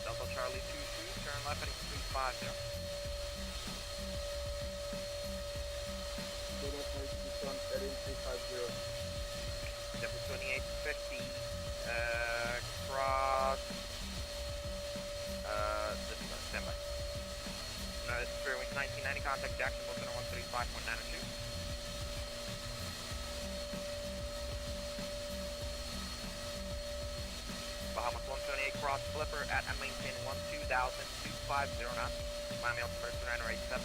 Speaker 8: Delta Charlie 22, turn left heading 350. Delta 2850, cross, this is standby. No, this is Fairway 1990, contact Jacksonville Center 135.92. Bahamas 178, cross flipper at and maintain 12,250 knots. Miami altimeter 2987.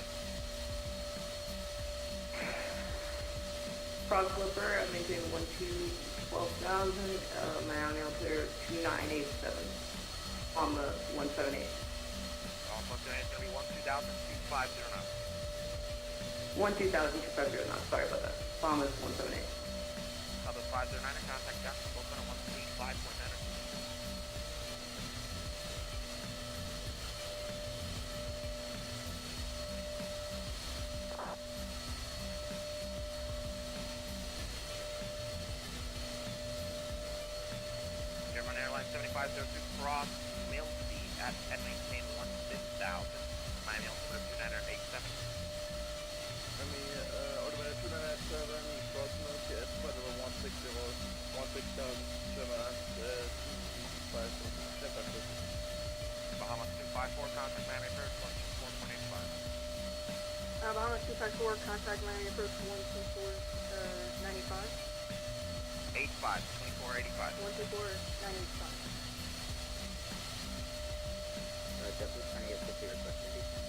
Speaker 19: Cross flipper, I maintain 12,000, my altimeter 2987 on the 178.
Speaker 8: On 178 is going to be 12,250 knots.
Speaker 19: 12,250 knots, sorry about that. Bahamas 178.
Speaker 8: Other 509, contact Jacksonville Center 135.92. German Airlines 7502, cross mail speed at and maintain 16,000. Miami altimeter 2987.
Speaker 16: Altimeter 297, cross milk at flight level 160, 16,000, German 254.
Speaker 8: Bahamas 254, contact Miami approach 124.85.
Speaker 19: Bahamas 254, contact Miami approach 124.95.
Speaker 8: 85, 2485.
Speaker 19: 124.985.
Speaker 15: JetBlue 2850 requesting descent.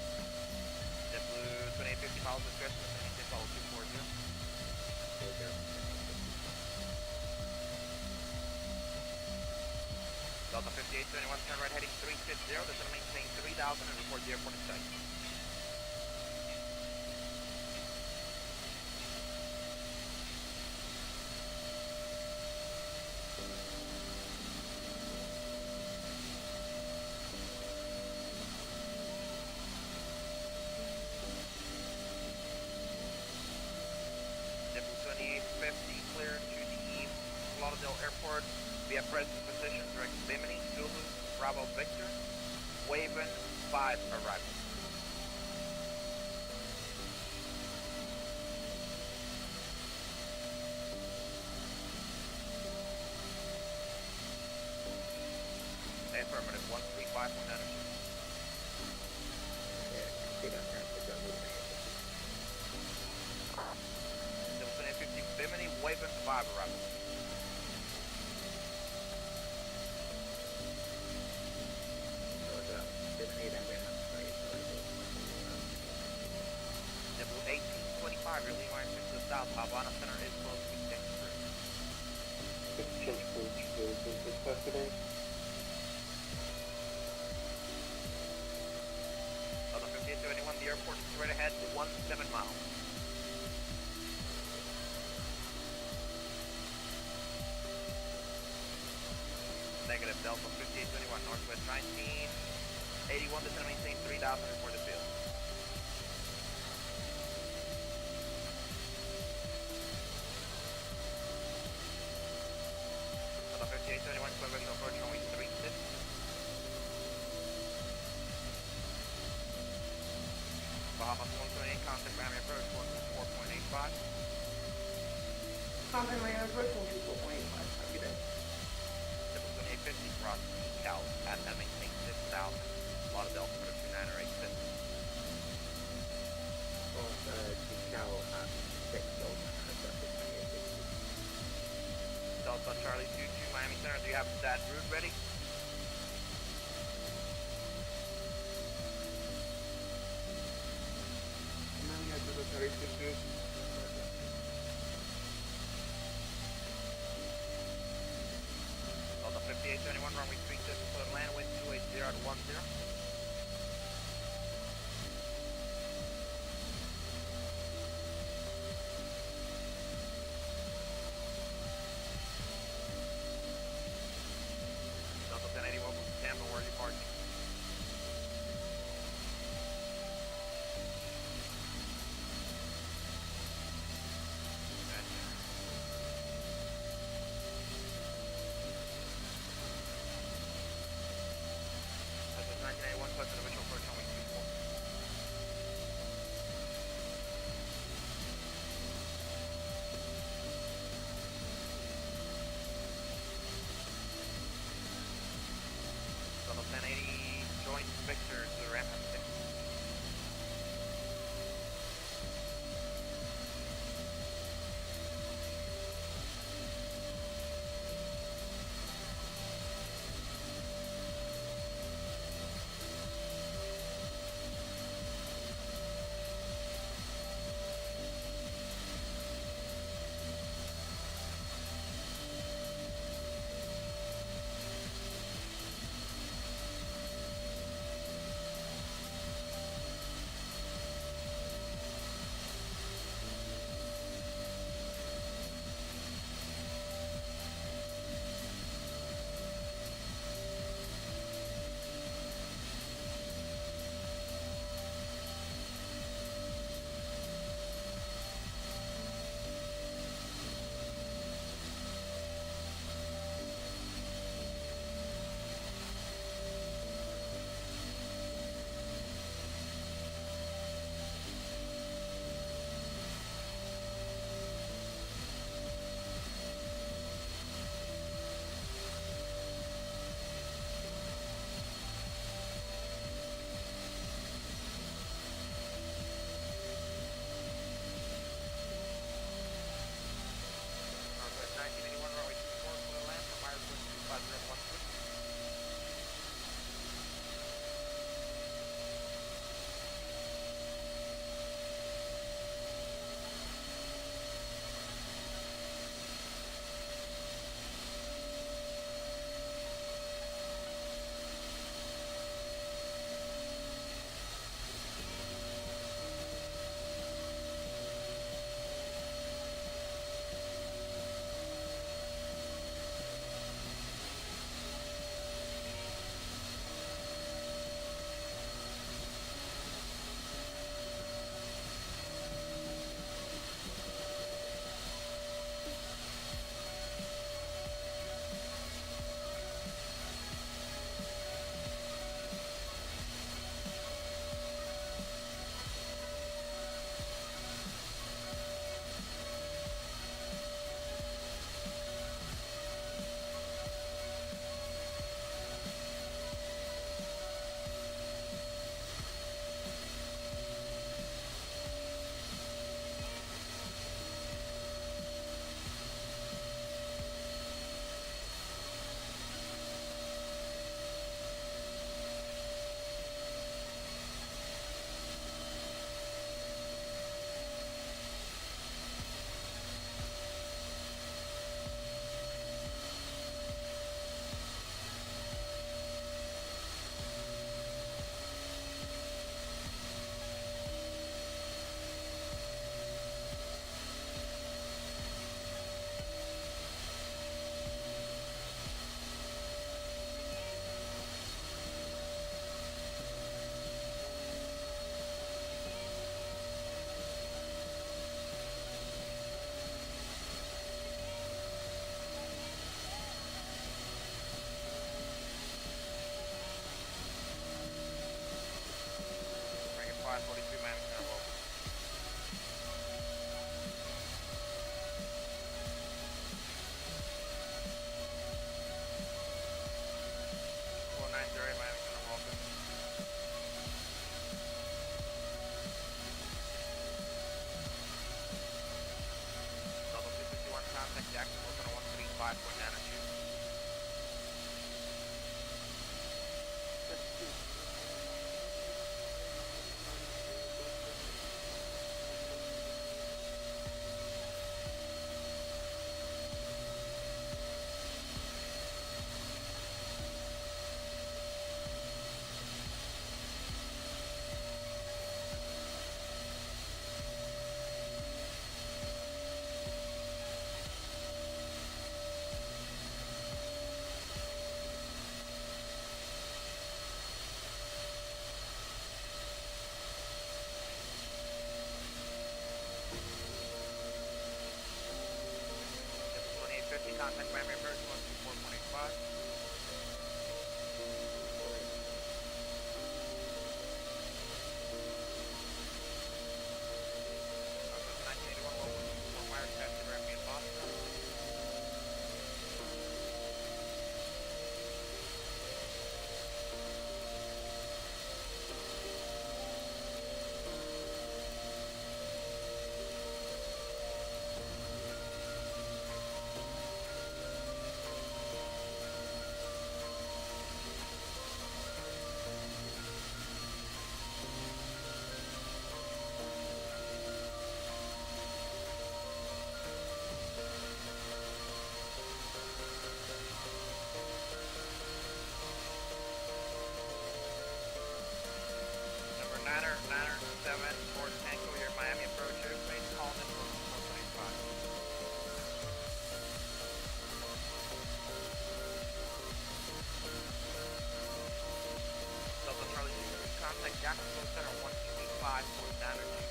Speaker 8: JetBlue 2850, follow this direction, maintain follow 240.
Speaker 15: 40.
Speaker 8: Delta 5871, turn right heading 350, this is going to maintain 3,000 and report the airport in sight. JetBlue 2850, cleared to the Lauderdale Airport via present position, direct Bimini, Zulu, Bravo Victor, Waven 5 arrival. Affirmative, 135.92. Delta 50 Bimini, Waven 5 arrival. Level 1825, you're leaving right to the south. Havana Center is close to TERXTURE.
Speaker 15: Exchange approach to Princess President.
Speaker 8: Delta 5871, the airport is right ahead, 17 miles. Negative, Delta 5821, northwest 1981, descend maintain 3000 for the field. Delta 5821, clear approach runway 36. Bahamas 128, contact Miami approach 14.85.
Speaker 19: Contact Miami approach 14.85. Have a good day.
Speaker 8: 2850 cross Cal at maintain 6000. A lot of Delta for the 29 or 86.
Speaker 15: Cal at 6,000.
Speaker 8: Delta Charlie 22 Miami Center, do you have that route ready? Delta 5871, runway 36, clear land, wind 280 at 10. Delta 1080, welcome to Tampa, where are you parking? contact Miami approach 124.85. Niner 7 for Tango, your Miami approach airplane, call in 125. Delta Charlie 2, contact Jacksonville Center 125 for Niner 2.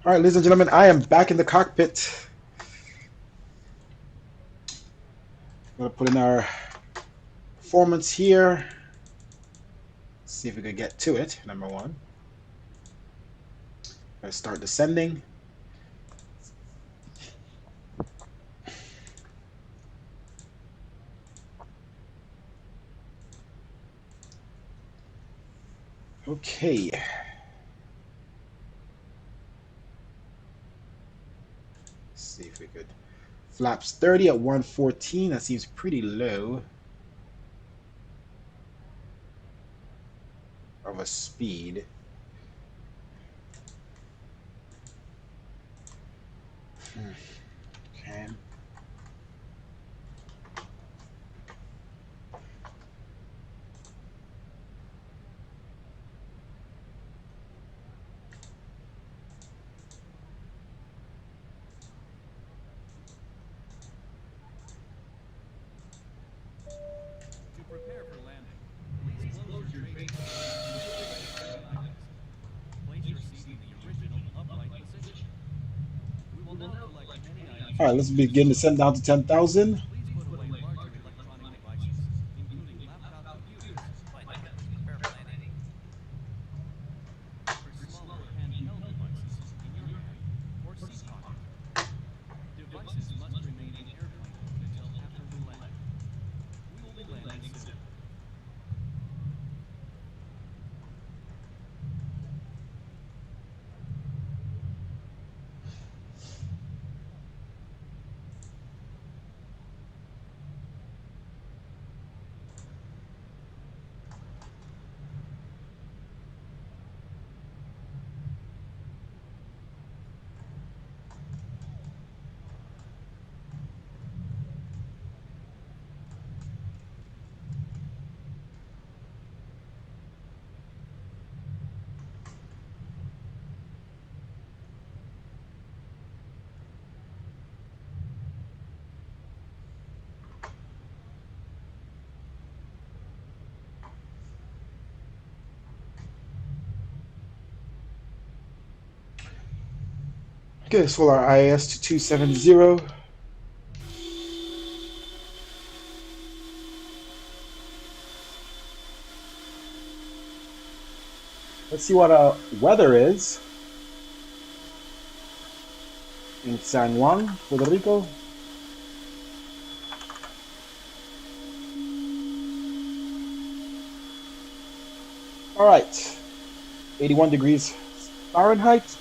Speaker 1: All right, ladies and gentlemen, I am back in the cockpit. Gonna put in our performance here. See if we could get to it. Number one. Let's start descending. Okay. Let's see if we could. Flaps 30 at 114. That seems pretty low of a speed. Okay.
Speaker 11: To prepare for landing, please close your trading items. Place your seat in the original upright position. We will now collect any items.
Speaker 1: All right, let's begin to send down to 10,000.
Speaker 11: Please put away larger electronic devices, including laptop computers.
Speaker 14: Flight deck is prepare for landing.
Speaker 11: For smaller handheld devices in your hand or seat pocket. Devices must remain in airplane mode until after we land. We will be landing soon.
Speaker 1: Okay, let's roll our IS to 270. Let's see what our weather is in San Juan, Puerto Rico. All right, 81 degrees Fahrenheit,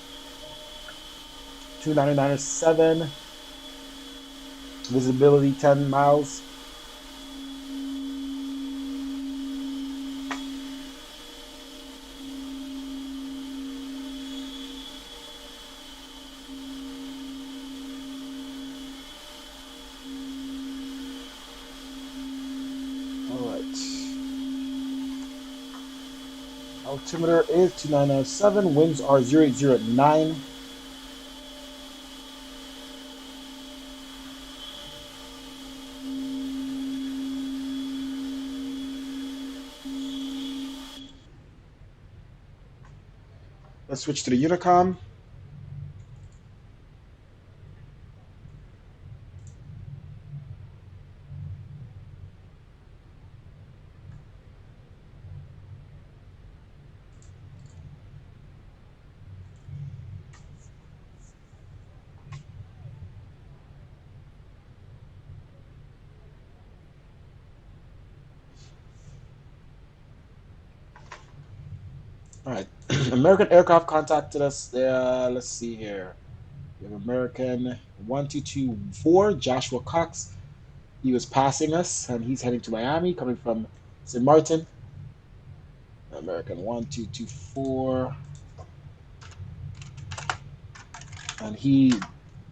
Speaker 1: 299.7, visibility 10 miles. Altimeter is 2997. Winds are 0809. Let's switch to the Unicom. All right, American Aircraft contacted us. Let's see here. We have American 1224, Joshua Cox. He was passing us, and he's heading to Miami, coming from St. Martin. American 1224. And he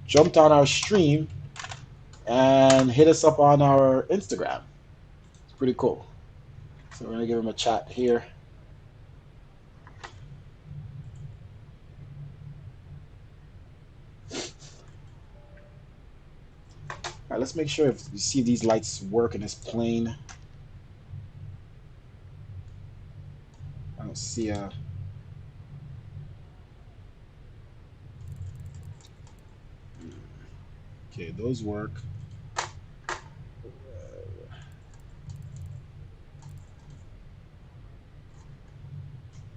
Speaker 1: jumped on our stream and hit us up on our Instagram. It's pretty cool. So we're going to give him a chat here. All right, let's make sure if you see these lights work in this plane. I don't see a... Okay, those work.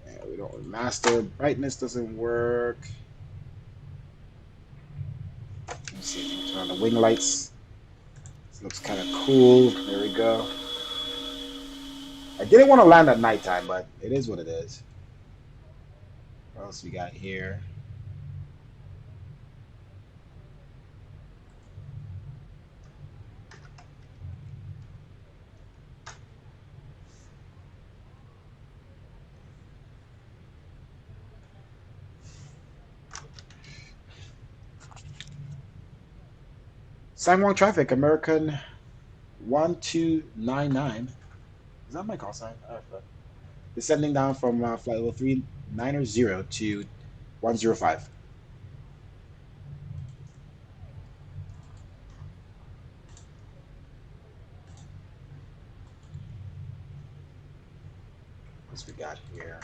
Speaker 1: Yeah, we don't master brightness doesn't work. Let's see if we can turn on the wing lights. This looks kind of cool. There we go. I didn't want to land at nighttime, but it is what it is. What else we got here? San Juan traffic, American 1299. Is that my call sign? I forgot. Descending down from flight level 390 to 105. What's we got here?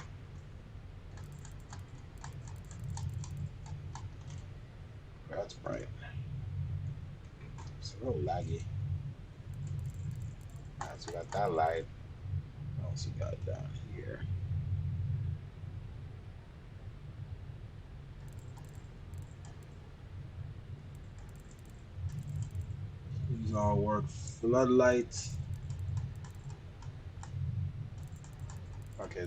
Speaker 1: That's bright. It's a little laggy. Alright, so we got that light. What else we got down here? These all work. Floodlights. Okay.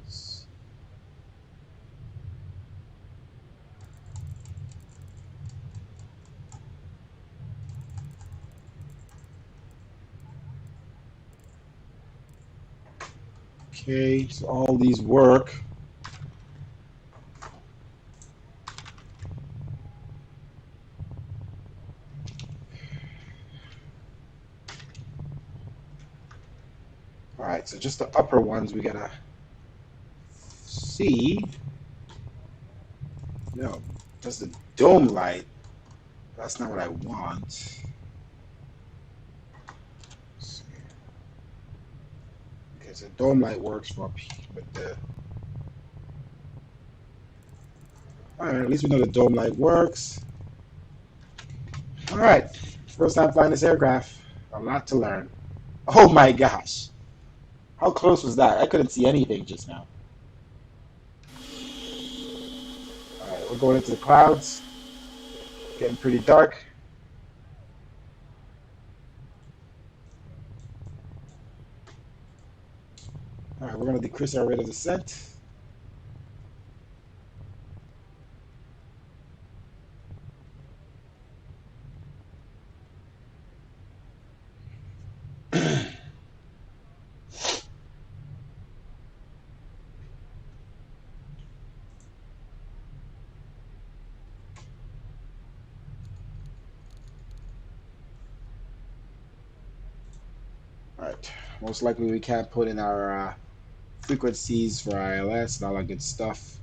Speaker 1: Yes. Okay, so all these work. All right, so just the upper ones we gotta see. No, just the dome light. That's not what I want. Let's see. Okay, so dome light works for up here, but the. All right, at least we know the dome light works. All right, first time flying this aircraft. A lot to learn. Oh my gosh. How close was that? I couldn't see anything just now. All right, we're going into the clouds. Getting pretty dark. All right, we're going to decrease our rate of descent. Alright, most likely we can't put in our frequencies for ILS and all that good stuff.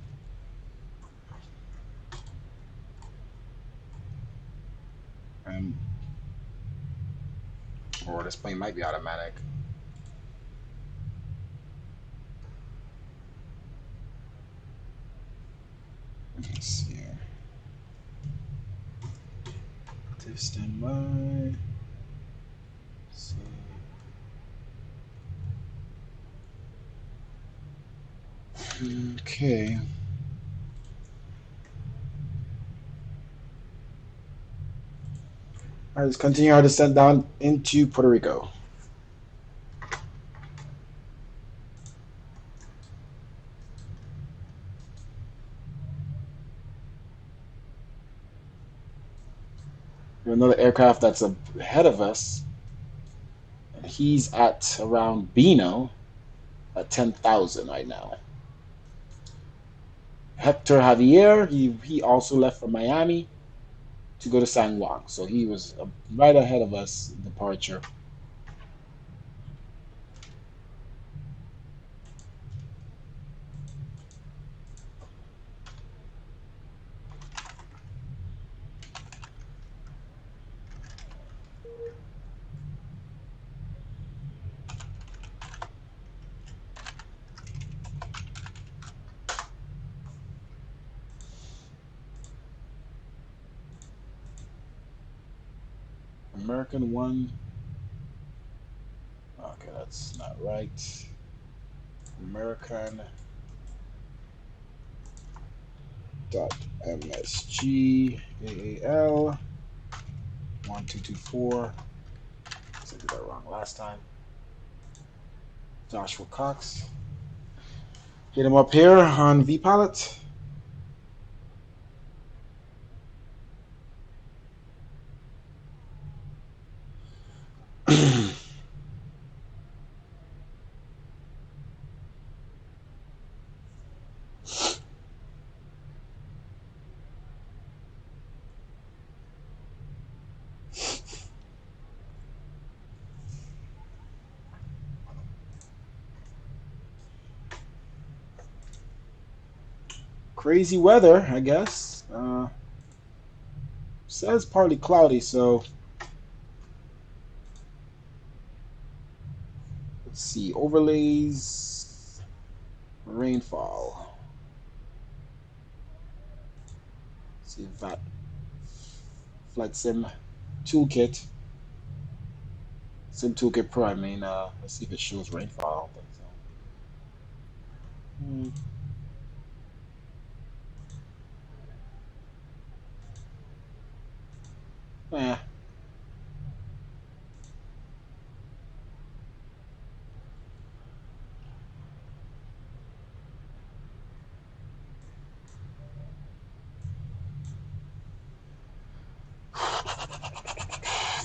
Speaker 1: Or this plane might be automatic. Let's see here. Active standby. See. Okay. All right, let's continue our descent down into Puerto Rico. Another aircraft that's ahead of us. He's at around Bino at 10,000 right now. Hector Javier, he also left from Miami to go to San Juan. So he was right ahead of us in departure. American one. Okay, that's not right. American dot MSG AAL 1224. I did that wrong last time. Joshua Cox. Hit him up here on vPilot. Crazy weather, I guess. Says partly cloudy, so let's see. Overlays, rainfall. Let's see if that Flight Sim Toolkit. Sim Toolkit Pro, I mean, let's see if it shows rainfall. I don't think so. Eh.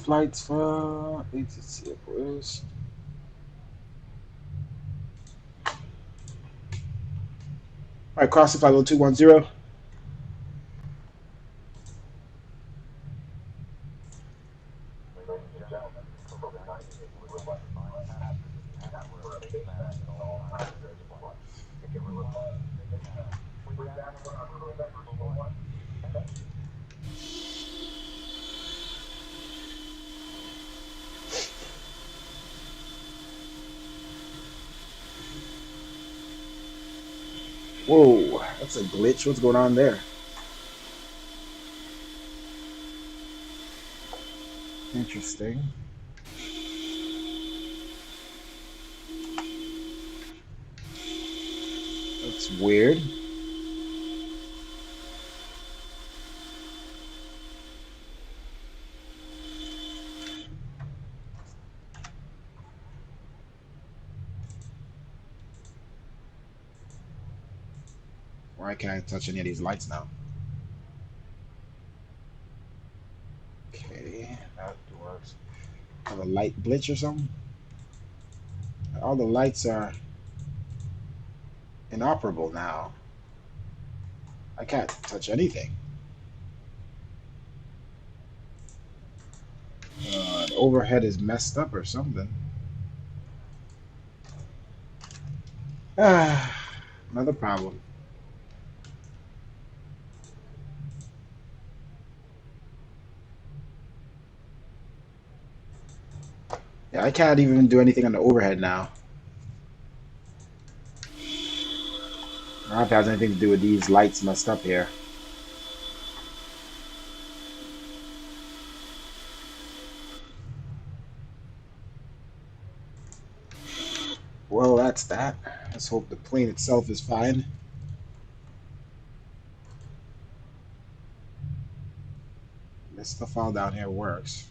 Speaker 1: Flights for ATC Airports. All right, crossing flight level 210. Whoa, that's a glitch. What's going on there? Interesting. That's weird. Why can't I touch any of these lights now? Okay, that works. Have a light glitch or something? All the lights are inoperable now. I can't touch anything. The overhead is messed up or something. Another problem. Yeah, I can't even do anything on the overhead now. I don't know if it has anything to do with these lights messed up here. Well, that's that. Let's hope the plane itself is fine. This stuff all down here works.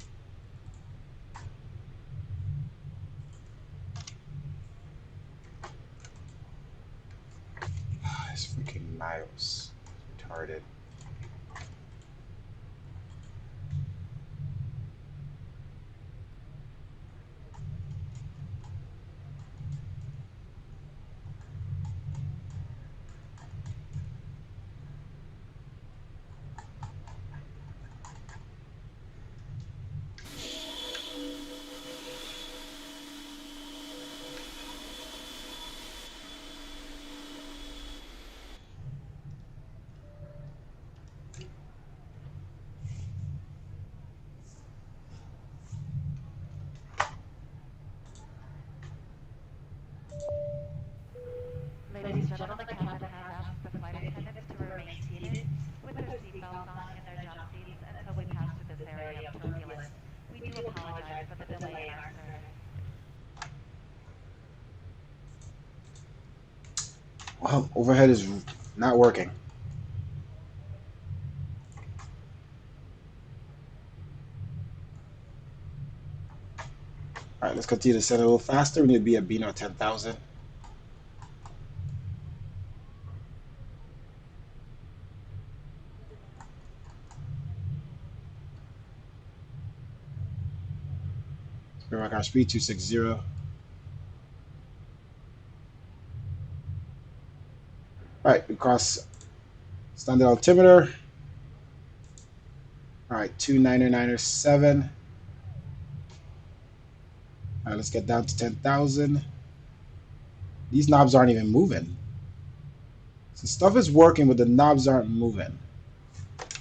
Speaker 1: This freaking mouse. Retarded. Oh, overhead is not working. All right, let's continue to set it a little faster. We need to be at Beano 10,000. Bring back our speed 260. All right, we cross standard altimeter. All right, 299.7. All right, let's get down to 10,000. These knobs aren't even moving. So stuff is working, but the knobs aren't moving.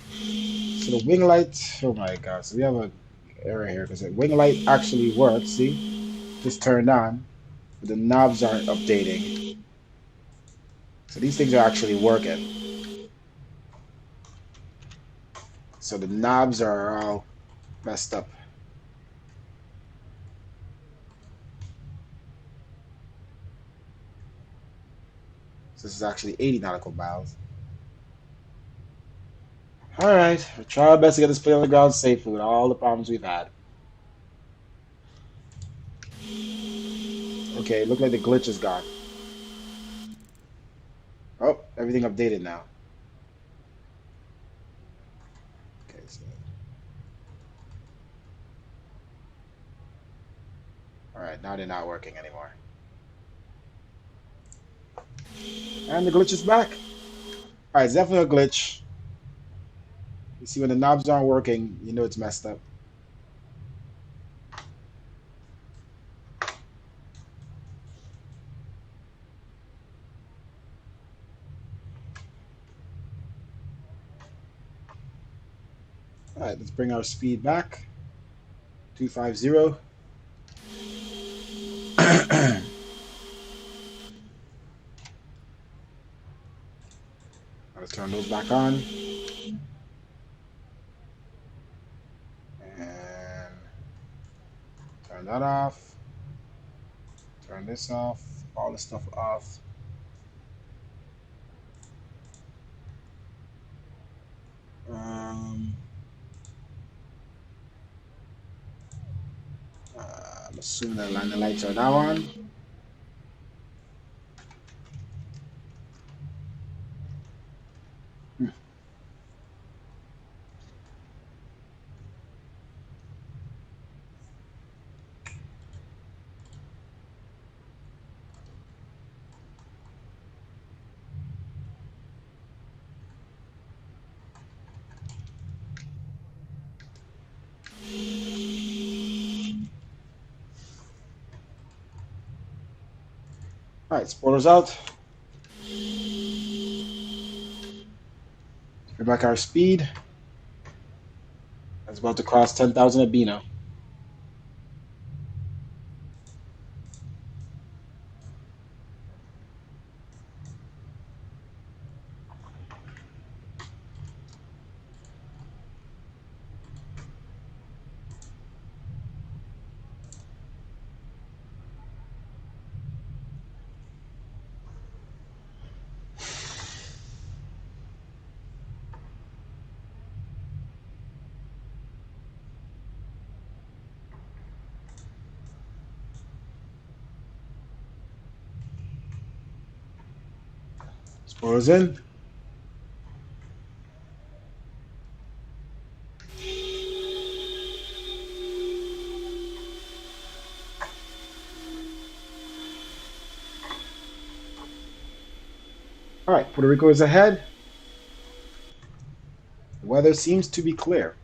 Speaker 1: So the wing light, oh my god, so we have a error here because the wing light actually works, see? Just turned on, but the knobs aren't updating. So these things are actually working. So the knobs are all messed up. So this is actually 80 nautical miles. All right, we'll try our best to get this plane on the ground safely with all the problems we've had. Okay, look like the glitch is gone. Oh, everything updated now. Okay, so. All right, now they're not working anymore. And the glitch is back. All right, it's definitely a glitch. You see when the knobs aren't working, you know it's messed up. All right, let's bring our speed back. 250. Let's turn those back on. And turn that off. Turn this off. All this stuff off. I'm assuming the landing lights are now on. All right, spoilers out. Bring back our speed. It's about to cross 10,000 at Beano. Spoilers in. All right, Puerto Rico is ahead. The weather seems to be clear.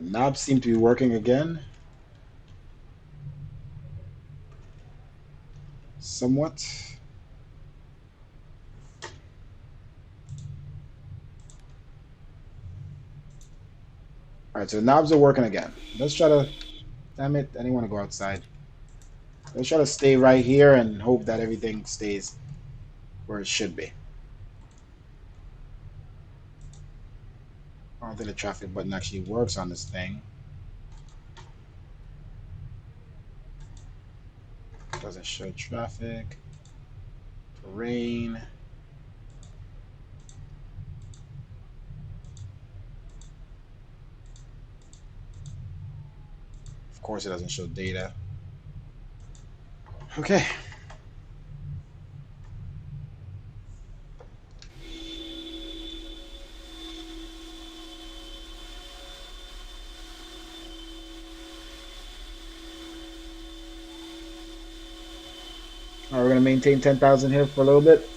Speaker 1: The knobs seem to be working again. Somewhat. All right, so the knobs are working again. Let's try to, damn it, I didn't want to go outside. Let's try to stay right here and hope that everything stays. where it should be. I don't think the traffic button actually works on this thing. Doesn't show traffic. Terrain. Of course, it doesn't show data. Okay. All right, we're going to maintain 10,000 here for a little bit.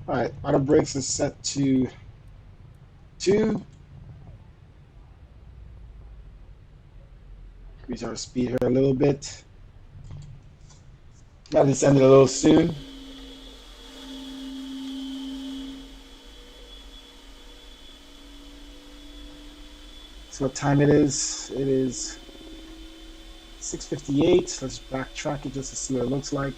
Speaker 1: All right, auto brakes is set to 2. Increase our speed here a little bit. Got this ended a little soon. So what time it is? It is 6:58. Let's backtrack it just to see what it looks like.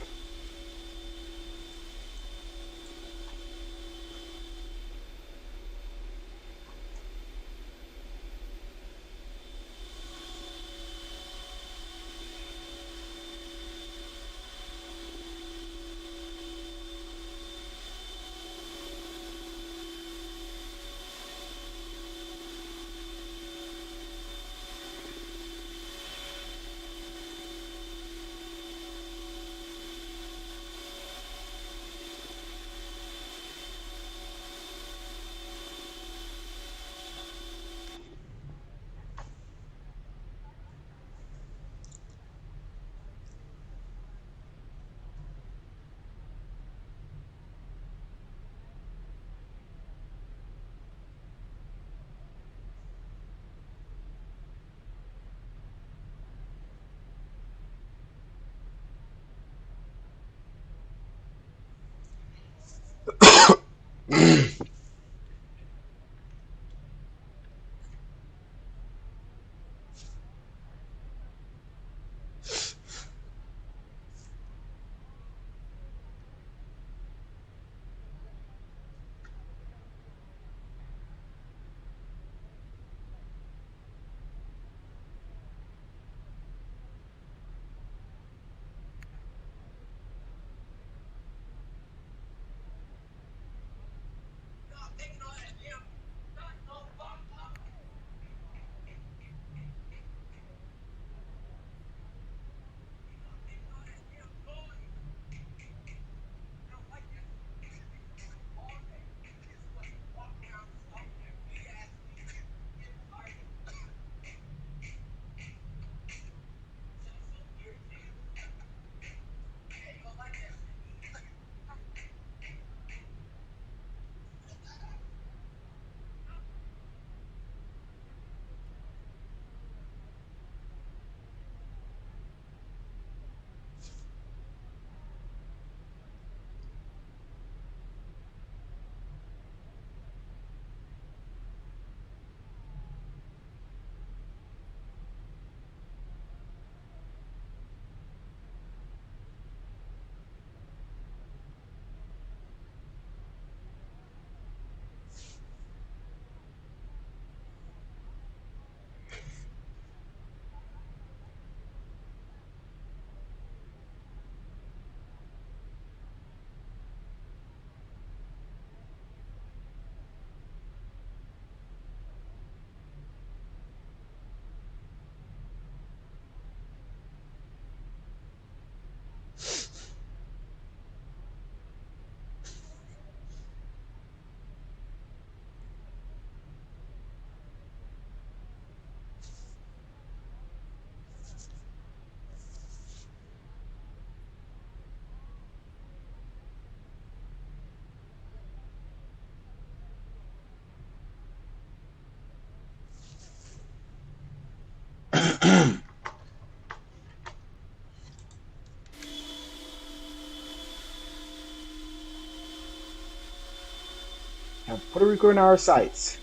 Speaker 1: And Puerto Rico in our sights.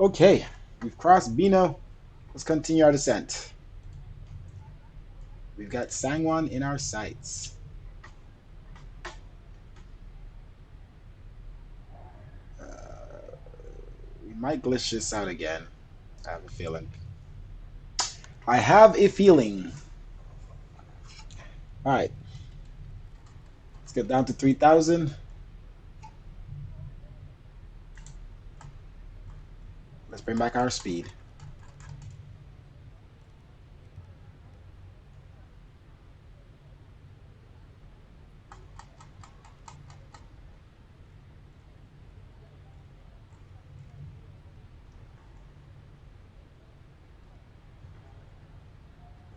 Speaker 1: Okay, we've crossed Bino. Let's continue our descent. We've got Sangwon in our sights. We might glitch this out again. I have a feeling. I have a feeling. All right. Let's get down to 3,000. Let's bring back our speed.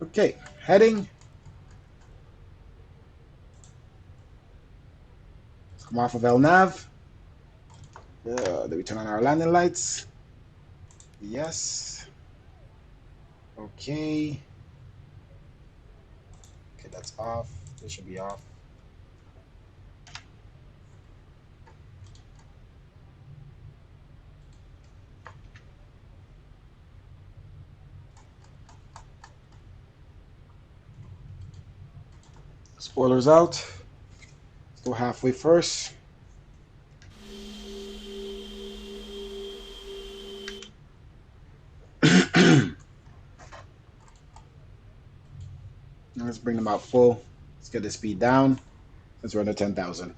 Speaker 1: Okay, heading. Let's come off of El Nav. Did we turn on our landing lights? Yes. Okay. Okay, that's off. This should be off. Spoilers out. Let's go halfway first. Let's bring them out full. Let's get the speed down. Since we're under 10,000.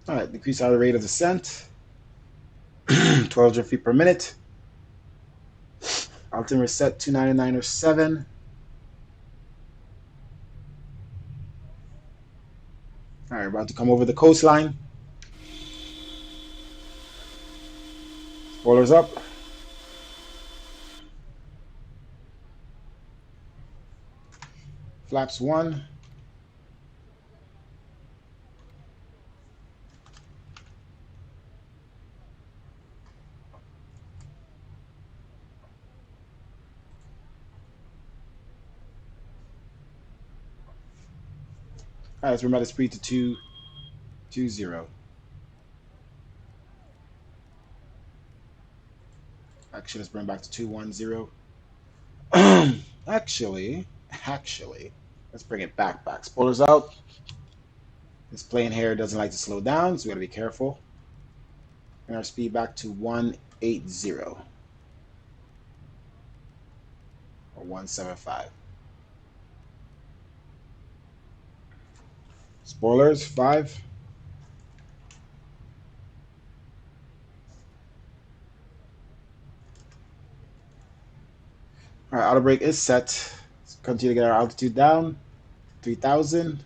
Speaker 1: All right, decrease our rate of descent. 1,200 feet per minute. Altimeter set 299.07. All right, about to come over the coastline. Spoilers up. Flaps 1. All right, let's bring back the speed to 220. Actually, let's bring it back to 210. Actually, let's bring it back. Spoilers out. This plane here doesn't like to slow down, so we gotta be careful. Bring our speed back to 180 or 175. Spoilers 5. All right, auto brake is set. Let's continue to get our altitude down. 3,000.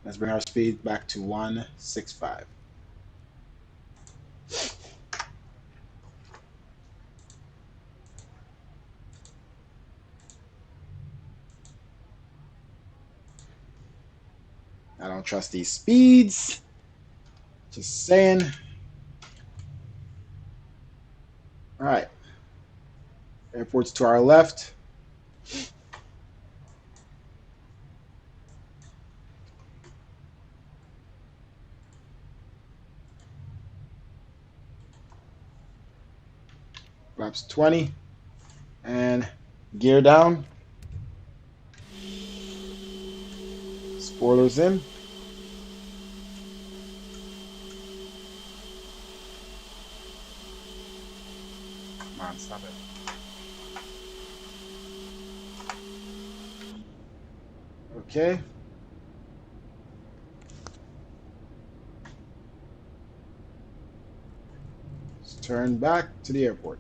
Speaker 1: Let's bring our speed back to 165. I don't trust these speeds. Just saying. All right. Airport's to our left. Flaps 20. And gear down. Spoilers in. Come on, stop it. Okay. Let's turn back to the airport.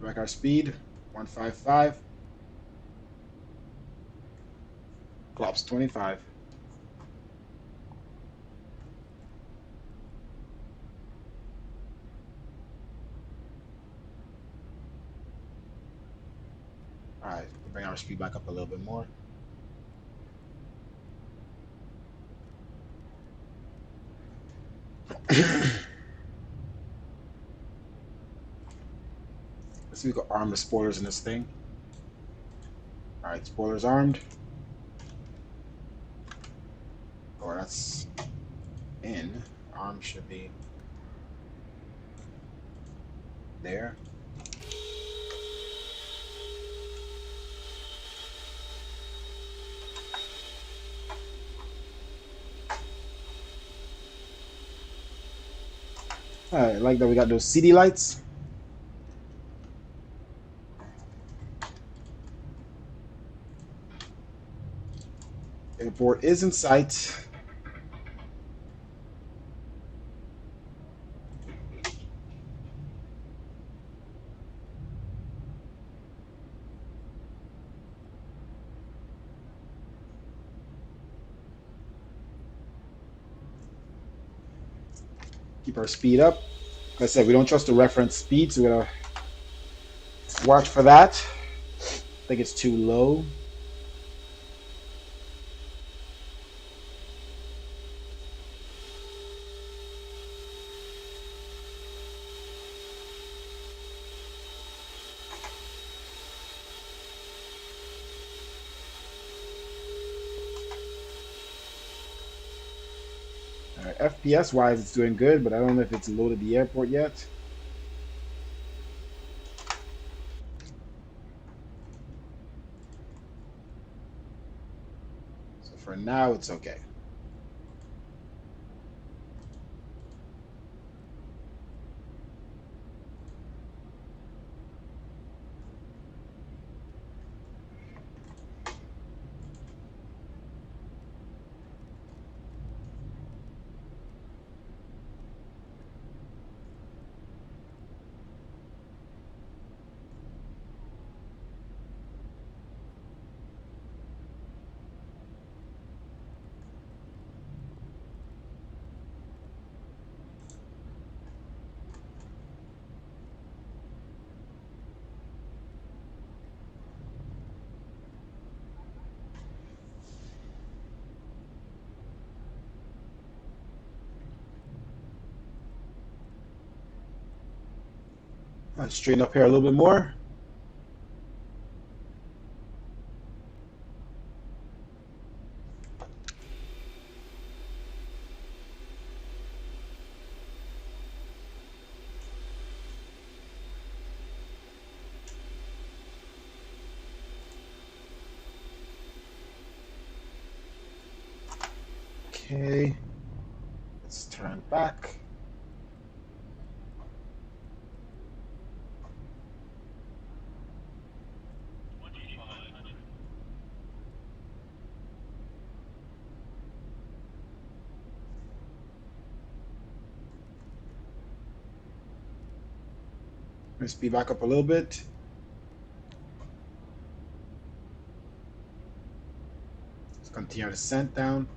Speaker 1: Back our speed, 155. Clops 25. All right, bring our speed back up a little bit more. Let's see if we can arm the spoilers in this thing. All right, spoilers armed. Or that's in. Arm should be there. All right, I like that we got those CD lights. Airport is in sight. Keep our speed up. Like I said, we don't trust the reference speed, so we gotta watch for that. I think it's too low. FPS wise, it's doing good, but I don't know if it's loaded the airport yet. So for now, it's okay. Let's straighten up here a little bit more. Okay, let's turn back. Let's speed back up a little bit. Let's continue our descent down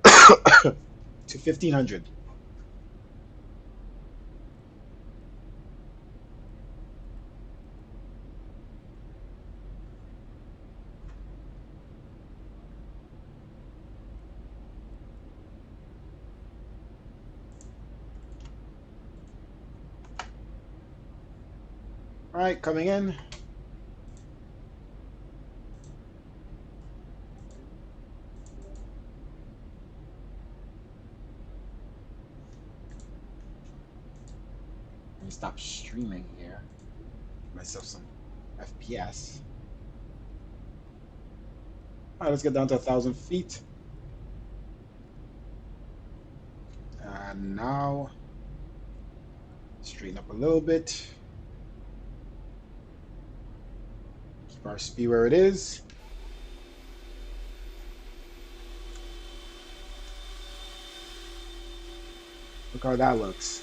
Speaker 1: to 1500. All right, coming in. Let me stop streaming here. Give myself some FPS. All right, let's get down to 1,000 feet. And now, straighten up a little bit. Keep our speed where it is. Look how that looks.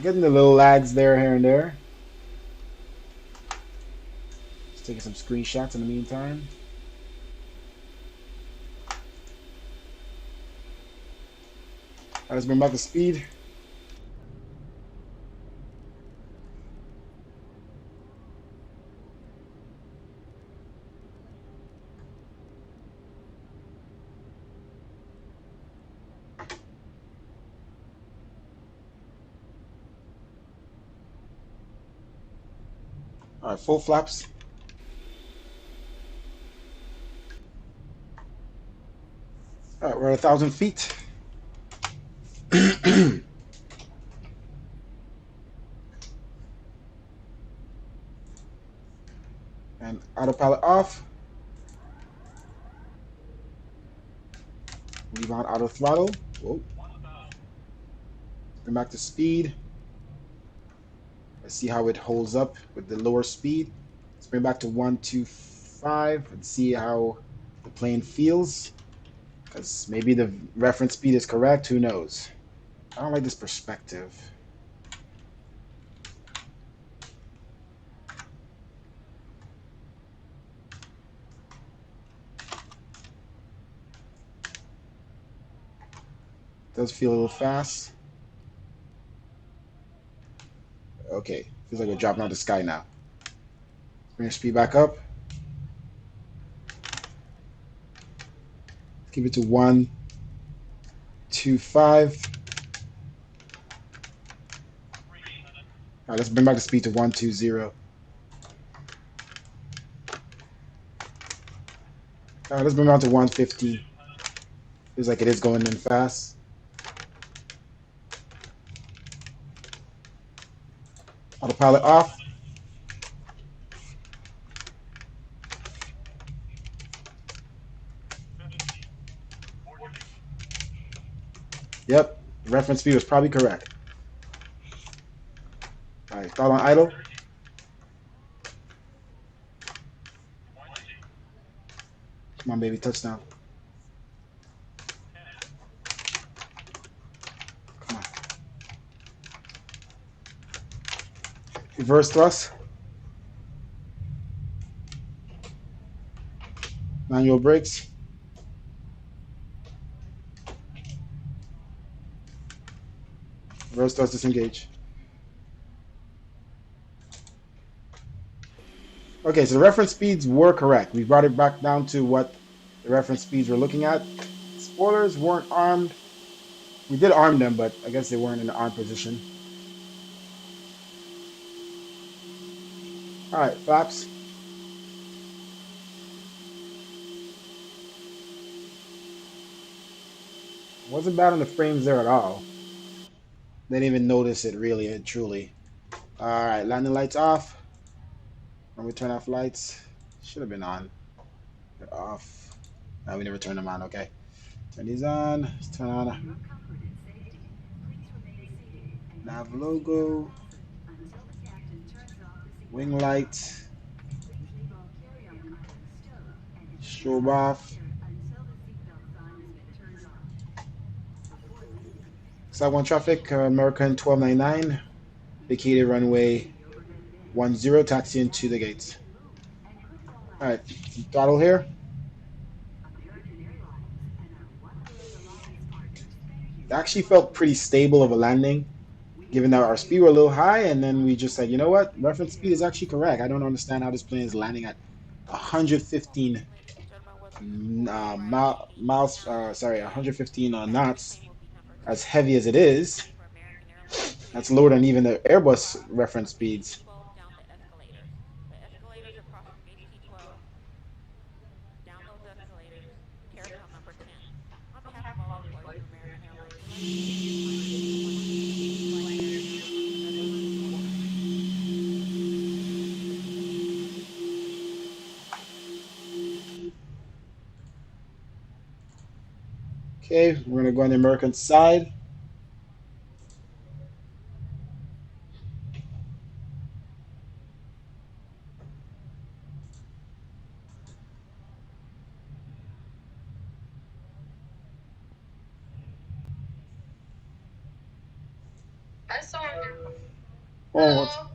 Speaker 1: Getting the little lags there, here and there. Just taking some screenshots in the meantime. Let's bring back the speed. All right, full flaps. All right, we're at 1,000 feet. And autopilot off. Leave on auto throttle. Whoa. Bring back to speed. Let's see how it holds up with the lower speed. Let's bring back to 125 and see how the plane feels. Because maybe the reference speed is correct. Who knows? I don't like this perspective. Does feel a little fast. Okay, feels like we're dropping out of the sky now. Bring your speed back up. Keep it to 125. All right, let's bring back the speed to 120. All right, let's bring it down to 150. Feels like it is going in fast. Autopilot off. Yep, the reference speed was probably correct. All right, start on idle. Come on, baby, touchdown. Come on. Reverse thrust. Manual brakes. Reverse thrust disengage. Okay, so the reference speeds were correct. We brought it back down to what the reference speeds we're looking at. Spoilers weren't armed. We did arm them, but I guess they weren't in the armed position. All right, flaps. Wasn't bad on the frames there at all. Didn't even notice it really and truly. All right, landing lights off. When we turn off lights, should have been on. They're off. No, we never turn them on. Okay, turn these on. Let's turn on. Nav logo. Wing light. Strobe off. Side 1 traffic, American 1299. Vacated runway 10, taxi into the gates. All right, throttle here. It actually felt pretty stable of a landing, given that our speed were a little high, and then we just said, you know what, reference speed is actually correct. I don't understand how this plane is landing at 115 115 knots, as heavy as it is. That's lower than even the Airbus reference speeds.
Speaker 14: Down the escalators. The escalators are crossing gate T12. Down those escalators. Carousel number 10. On behalf of all employees of American Airlines,
Speaker 1: Okay, we're gonna go on the American side.
Speaker 20: I saw
Speaker 1: Oh,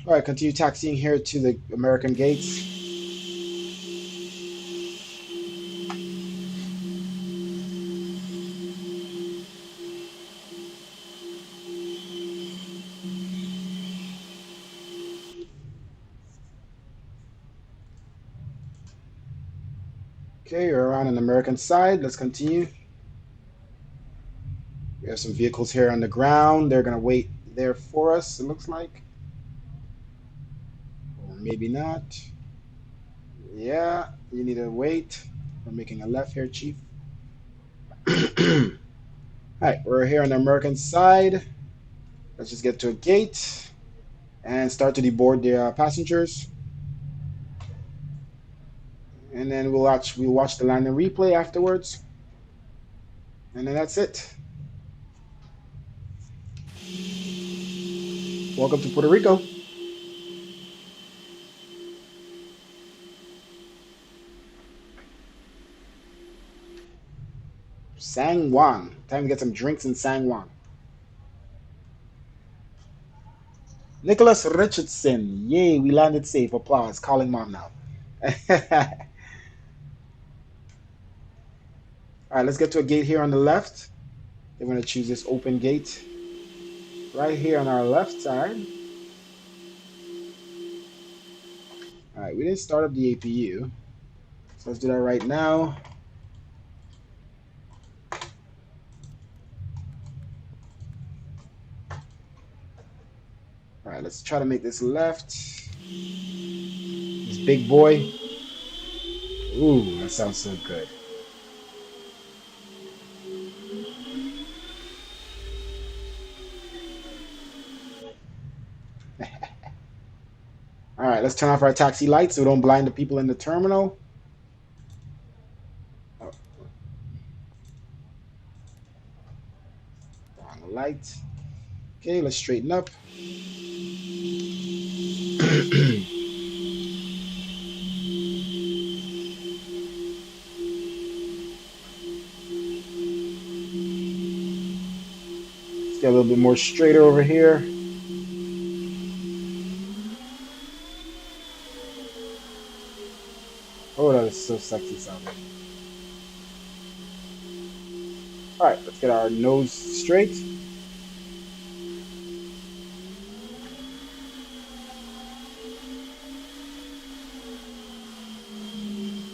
Speaker 1: all right, continue taxiing here to the American gates. Okay, we're around on the American side. Let's continue. We have some vehicles here on the ground. They're gonna wait there for us, it looks like. Or maybe not. Yeah, you need to wait. We're making a left here, Chief. All right, we're here on the American side. Let's just get to a gate and start to deboard the passengers. And then we'll watch the landing replay afterwards. And then that's it. Welcome to Puerto Rico. San Juan. Time to get some drinks in San Juan. Nicholas Richardson. Yay, we landed safe. Applause. Calling mom now. All right, let's get to a gate here on the left. They're going to choose this open gate right here on our left side. All right, we didn't start up the APU. So let's do that right now. All right, let's try to make this left. This big boy. Ooh, that sounds so good. All right, let's turn off our taxi lights so we don't blind the people in the terminal. Oh. Wrong light. Okay, let's straighten up. Let's get a little bit more straighter over here. Oh, that is so sexy sounding. All right, let's get our nose straight.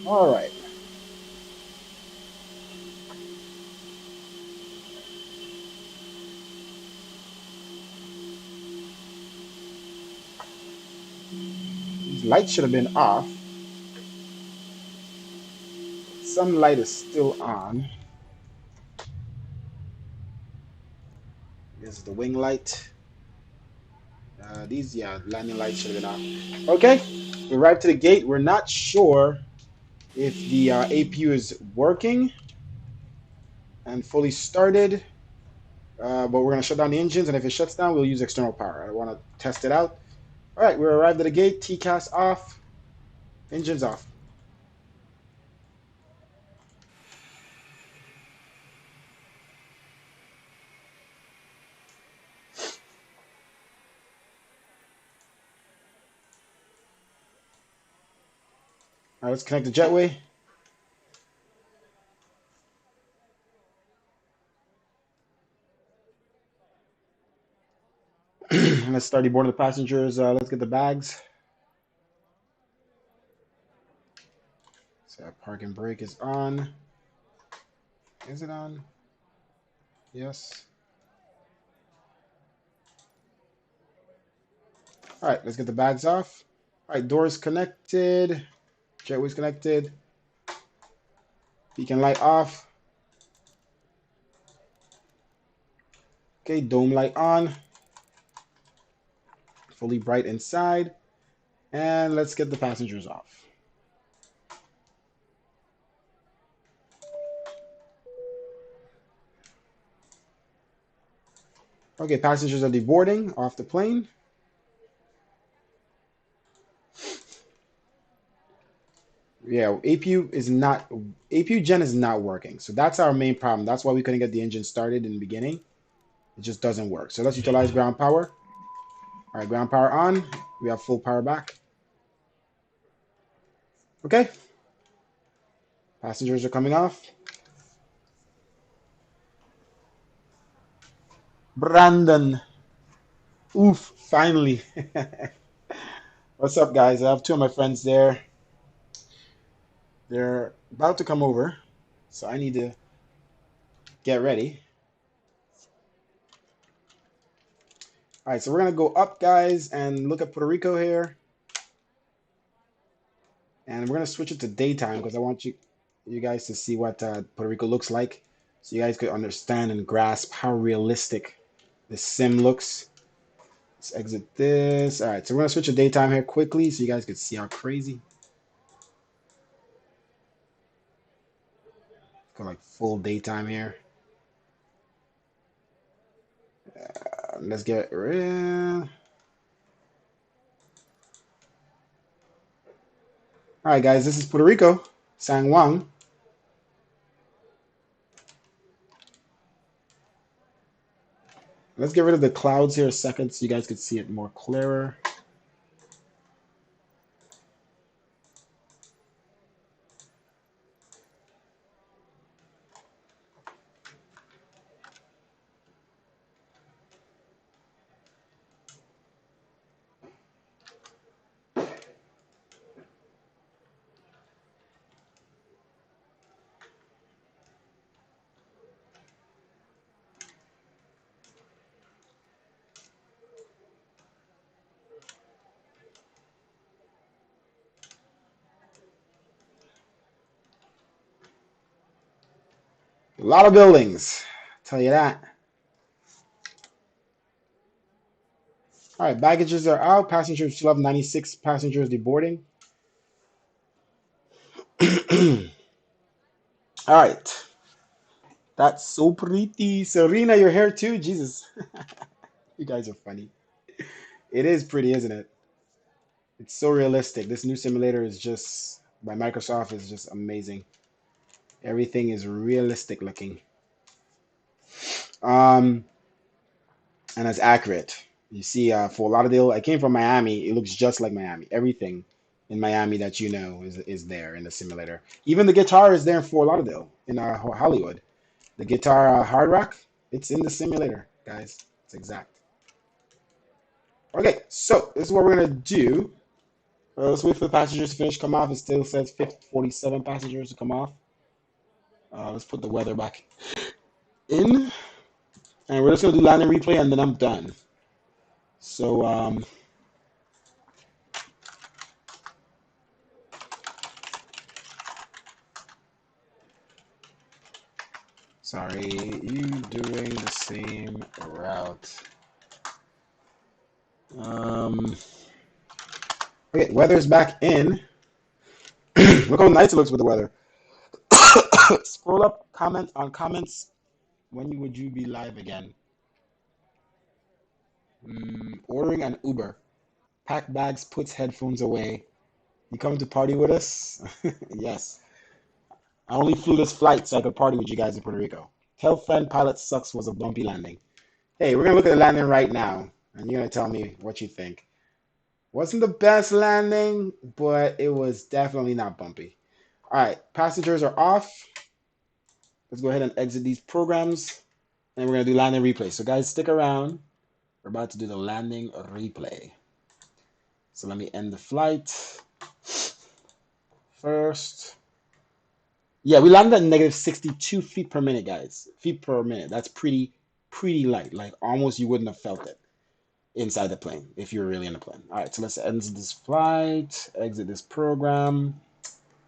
Speaker 1: All right. These lights should have been off. Some light is still on. This is the wing light. Landing lights should have been off. Okay, we arrived to the gate. We're not sure if the APU is working and fully started, but we're going to shut down the engines, and if it shuts down, we'll use external power. I want to test it out. All right, we arrived at the gate. TCAS off. Engines off. All right, let's connect the jetway. And let's start deboarding the passengers. Let's get the bags. So park and brake is on. Is it on? Yes. All right, let's get the bags off. All right, doors connected. Jetway's connected. Beacon light off. Okay, dome light on. Fully bright inside. And let's get the passengers off. Okay, passengers are deboarding off the plane. Yeah, APU gen is not working. So that's our main problem. That's why we couldn't get the engine started in the beginning. It just doesn't work. So let's utilize ground power. All right, ground power on. We have full power back. Okay. Passengers are coming off. Brandon. Oof, finally. What's up, guys? I have two of my friends there. They're about to come over. So I need to get ready. All right, so we're going to go up, guys, and look at Puerto Rico here. And we're going to switch it to daytime because I want you guys to see what Puerto Rico looks like so you guys could understand and grasp how realistic the sim looks. Let's exit this. All right, so we're going to switch to daytime here quickly so you guys could see how crazy. Go like full daytime here. Let's get real. All right, guys, this is Puerto Rico, San Juan. Let's get rid of the clouds here a second so you guys could see it more clearer. A lot of buildings, I'll tell you that. All right, baggages are out. Passengers still have 96 passengers deboarding. All right. That's so pretty. Serena, you're here too? Jesus. You guys are funny. It is pretty, isn't it? It's so realistic. This new simulator is just, by Microsoft, is just amazing. Everything is realistic looking. And it's accurate. You see, Fort Lauderdale, I came from Miami. It looks just like Miami. Everything in Miami that you know is there in the simulator. Even the guitar is there in Fort Lauderdale, in Hollywood. The guitar Hard Rock, it's in the simulator, guys. It's exact. Okay, so this is what we're going to do. Let's wait for the passengers to finish come off. It still says 47 passengers to come off. Let's put the weather back in. And we're just going to do landing replay, and then I'm done. So, sorry, you doing the same route. Okay, weather's back in. Look how nice it looks with the weather. Scroll up, comment on comments. When would you be live again? Ordering an Uber. Pack bags, puts headphones away. You coming to party with us? Yes. I only flew this flight so I could party with you guys in Puerto Rico. Tell friend pilot sucks was a bumpy landing. Hey, we're gonna look at the landing right now, and you're gonna tell me what you think. Wasn't the best landing, but it was definitely not bumpy. All right, passengers are off. Let's go ahead and exit these programs, and we're gonna do landing replay. So guys, stick around. We're about to do the landing replay. So let me end the flight first. Yeah, we landed at negative 62 feet per minute, guys. Feet per minute. That's pretty light. Like almost you wouldn't have felt it inside the plane if you were really in the plane. All right, so let's end this flight, exit this program.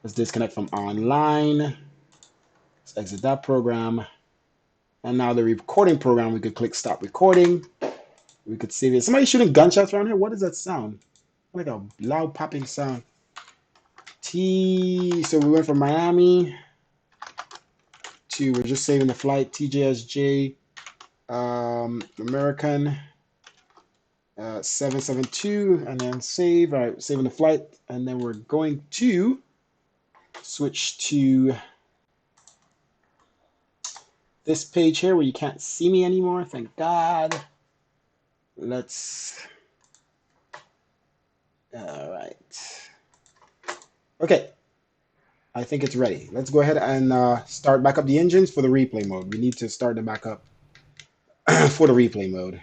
Speaker 1: Let's disconnect from online. Let's exit that program. And now the recording program, we could click stop recording. We could save it. Somebody shooting gunshots around here? What is that sound? Like a loud popping sound. So we went from Miami to, we're just saving the flight, TJSJ, American 772, and then save. All right, saving the flight, and then we're going to switch to this page here where you can't see me anymore. Thank God. Let's. All right. Okay. I think it's ready. Let's go ahead and start back up the engines for the replay mode. We need to start them back up for the replay mode.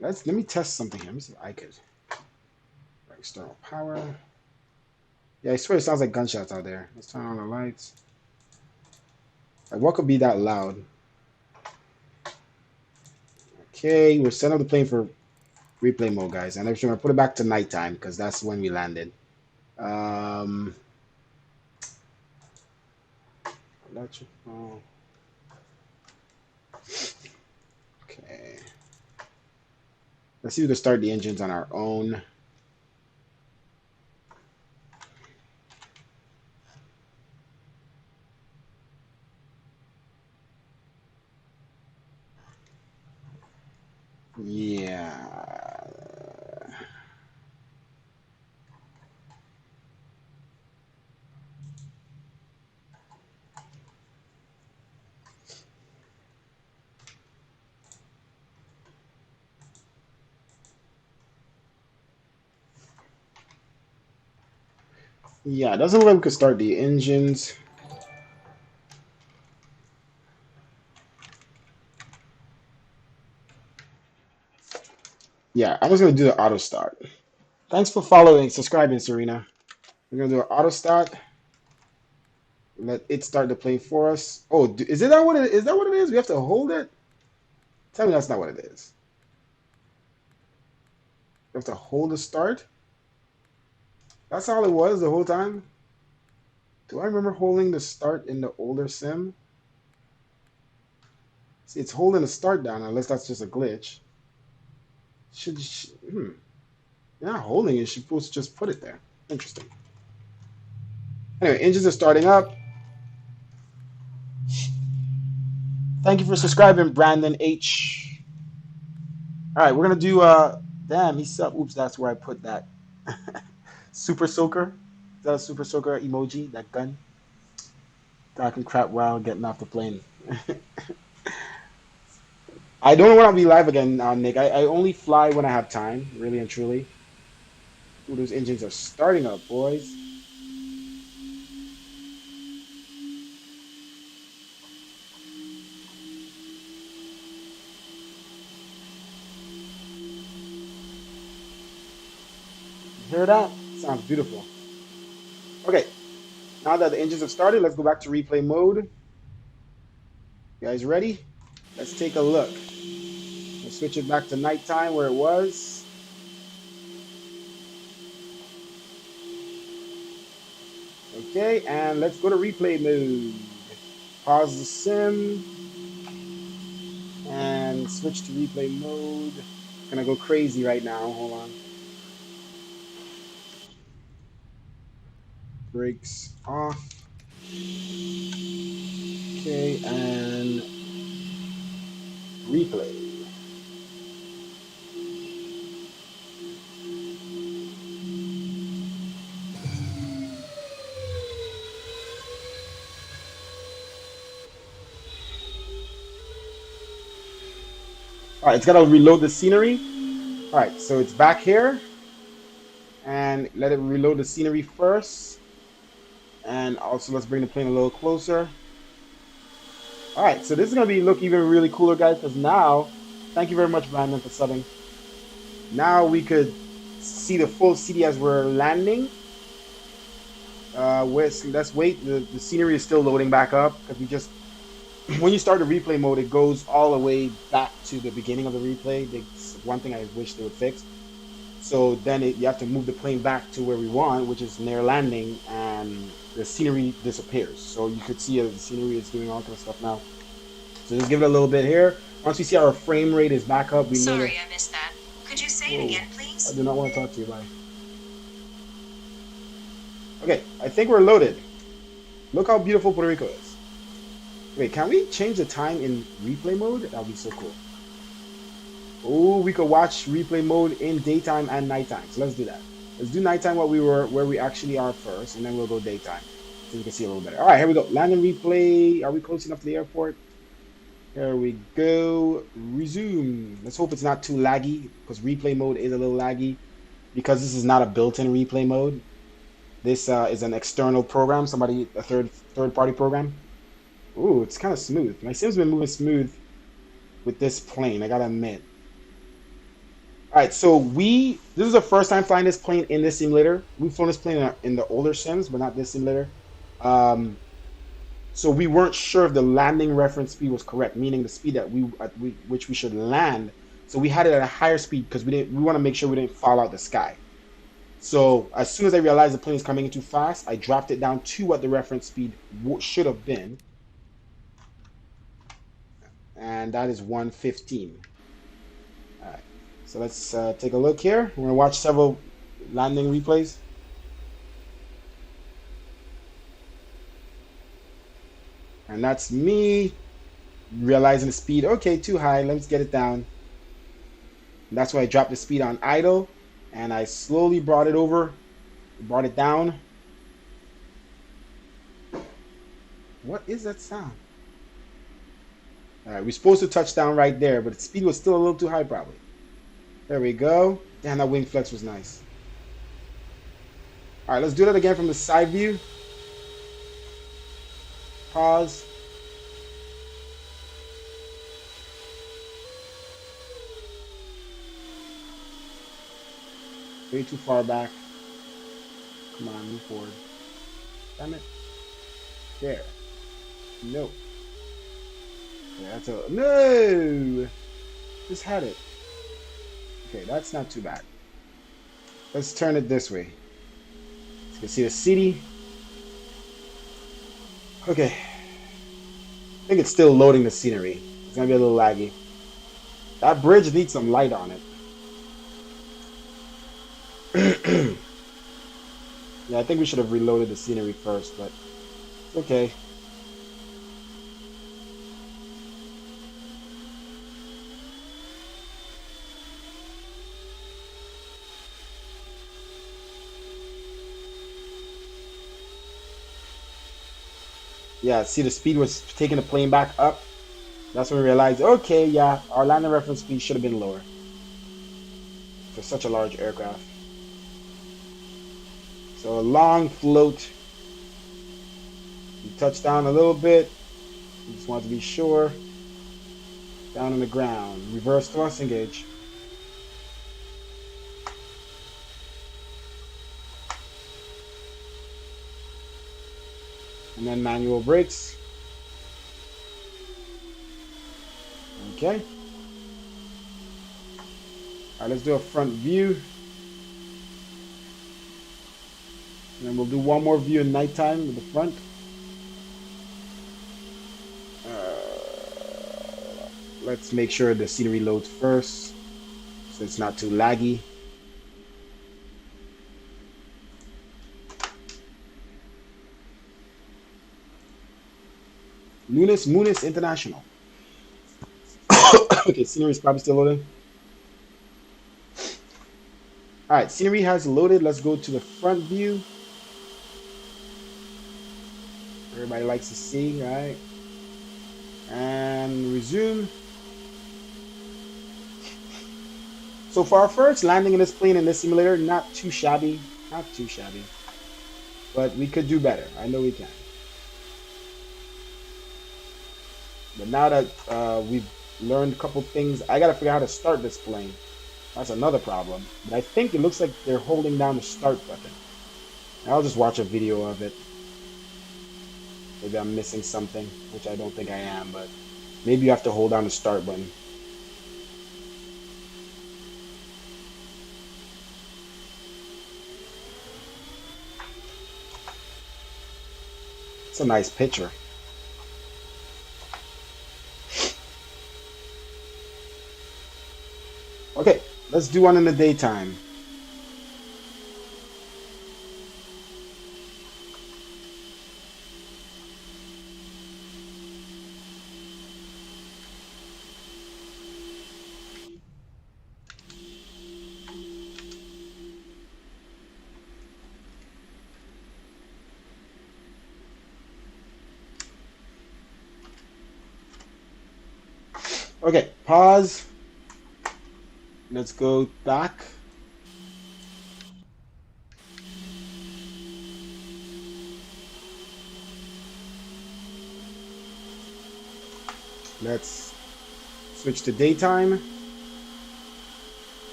Speaker 1: Let me test something here. Let me see if I could. External power. Yeah, I swear it sounds like gunshots out there. Let's turn on the lights. Like, what could be that loud? Okay, we're setting up the plane for replay mode, guys. And I'm just going to put it back to nighttime because that's when we landed. Electrical. Okay. Let's see if we can start the engines on our own. Yeah. Yeah, it doesn't look like we could start the engines. Yeah, I'm just going to do the auto start. Thanks for following, subscribing, Serena. We're going to do an auto start. Let it start the plane for us. Oh, is that what it is? Is that what it is? We have to hold it? Tell me that's not what it is. We have to hold the start? That's all it was the whole time? Do I remember holding the start in the older sim? See, it's holding the start down, unless that's just a glitch. You're not holding it. You're supposed to just put it there. Interesting. Anyway, engines are starting up. Thank you for subscribing, Brandon H. All right, we're going to do, damn, he's up. Oops, that's where I put that. Super Soaker. Is that a Super Soaker emoji? That gun? Talking crap while getting off the plane. I don't want to be live again, Nick. I only fly when I have time, really and truly. Ooh, those engines are starting up, boys. You hear that? Sounds beautiful. Okay, now that the engines have started, let's go back to replay mode. You guys ready? Let's take a look. Let's switch it back to nighttime where it was. Okay, and let's go to replay mode. Pause the sim and switch to replay mode. Gonna go crazy right now. Hold on. Brakes off. Okay, and replay. All right, it's got to reload the scenery. All right, so it's back here. And let it reload the scenery first. And also let's bring the plane a little closer. All right, so this is going to look even really cooler, guys, because now, thank you very much, Brandon, for subbing. Now we could see the full city as we're landing. Let's wait. The scenery is still loading back up because we just, when you start the replay mode, it goes all the way back to the beginning of the replay. That's one thing I wish they would fix. So then you have to move the plane back to where we want, which is near landing, and the scenery disappears. So you could see the scenery is doing all kind of stuff now. So just give it a little bit here. Once we see our frame rate is back up, we know that.
Speaker 20: Sorry, I missed that. Could you say it again, please?
Speaker 1: I do not want to talk to you, bye. Okay, I think we're loaded. Look how beautiful Puerto Rico is. Wait, can we change the time in replay mode? That would be so cool. Oh, we could watch replay mode in daytime and nighttime. So let's do that. Let's do nighttime where we actually are first, and then we'll go daytime so we can see a little better. All right, here we go. Land and replay. Are we close enough to the airport? Here we go. Resume. Let's hope it's not too laggy because replay mode is a little laggy because this is not a built-in replay mode. This is an external program, a third-party program. Ooh, it's kind of smooth. My sim's been moving smooth with this plane, I gotta admit. All right, so this is the first time flying this plane in this simulator. We've flown this plane in the older sims, but not this simulator. So we weren't sure if the landing reference speed was correct, meaning the speed at which we should land. So we had it at a higher speed because we want to make sure we didn't fall out the sky. So as soon as I realized the plane is coming in too fast, I dropped it down to what the reference speed should have been. And that is 115. All right, so let's take a look here. We're gonna watch several landing replays. And that's me realizing the speed. Okay, too high. Let's get it down. And that's why I dropped the speed on idle, and I slowly brought it down. What is that sound? All right, we're supposed to touch down right there, but the speed was still a little too high probably. There we go. Damn, that wing flex was nice. All right, let's do that again from the side view. Pause. Way too far back. Come on, move forward. Damn it. There. No. Yeah, no! Just had it. Okay, that's not too bad. Let's turn it this way. So you can see the city. Okay. I think it's still loading the scenery. It's gonna be a little laggy. That bridge needs some light on it. Yeah, I think we should have reloaded the scenery first, but it's okay. Yeah, see the speed was taking the plane back up. That's when we realized, okay, yeah, our landing reference speed should have been lower for such a large aircraft. So a long float. You touch down a little bit. You just want to be sure. Down on the ground. Reverse thrust, engage. And then manual brakes. Okay. All right, let's do a front view. And then we'll do one more view in nighttime with the front. Let's make sure the scenery loads first, so it's not too laggy. Munis International. Okay, scenery is probably still loading. All right, scenery has loaded. Let's go to the front view. Everybody likes to see, right? And resume. So for our first landing in this plane in this simulator, not too shabby. Not too shabby. But we could do better. I know we can. But now that we've learned a couple things, I gotta figure out how to start this plane. That's another problem. But I think it looks like they're holding down the start button. I'll just watch a video of it. Maybe I'm missing something, which I don't think I am, but maybe you have to hold down the start button. It's a nice picture. Okay, let's do one in the daytime. Okay, pause. Let's go back. Let's switch to daytime.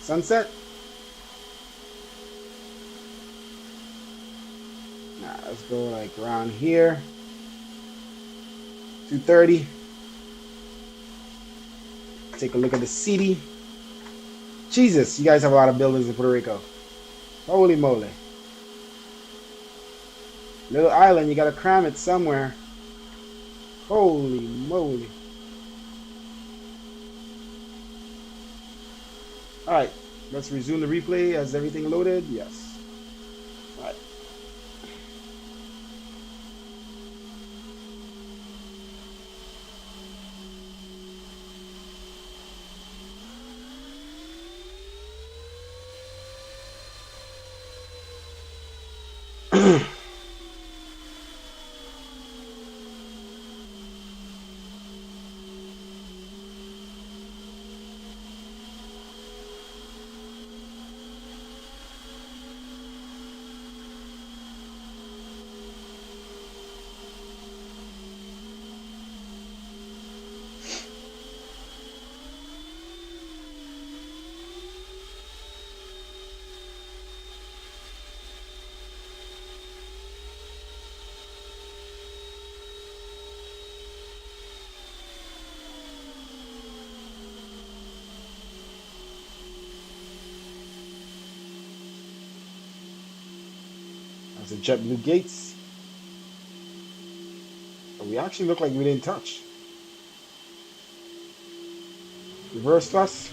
Speaker 1: Sunset. Now let's go like around here. 2:30. Take a look at the city. Jesus, you guys have a lot of buildings in Puerto Rico. Holy moly. Little island, you gotta cram it somewhere. Holy moly. Alright, let's resume the replay. Has everything loaded? Yes. Alright. That's the JetBlue gates. But we actually look like we didn't touch. Reverse thrust.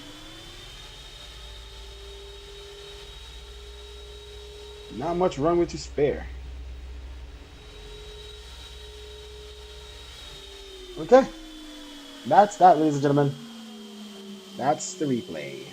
Speaker 1: Not much runway to spare. Okay. That's that, ladies and gentlemen. That's the replay.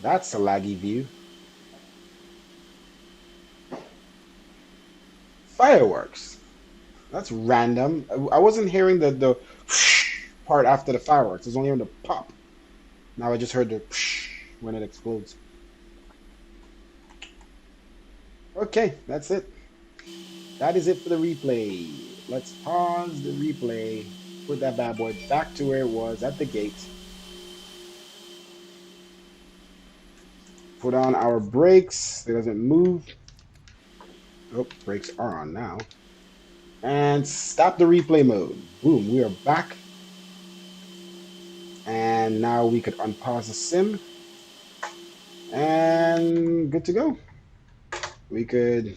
Speaker 1: That's a laggy view. Fireworks. That's random. I wasn't hearing the part after the fireworks. I was only hearing the pop. Now I just heard the when it explodes. Okay, that's it. That is it for the replay. Let's pause the replay. Put that bad boy back to where it was at the gate. Put on our brakes. It doesn't move. Oh, brakes are on now. And stop the replay mode. Boom, we are back. And now we could unpause the sim. And good to go. We could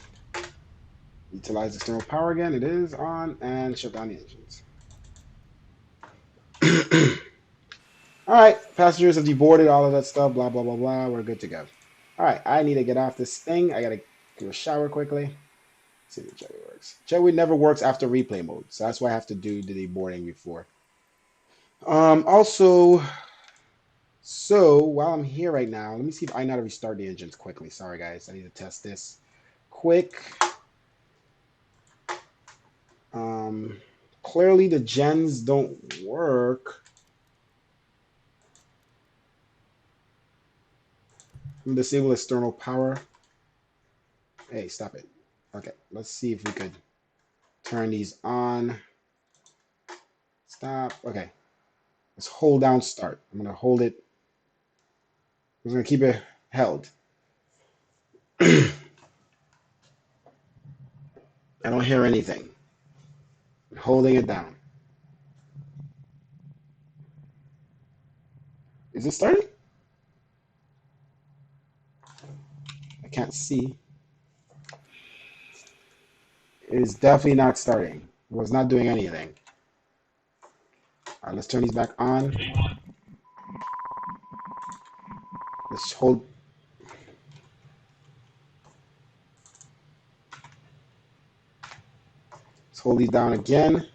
Speaker 1: utilize external power again. It is on. And shut down the engines. All right, passengers have deboarded, all of that stuff, blah, blah, blah, blah. We're good to go. All right, I need to get off this thing. I got to do a shower quickly. Let's see if the jetway works. Jetway never works after replay mode, so that's why I have to do the deboarding before. Also, so while I'm here right now, let me see if I know how to restart the engines quickly. Sorry, guys. I need to test this quick. Clearly the gens don't work. I'm gonna disable external power. Hey, stop it. Okay, let's see if we could turn these on. Stop. Okay. Let's hold down start. I'm gonna hold it. I'm gonna keep it held. I don't hear anything. I'm holding it down. Is it starting? I can't see. It is definitely not starting. It was not doing anything. All right, let's turn these back on. Let's hold. Let's hold these down again.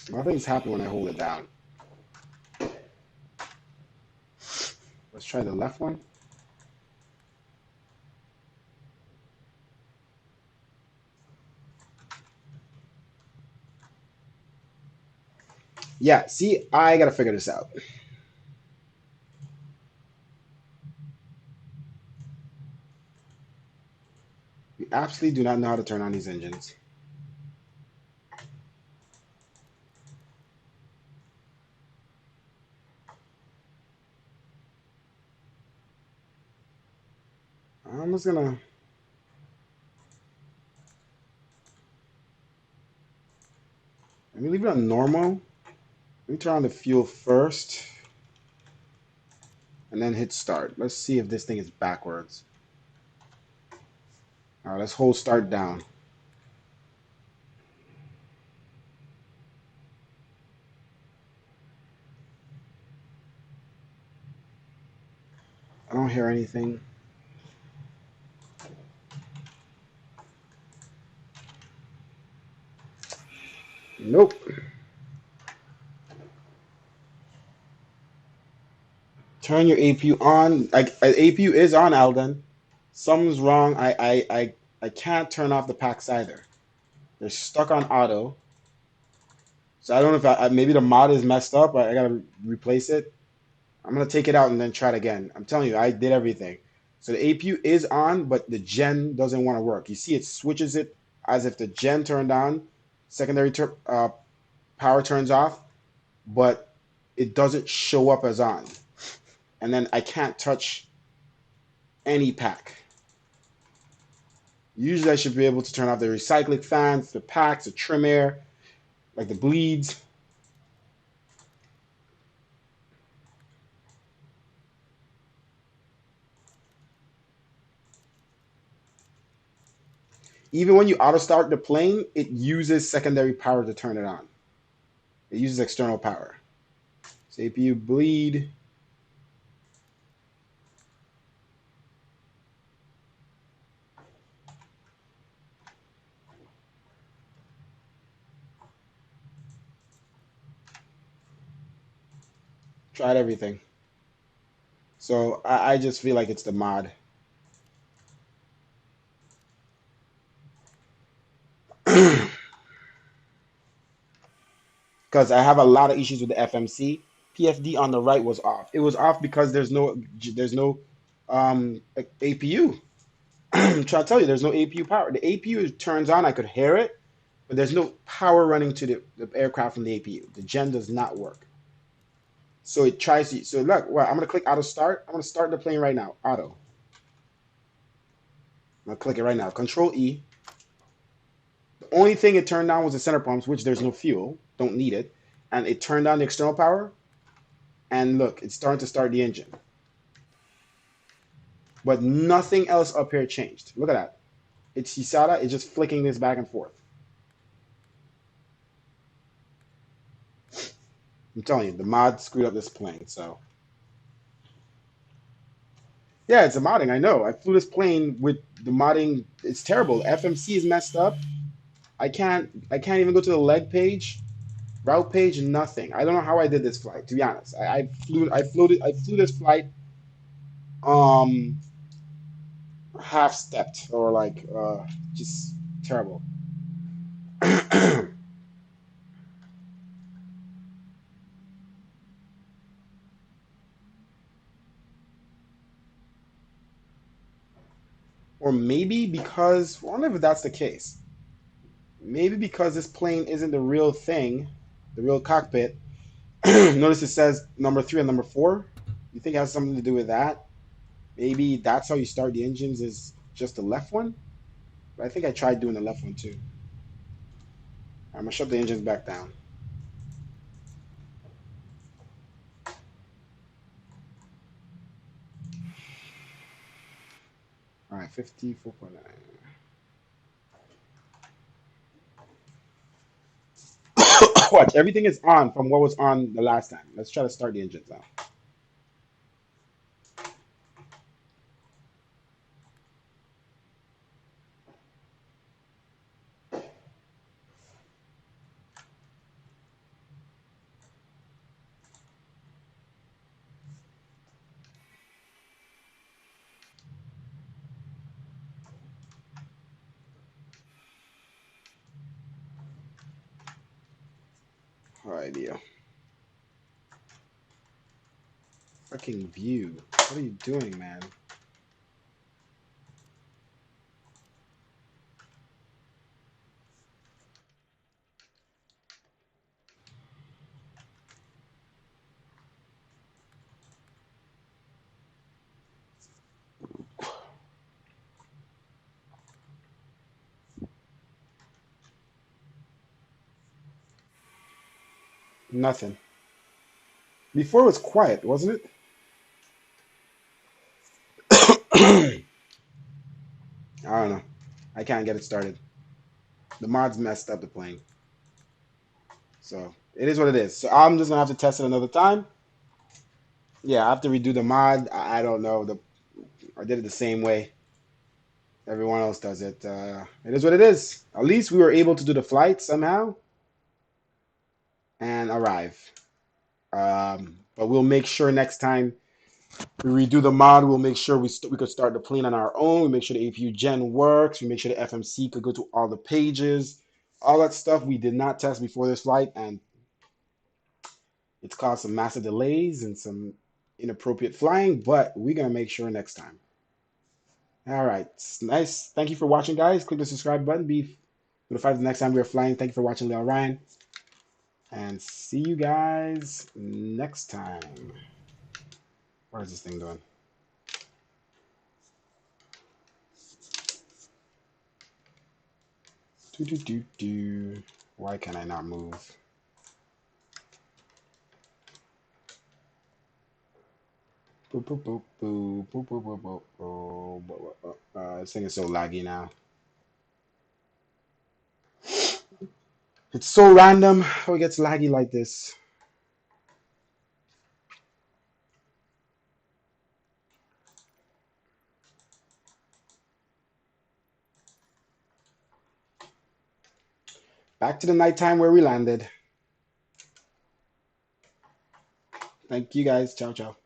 Speaker 1: Nothing's happening when I hold it down. Let's try the left one. Yeah, see, I gotta figure this out. We absolutely do not know how to turn on these engines. I'm just gonna. Let me leave it on normal. Let me turn on the fuel first. And then hit start. Let's see if this thing is backwards. All right, let's hold start down. I don't hear anything. Nope. Turn your APU on. APU is on, Alden. Something's wrong. I can't turn off the packs either. They're stuck on auto. So I don't know if maybe the mod is messed up. I gotta replace it. I'm gonna take it out and then try it again. I'm telling you, I did everything. So the APU is on, but the gen doesn't want to work. You see, it switches it as if the gen turned on, secondary power turns off, but it doesn't show up as on. And then I can't touch any pack. Usually I should be able to turn off the recycling fans, the packs, the trim air, like the bleeds. Even when you auto start the plane, it uses secondary power to turn it on. It uses external power. So APU bleed. Tried everything. So I just feel like it's the mod. Because I have a lot of issues with the FMC. PFD on the right was off. It was off because there's no APU. I'm trying to tell you, there's no APU power. The APU turns on, I could hear it, but there's no power running to the aircraft from the APU. The gen does not work. So it tries to. So look, well, I'm gonna click auto start. I'm gonna start the plane right now. Auto. I'm gonna click it right now. Control E. The only thing it turned on was the center pumps, which there's no fuel. Don't need it. And it turned on the external power. And look, it's starting to start the engine. But nothing else up here changed. Look at that. It's Hisada. It's just flicking this back and forth. I'm telling you, the mod screwed up this plane. So yeah, it's a modding. I know. I flew this plane with the modding. It's terrible. FMC is messed up. I can't even go to the leg page, route page, nothing. I don't know how I did this flight. To be honest, I flew this flight half stepped or like just terrible. Or maybe because, I wonder if that's the case. Maybe because this plane isn't the real thing, the real cockpit. Notice it says number 3 and number 4. You think it has something to do with that? Maybe that's how you start the engines, is just the left one? But I think I tried doing the left one too. I'm gonna shut the engines back down. All right, 54.9. Watch, everything is on from what was on the last time. Let's try to start the engines now. All right, deal. Fucking view. What are you doing, man? Nothing. Before it was quiet, wasn't it? I don't know. I can't get it started. The mods messed up the plane. So it is what it is. So I'm just gonna have to test it another time. Yeah, I have to redo the mod. I don't know. I did it the same way everyone else does it. It is what it is. At least we were able to do the flight somehow and arrive. But we'll make sure next time we redo the mod, we'll make sure we could start the plane on our own. We make sure the APU gen works. We make sure the FMC could go to all the pages. All that stuff we did not test before this flight, and it's caused some massive delays and some inappropriate flying, but we're going to make sure next time. All right. Nice. Thank you for watching, guys. Click the subscribe button. Be notified the next time we're flying. Thank you for watching, Leon Ryan. And see you guys next time. What is this thing doing? Why can I not move? This thing is so laggy now. It's so random how it gets laggy like this. Back to the nighttime where we landed. Thank you guys. Ciao, ciao.